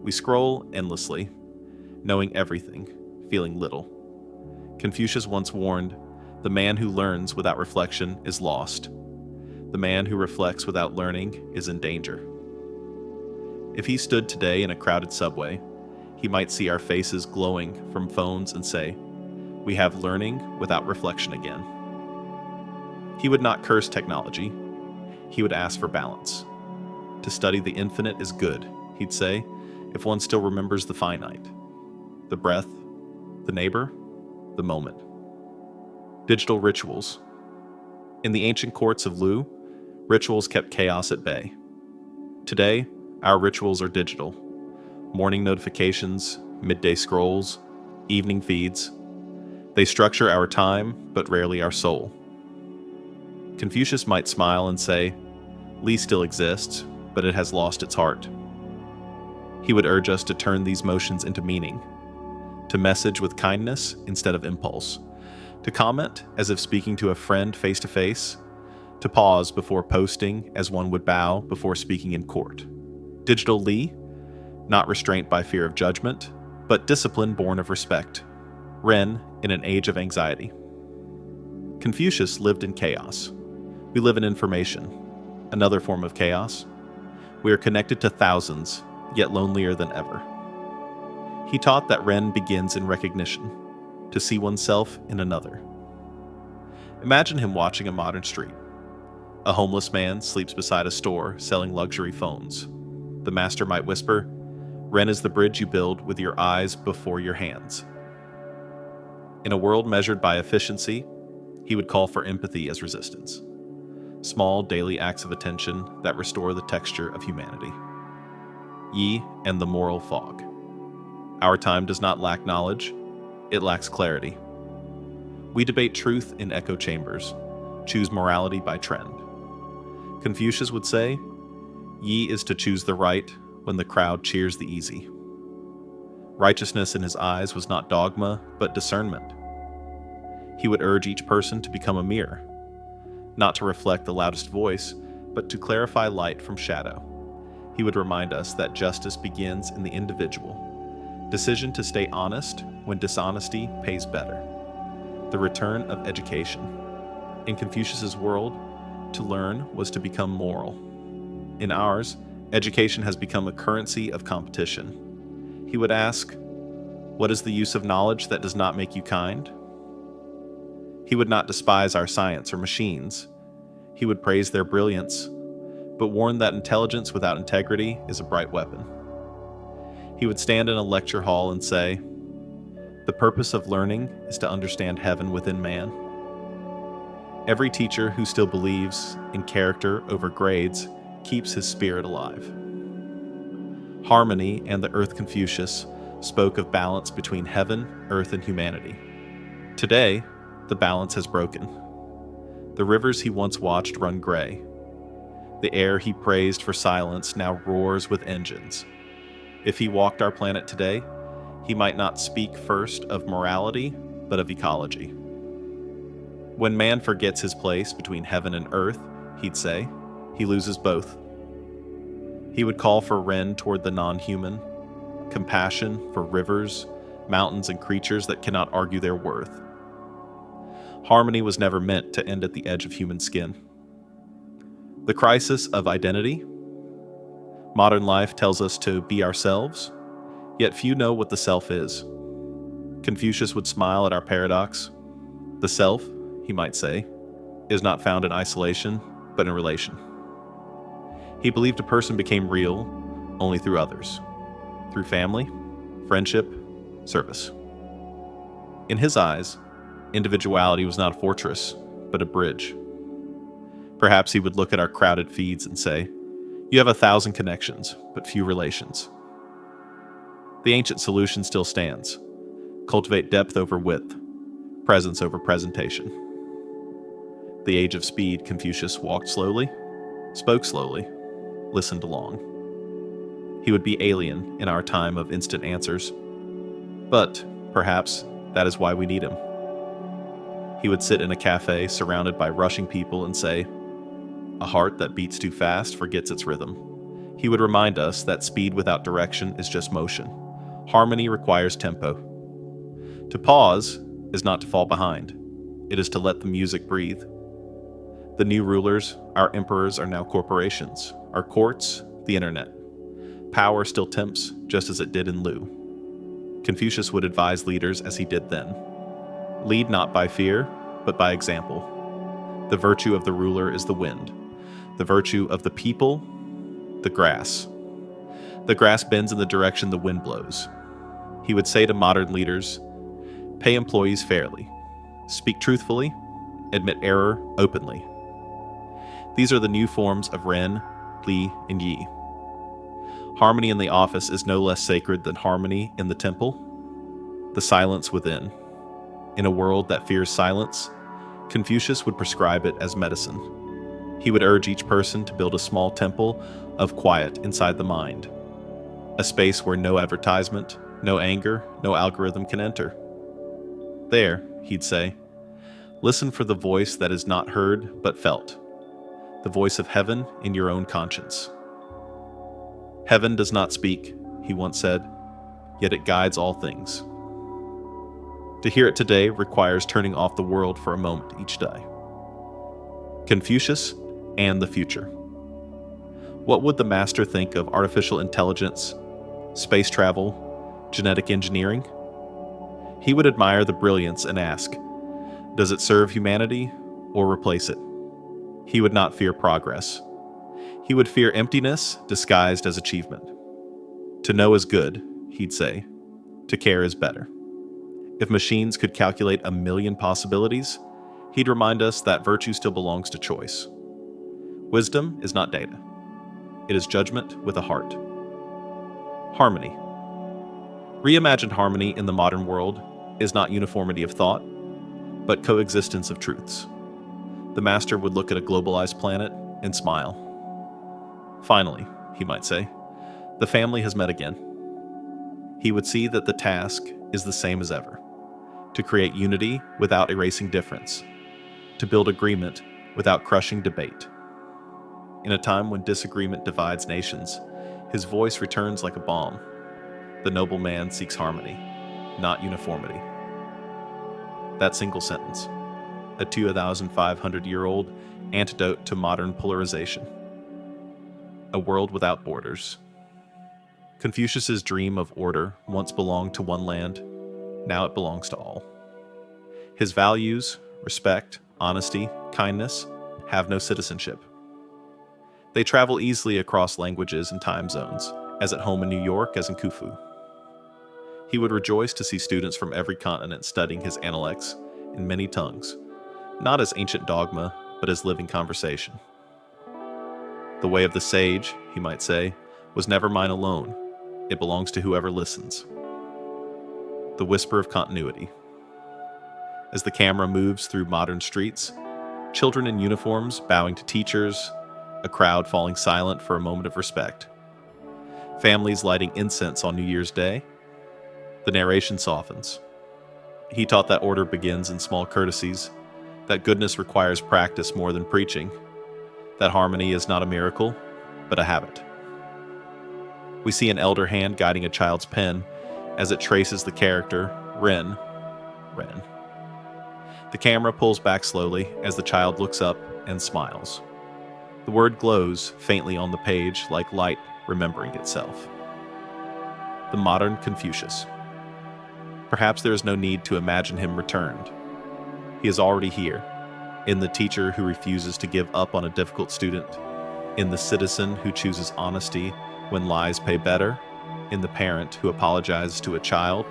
We scroll endlessly, knowing everything, feeling little. Confucius once warned, "The man who learns without reflection is lost. The man who reflects without learning is in danger." If he stood today in a crowded subway, he might see our faces glowing from phones and say, "We have learning without reflection again." He would not curse technology. He would ask for balance. To study the infinite is good, he'd say, if one still remembers the finite. The breath, the neighbor, the moment. Digital rituals. In the ancient courts of Lu, rituals kept chaos at bay. Today, our rituals are digital. Morning notifications, midday scrolls, evening feeds. They structure our time, but rarely our soul. Confucius might smile and say, "Li still exists, but it has lost its heart." He would urge us to turn these motions into meaning, to message with kindness instead of impulse, to comment as if speaking to a friend face to face, to pause before posting as one would bow before speaking in court. Digital Li, not restraint by fear of judgment, but discipline born of respect. Ren in an age of anxiety. Confucius lived in chaos. We live in information, another form of chaos. We are connected to thousands, yet lonelier than ever. He taught that Ren begins in recognition, to see oneself in another. Imagine him watching a modern street. A homeless man sleeps beside a store selling luxury phones. The master might whisper, "Ren is the bridge you build with your eyes before your hands." In a world measured by efficiency, he would call for empathy as resistance. Small daily acts of attention that restore the texture of humanity. Yi and the moral fog. Our time does not lack knowledge, it lacks clarity. We debate truth in echo chambers, choose morality by trend. Confucius would say, "Yi is to choose the right when the crowd cheers the easy." Righteousness in his eyes was not dogma, but discernment. He would urge each person to become a mirror, not to reflect the loudest voice, but to clarify light from shadow. He would remind us that justice begins in the individual. Decision to stay honest when dishonesty pays better. The return of education. In Confucius's world, to learn was to become moral. In ours, education has become a currency of competition. He would ask, "What is the use of knowledge that does not make you kind?" He would not despise our science or machines. He would praise their brilliance, but warn that intelligence without integrity is a bright weapon. He would stand in a lecture hall and say, "The purpose of learning is to understand heaven within man." Every teacher who still believes in character over grades keeps his spirit alive. Harmony and the Earth Confucius spoke of balance between heaven, earth, and humanity. Today, the balance has broken. The rivers he once watched run gray. The air he praised for silence now roars with engines. If he walked our planet today, he might not speak first of morality, but of ecology. When man forgets his place between heaven and earth, he'd say, he loses both. He would call for Ren toward the non-human, compassion for rivers, mountains, and creatures that cannot argue their worth. Harmony was never meant to end at the edge of human skin. The crisis of identity. Modern life tells us to be ourselves, yet few know what the self is. Confucius would smile at our paradox. The self, he might say, is not found in isolation, but in relation. He believed a person became real only through others, through family, friendship, service. In his eyes, individuality was not a fortress, but a bridge. Perhaps he would look at our crowded feeds and say, "You have 1,000 connections, but few relations." The ancient solution still stands. Cultivate depth over width, presence over presentation. The age of speed, Confucius walked slowly, spoke slowly, listened long. He would be alien in our time of instant answers, but perhaps that is why we need him. He would sit in a cafe surrounded by rushing people and say, "A heart that beats too fast forgets its rhythm." He would remind us that speed without direction is just motion. Harmony requires tempo. To pause is not to fall behind. It is to let the music breathe. The new rulers, our emperors, are now corporations. Our courts, the internet. Power still tempts, just as it did in Lu. Confucius would advise leaders as he did then. Lead not by fear, but by example. The virtue of the ruler is the wind. The virtue of the people, the grass. The grass bends in the direction the wind blows. He would say to modern leaders, pay employees fairly, speak truthfully, admit error openly. These are the new forms of Ren, Li, and Yi. Harmony in the office is no less sacred than harmony in the temple, the silence within. In a world that fears silence, Confucius would prescribe it as medicine. He would urge each person to build a small temple of quiet inside the mind, a space where no advertisement, no anger, no algorithm can enter. There, he'd say, listen for the voice that is not heard but felt, the voice of heaven in your own conscience. Heaven does not speak, he once said, yet it guides all things. To hear it today requires turning off the world for a moment each day. Confucius and the future. What would the master think of artificial intelligence, space travel, genetic engineering? He would admire the brilliance and ask, does it serve humanity or replace it? He would not fear progress. He would fear emptiness disguised as achievement. To know is good, he'd say. To care is better. If machines could calculate 1 million possibilities, he'd remind us that virtue still belongs to choice. Wisdom is not data. It is judgment with a heart. Harmony. Reimagined harmony in the modern world is not uniformity of thought, but coexistence of truths. The master would look at a globalized planet and smile. Finally, he might say, the family has met again. He would see that the task is the same as ever, to create unity without erasing difference, to build agreement without crushing debate. In a time when disagreement divides nations, his voice returns like a balm. The noble man seeks harmony, not uniformity. That single sentence, a 2,500-year-old antidote to modern polarization. A world without borders. Confucius's dream of order once belonged to one land, now it belongs to all. His values, respect, honesty, kindness, have no citizenship. They travel easily across languages and time zones, as at home in New York as in Khufu. He would rejoice to see students from every continent studying his analects in many tongues, not as ancient dogma, but as living conversation. The way of the sage, he might say, was never mine alone. It belongs to whoever listens. The whisper of continuity. As the camera moves through modern streets, children in uniforms bowing to teachers, a crowd falling silent for a moment of respect. Families lighting incense on New Year's Day. The narration softens. He taught that order begins in small courtesies, that goodness requires practice more than preaching, that harmony is not a miracle, but a habit. We see an elder hand guiding a child's pen as it traces the character Ren. The camera pulls back slowly as the child looks up and smiles. The word glows faintly on the page like light remembering itself. The modern Confucius. Perhaps there is no need to imagine him returned. He is already here, in the teacher who refuses to give up on a difficult student, in the citizen who chooses honesty when lies pay better, in the parent who apologizes to a child,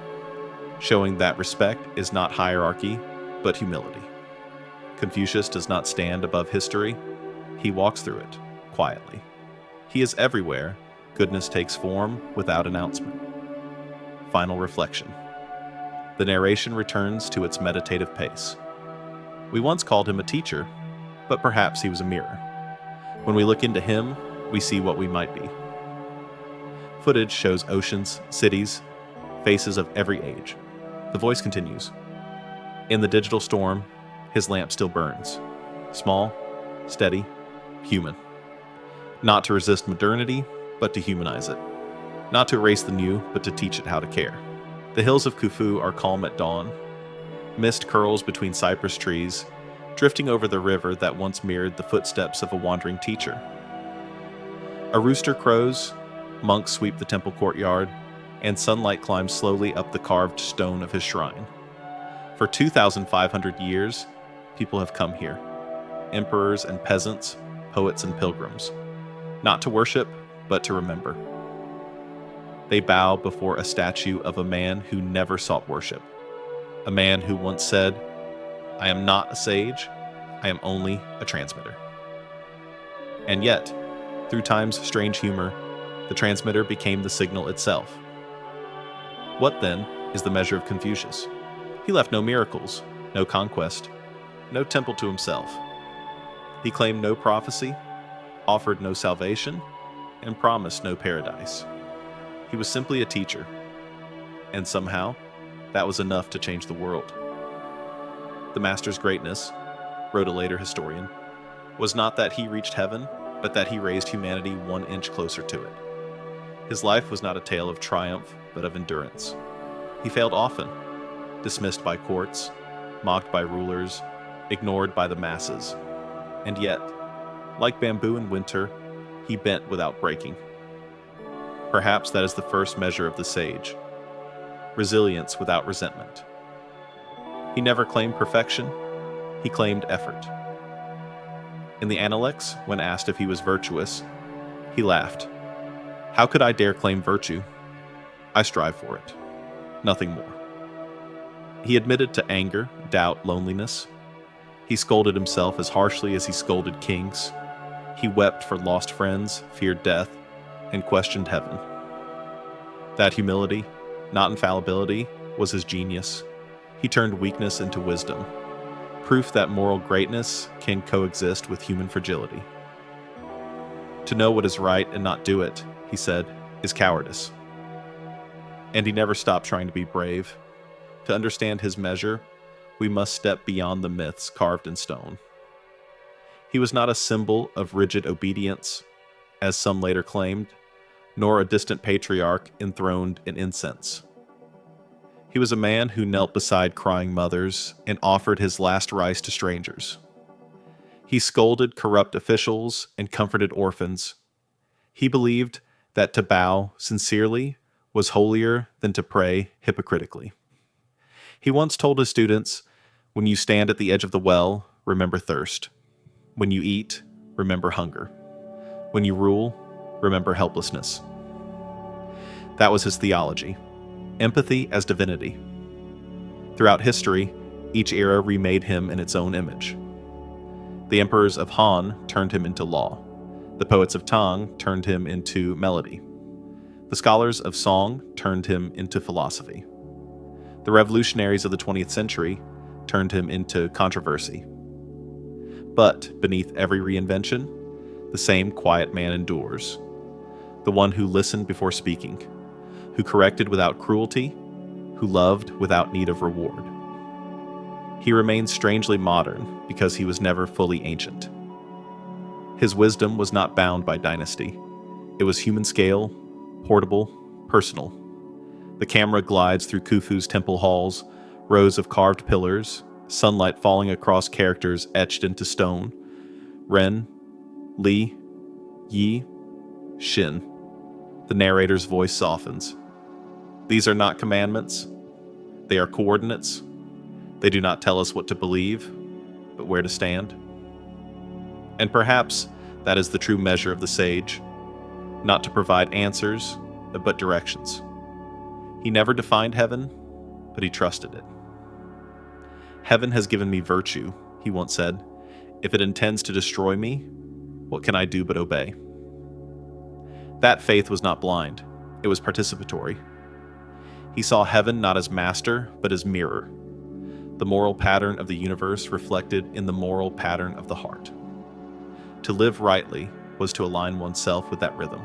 showing that respect is not hierarchy, but humility. Confucius does not stand above history. He walks through it, quietly. He is everywhere. Goodness takes form without announcement. Final reflection. The The narration returns to its meditative pace. We once called him a teacher, but perhaps he was a mirror. When we look into him, we see what we might be. Footage shows oceans, cities, faces of every age. The voice continues. In the digital storm, his lamp still burns. Small, steady, human. Not to resist modernity, but to humanize it. Not to erase the new, but to teach it how to care. The hills of Khufu are calm at dawn. Mist curls between cypress trees, drifting over the river that once mirrored the footsteps of a wandering teacher. A rooster crows, monks sweep the temple courtyard, and sunlight climbs slowly up the carved stone of his shrine. For 2,500 years, people have come here. Emperors and peasants, poets and pilgrims. Not to worship, but to remember. They bow before a statue of a man who never sought worship. A man who once said, "I am not a sage, I am only a transmitter." And yet, through time's strange humor, the transmitter became the signal itself. What, then, is the measure of Confucius? He left no miracles, no conquest, no temple to himself. He claimed no prophecy, offered no salvation, and promised no paradise. He was simply a teacher, and somehow, that was enough to change the world. The master's greatness, wrote a later historian, was not that he reached heaven, but that he raised humanity 1 inch closer to it. His life was not a tale of triumph, but of endurance. He failed often, dismissed by courts, mocked by rulers, ignored by the masses. And yet, like bamboo in winter, he bent without breaking. Perhaps that is the first measure of the sage. Resilience without resentment. He never claimed perfection, he claimed effort. In the Analects, when asked if he was virtuous, he laughed. "How could I dare claim virtue? I strive for it. Nothing more." He admitted to anger, doubt, loneliness. He scolded himself as harshly as he scolded kings. He wept for lost friends, feared death, and questioned heaven. That humility, not infallibility, was his genius. He turned weakness into wisdom, proof that moral greatness can coexist with human fragility. To know what is right and not do it, he said, is cowardice. And he never stopped trying to be brave. To understand his measure, we must step beyond the myths carved in stone. He was not a symbol of rigid obedience, as some later claimed, nor a distant patriarch enthroned in incense. He was a man who knelt beside crying mothers and offered his last rice to strangers. He scolded corrupt officials and comforted orphans. He believed that to bow sincerely was holier than to pray hypocritically. He once told his students, "When you stand at the edge of the well, remember thirst. When you eat, remember hunger. When you rule, remember helplessness." That was his theology. Empathy as divinity. Throughout history, each era remade him in its own image. The emperors of Han turned him into law. The poets of Tang turned him into melody. The scholars of song turned him into philosophy. The revolutionaries of the 20th century turned him into controversy. But beneath every reinvention, the same quiet man endures. The one who listened before speaking, who corrected without cruelty, who loved without need of reward. He remains strangely modern because he was never fully ancient. His wisdom was not bound by dynasty. It was human scale, portable, personal. The camera glides through Khufu's temple halls, rows of carved pillars, sunlight falling across characters etched into stone. Ren, Li, Yi, Xin. The narrator's voice softens. These are not commandments. They are coordinates. They do not tell us what to believe, but where to stand. And perhaps that is the true measure of the sage, not to provide answers, but directions. He never defined heaven, but he trusted it. "Heaven has given me virtue," he once said. "If it intends to destroy me, what can I do but obey?" That faith was not blind, it was participatory. He saw heaven not as master, but as mirror, the moral pattern of the universe reflected in the moral pattern of the heart. To live rightly was to align oneself with that rhythm.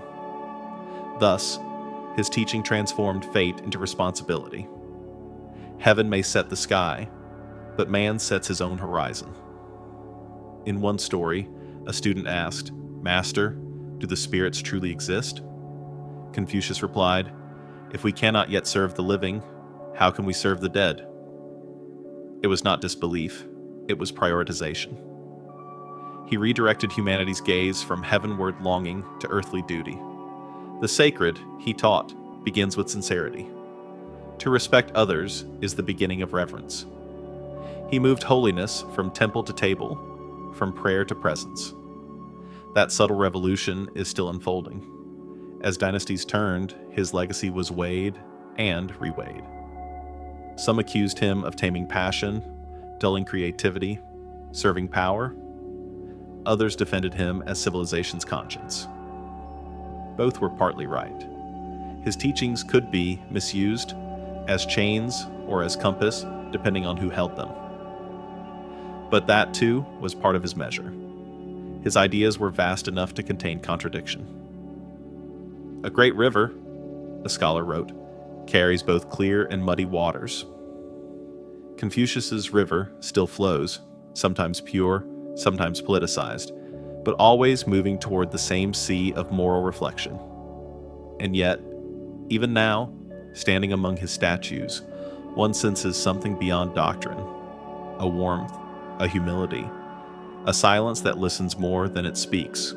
Thus, his teaching transformed fate into responsibility. Heaven may set the sky, but man sets his own horizon. In one story, a student asked, "Master, do the spirits truly exist?" Confucius replied, "If we cannot yet serve the living, how can we serve the dead?" It was not disbelief, it was prioritization. He redirected humanity's gaze from heavenward longing to earthly duty. The sacred, he taught, begins with sincerity. To respect others is the beginning of reverence. He moved holiness from temple to table, from prayer to presence. That subtle revolution is still unfolding. As dynasties turned, his legacy was weighed and reweighed. Some accused him of taming passion, dulling creativity, serving power. Others defended him as civilization's conscience. Both were partly right. His teachings could be misused as chains or as compass, depending on who held them. But that, too, was part of his measure. His ideas were vast enough to contain contradiction. "A great river," a scholar wrote, "carries both clear and muddy waters." Confucius's river still flows, sometimes pure, sometimes politicized, but always moving toward the same sea of moral reflection. And yet, even now, standing among his statues, one senses something beyond doctrine, a warmth, a humility, a silence that listens more than it speaks.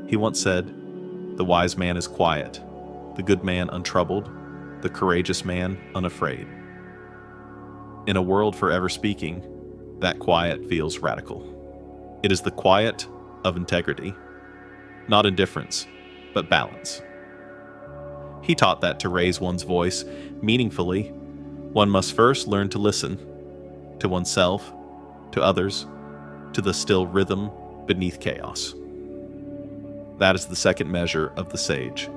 He once said, "The wise man is quiet, the good man untroubled, the courageous man unafraid." In a world forever speaking, that quiet feels radical. It is the quiet of integrity, not indifference, but balance. He taught that to raise one's voice meaningfully, one must first learn to listen, to oneself, to others, to the still rhythm beneath chaos. That is the second measure of the sage,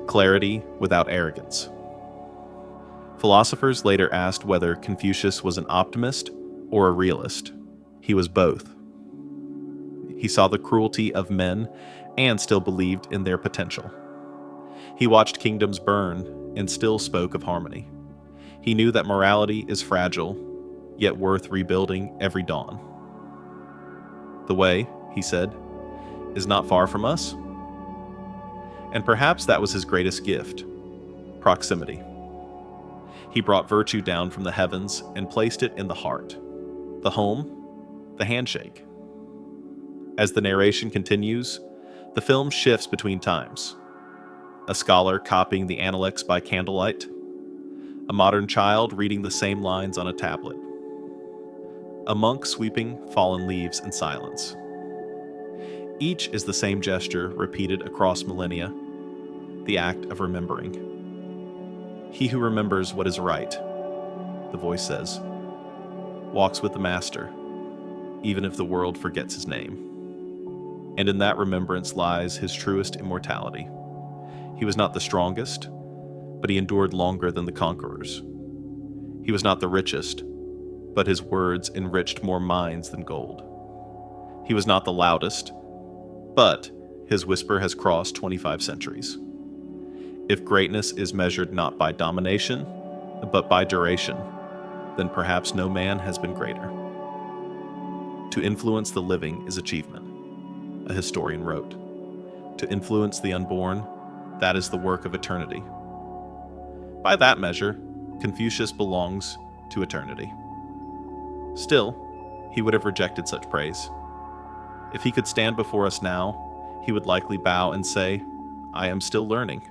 clarity without arrogance. Philosophers later asked whether Confucius was an optimist or a realist. He was both. He saw the cruelty of men and still believed in their potential. He watched kingdoms burn and still spoke of harmony. He knew that morality is fragile, yet worth rebuilding every dawn. "The way," he said, "is not far from us." And perhaps that was his greatest gift, proximity. He brought virtue down from the heavens and placed it in the heart, the home, the handshake. As the narration continues, the film shifts between times. A scholar copying the Analects by candlelight, a modern child reading the same lines on a tablet, a monk sweeping fallen leaves in silence. Each is the same gesture repeated across millennia, the act of remembering. "He who remembers what is right," the voice says, "walks with the master, even if the world forgets his name." And in that remembrance lies his truest immortality. He was not the strongest, but he endured longer than the conquerors. He was not the richest, but his words enriched more minds than gold. He was not the loudest, but his whisper has crossed 25 centuries. If greatness is measured not by domination, but by duration, then perhaps no man has been greater. To influence the living is achievement, a historian wrote. To influence the unborn, that is the work of eternity. By that measure, Confucius belongs to eternity. Still, he would have rejected such praise. If he could stand before us now, he would likely bow and say, "I am still learning."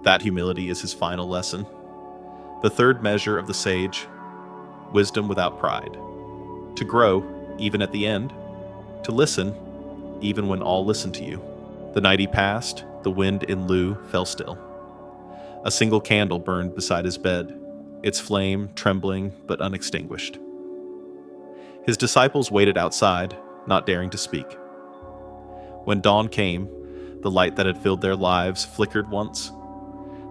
That humility is his final lesson. The third measure of the sage, wisdom without pride. To grow, even at the end. To listen, even when all listen to you. The night he passed, the wind in lieu fell still. A single candle burned beside his bed, its flame trembling but unextinguished. His disciples waited outside, not daring to speak. When dawn came, the light that had filled their lives flickered once,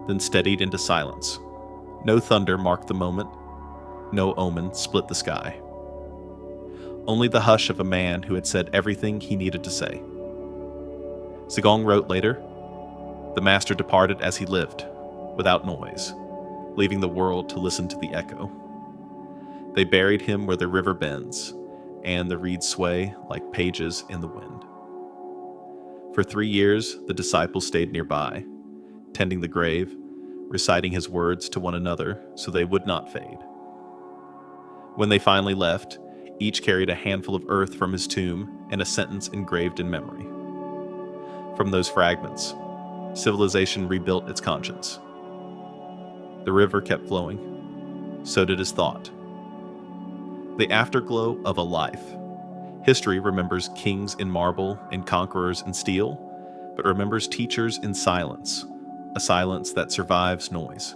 then steadied into silence, No thunder marked the moment, no omen split the sky. Only the hush of a man who had said everything he needed to say. Zigong wrote later, "The master departed as he lived, without noise, leaving the world to listen to the echo. They buried him where the river bends, and the reeds sway like pages in the wind." For 3 years, the disciples stayed nearby, tending the grave, reciting his words to one another so they would not fade. When they finally left, each carried a handful of earth from his tomb and a sentence engraved in memory. From those fragments, civilization rebuilt its conscience. The river kept flowing. So did his thought. The afterglow of a life. History remembers kings in marble and conquerors in steel, but remembers teachers in silence, a silence that survives noise.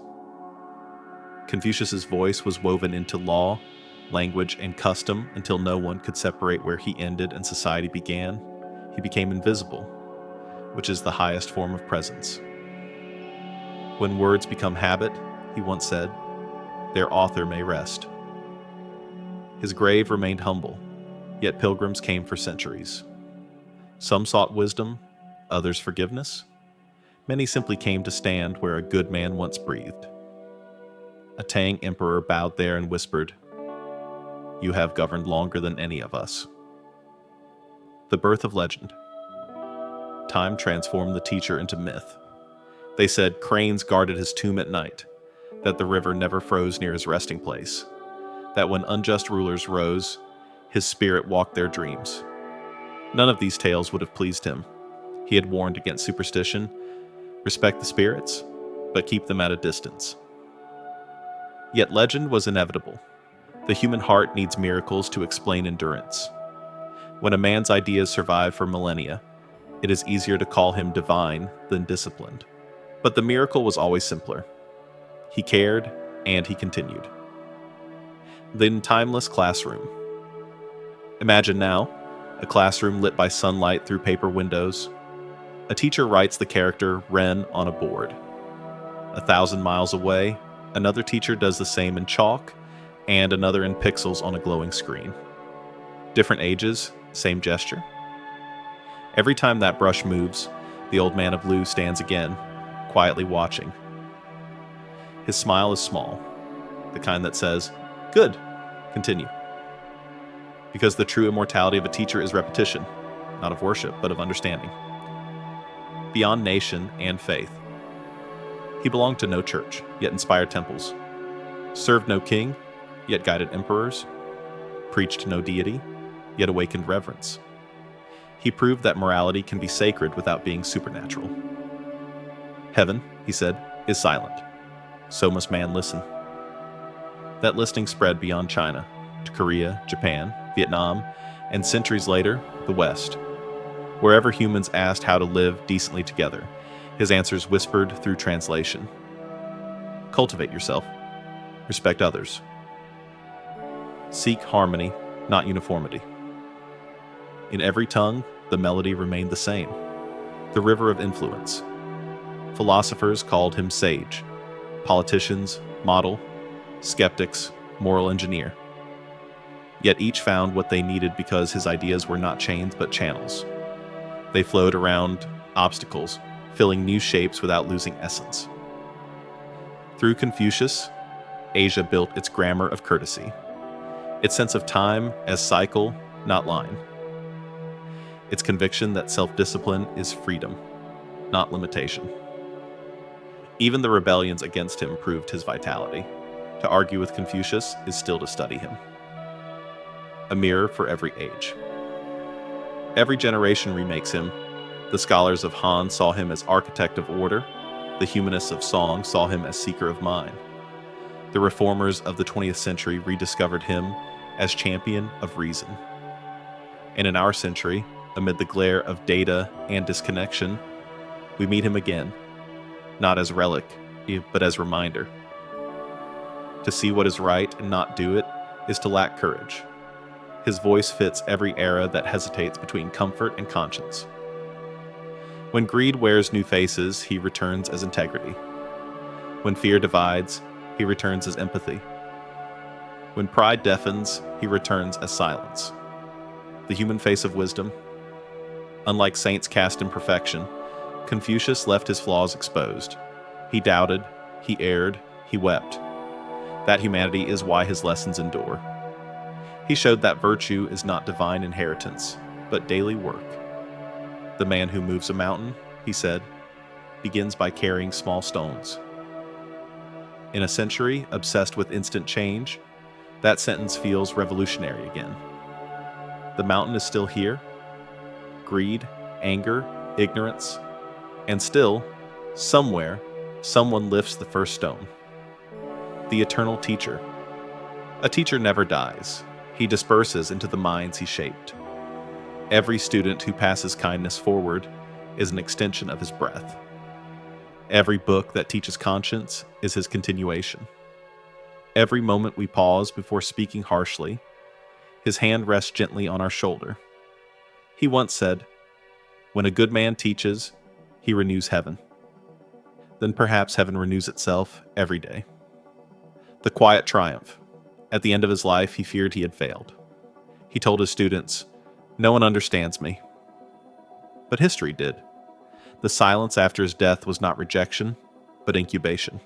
Confucius's voice was woven into law, language, and custom until no one could separate where he ended and society began. He became invisible, which is the highest form of presence. When words become habit, he once said, their author may rest. His grave remained humble, yet pilgrims came for centuries. Some sought wisdom, others forgiveness. Many simply came to stand where a good man once breathed. A Tang emperor bowed there and whispered, "You have governed longer than any of us." The birth of legend. Time transformed the teacher into myth. They said cranes guarded his tomb at night, that the river never froze near his resting place, that when unjust rulers rose, his spirit walked their dreams. None of these tales would have pleased him. He had warned against superstition. Respect the spirits, but keep them at a distance. Yet legend was inevitable. The human heart needs miracles to explain endurance. When a man's ideas survive for millennia, it is easier to call him divine than disciplined. But the miracle was always simpler. He cared, and he continued. The timeless classroom. Imagine now, a classroom lit by sunlight through paper windows. A teacher writes the character Ren on a board. 1,000 miles away, another teacher does the same in chalk, and another in pixels on a glowing screen. Different ages, same gesture. Every time that brush moves, the old man of Lu stands again, quietly watching. His smile is small, the kind that says, "Good, continue." Because the true immortality of a teacher is repetition, not of worship, but of understanding. Beyond nation and faith. He belonged to no church, yet inspired temples. Served no king, yet guided emperors. Preached no deity, yet awakened reverence. He proved that morality can be sacred without being supernatural. Heaven, he said, is silent. So must man listen. That listening spread beyond China, to Korea, Japan, Vietnam, and centuries later, the West. Wherever humans asked how to live decently together, his answers whispered through translation. Cultivate yourself. Respect others. Seek harmony, not uniformity. In every tongue, the melody remained the same. The river of influence. Philosophers called him sage. Politicians, model. Skeptics, moral engineer. Yet each found what they needed because his ideas were not chains but channels. They flowed around obstacles, filling new shapes without losing essence. Through Confucius, Asia built its grammar of courtesy, its sense of time as cycle, not line. Its conviction that self-discipline is freedom, not limitation. Even the rebellions against him proved his vitality. To argue with Confucius is still to study him. A mirror for every age. Every generation remakes him. The scholars of Han saw him as architect of order. The humanists of Song saw him as seeker of mind. The reformers of the 20th century rediscovered him as champion of reason. And in our century, amid the glare of data and disconnection, we meet him again, not as relic, but as reminder. To see what is right and not do it is to lack courage. His voice fits every era that hesitates between comfort and conscience. When greed wears new faces, he returns as integrity. When fear divides, he returns as empathy. When pride deafens, he returns as silence. The human face of wisdom. Unlike saints cast in perfection, Confucius left his flaws exposed. He doubted, he erred, he wept. That humanity is why his lessons endure. He showed that virtue is not divine inheritance, but daily work. The man who moves a mountain, he said, begins by carrying small stones. In a century obsessed with instant change, that sentence feels revolutionary again. The mountain is still here. Greed, anger, ignorance, and still, somewhere, someone lifts the first stone. The eternal teacher. A teacher never dies. He disperses into the minds he shaped. Every student who passes kindness forward is an extension of his breath. Every book that teaches conscience is his continuation. Every moment we pause before speaking harshly, his hand rests gently on our shoulder. He once said, "When a good man teaches, he renews heaven." Then perhaps heaven renews itself every day. The quiet triumph. At the end of his life, he feared he had failed. He told his students, "No one understands me." But history did. The silence after his death was not rejection, but incubation.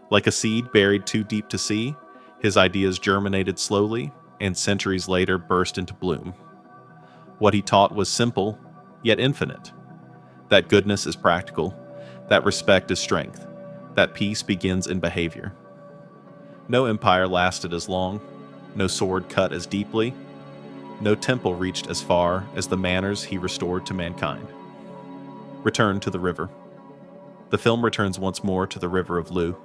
Like a seed buried too deep to see, his ideas germinated slowly and centuries later burst into bloom. What he taught was simple, yet infinite. That goodness is practical, that respect is strength, that peace begins in behavior. No empire lasted as long, no sword cut as deeply, no temple reached as far as the manners he restored to mankind. Return to the river. The film returns once more to the river of Lu.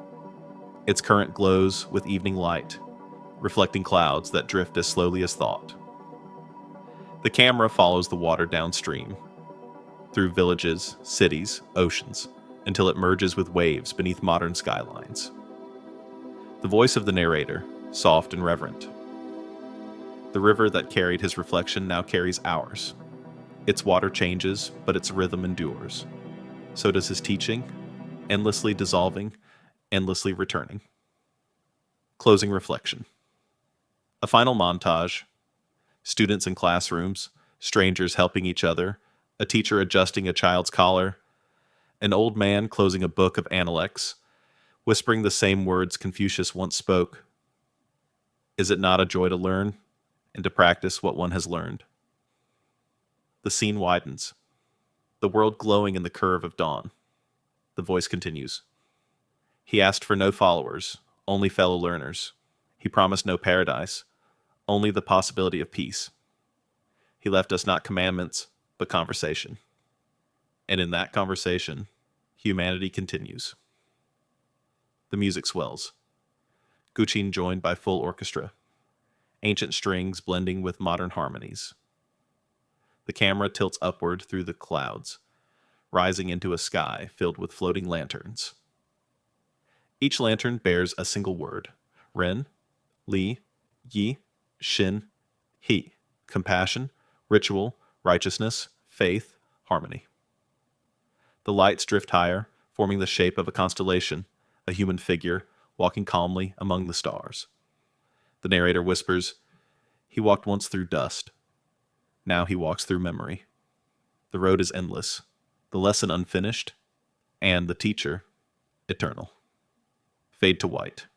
Its current glows with evening light, reflecting clouds that drift as slowly as thought. The camera follows the water downstream, through villages, cities, oceans, until it merges with waves beneath modern skylines. The voice of the narrator, soft and reverent. The river that carried his reflection now carries ours. Its water changes, but its rhythm endures. So does his teaching, endlessly dissolving, endlessly returning. Closing reflection. A final montage. Students in classrooms, strangers helping each other, a teacher adjusting a child's collar, an old man closing a book of Analects, whispering the same words Confucius once spoke. Is it not a joy to learn and to practice what one has learned? The scene widens, the world glowing in the curve of dawn. The voice continues. He asked for no followers, only fellow learners. He promised no paradise, only the possibility of peace. He left us not commandments, but conversation. And in that conversation, humanity continues. The music swells. Guqin joined by full orchestra, ancient strings blending with modern harmonies. The camera tilts upward through the clouds, rising into a sky filled with floating lanterns. Each lantern bears a single word: Ren, Li, Yi, Shin, He. Compassion, ritual, righteousness, faith, harmony. The lights drift higher, forming the shape of a constellation, a human figure walking calmly among the stars. The narrator whispers, "He walked once through dust. Now he walks through memory. The road is endless, the lesson unfinished, and the teacher eternal." Fade to white.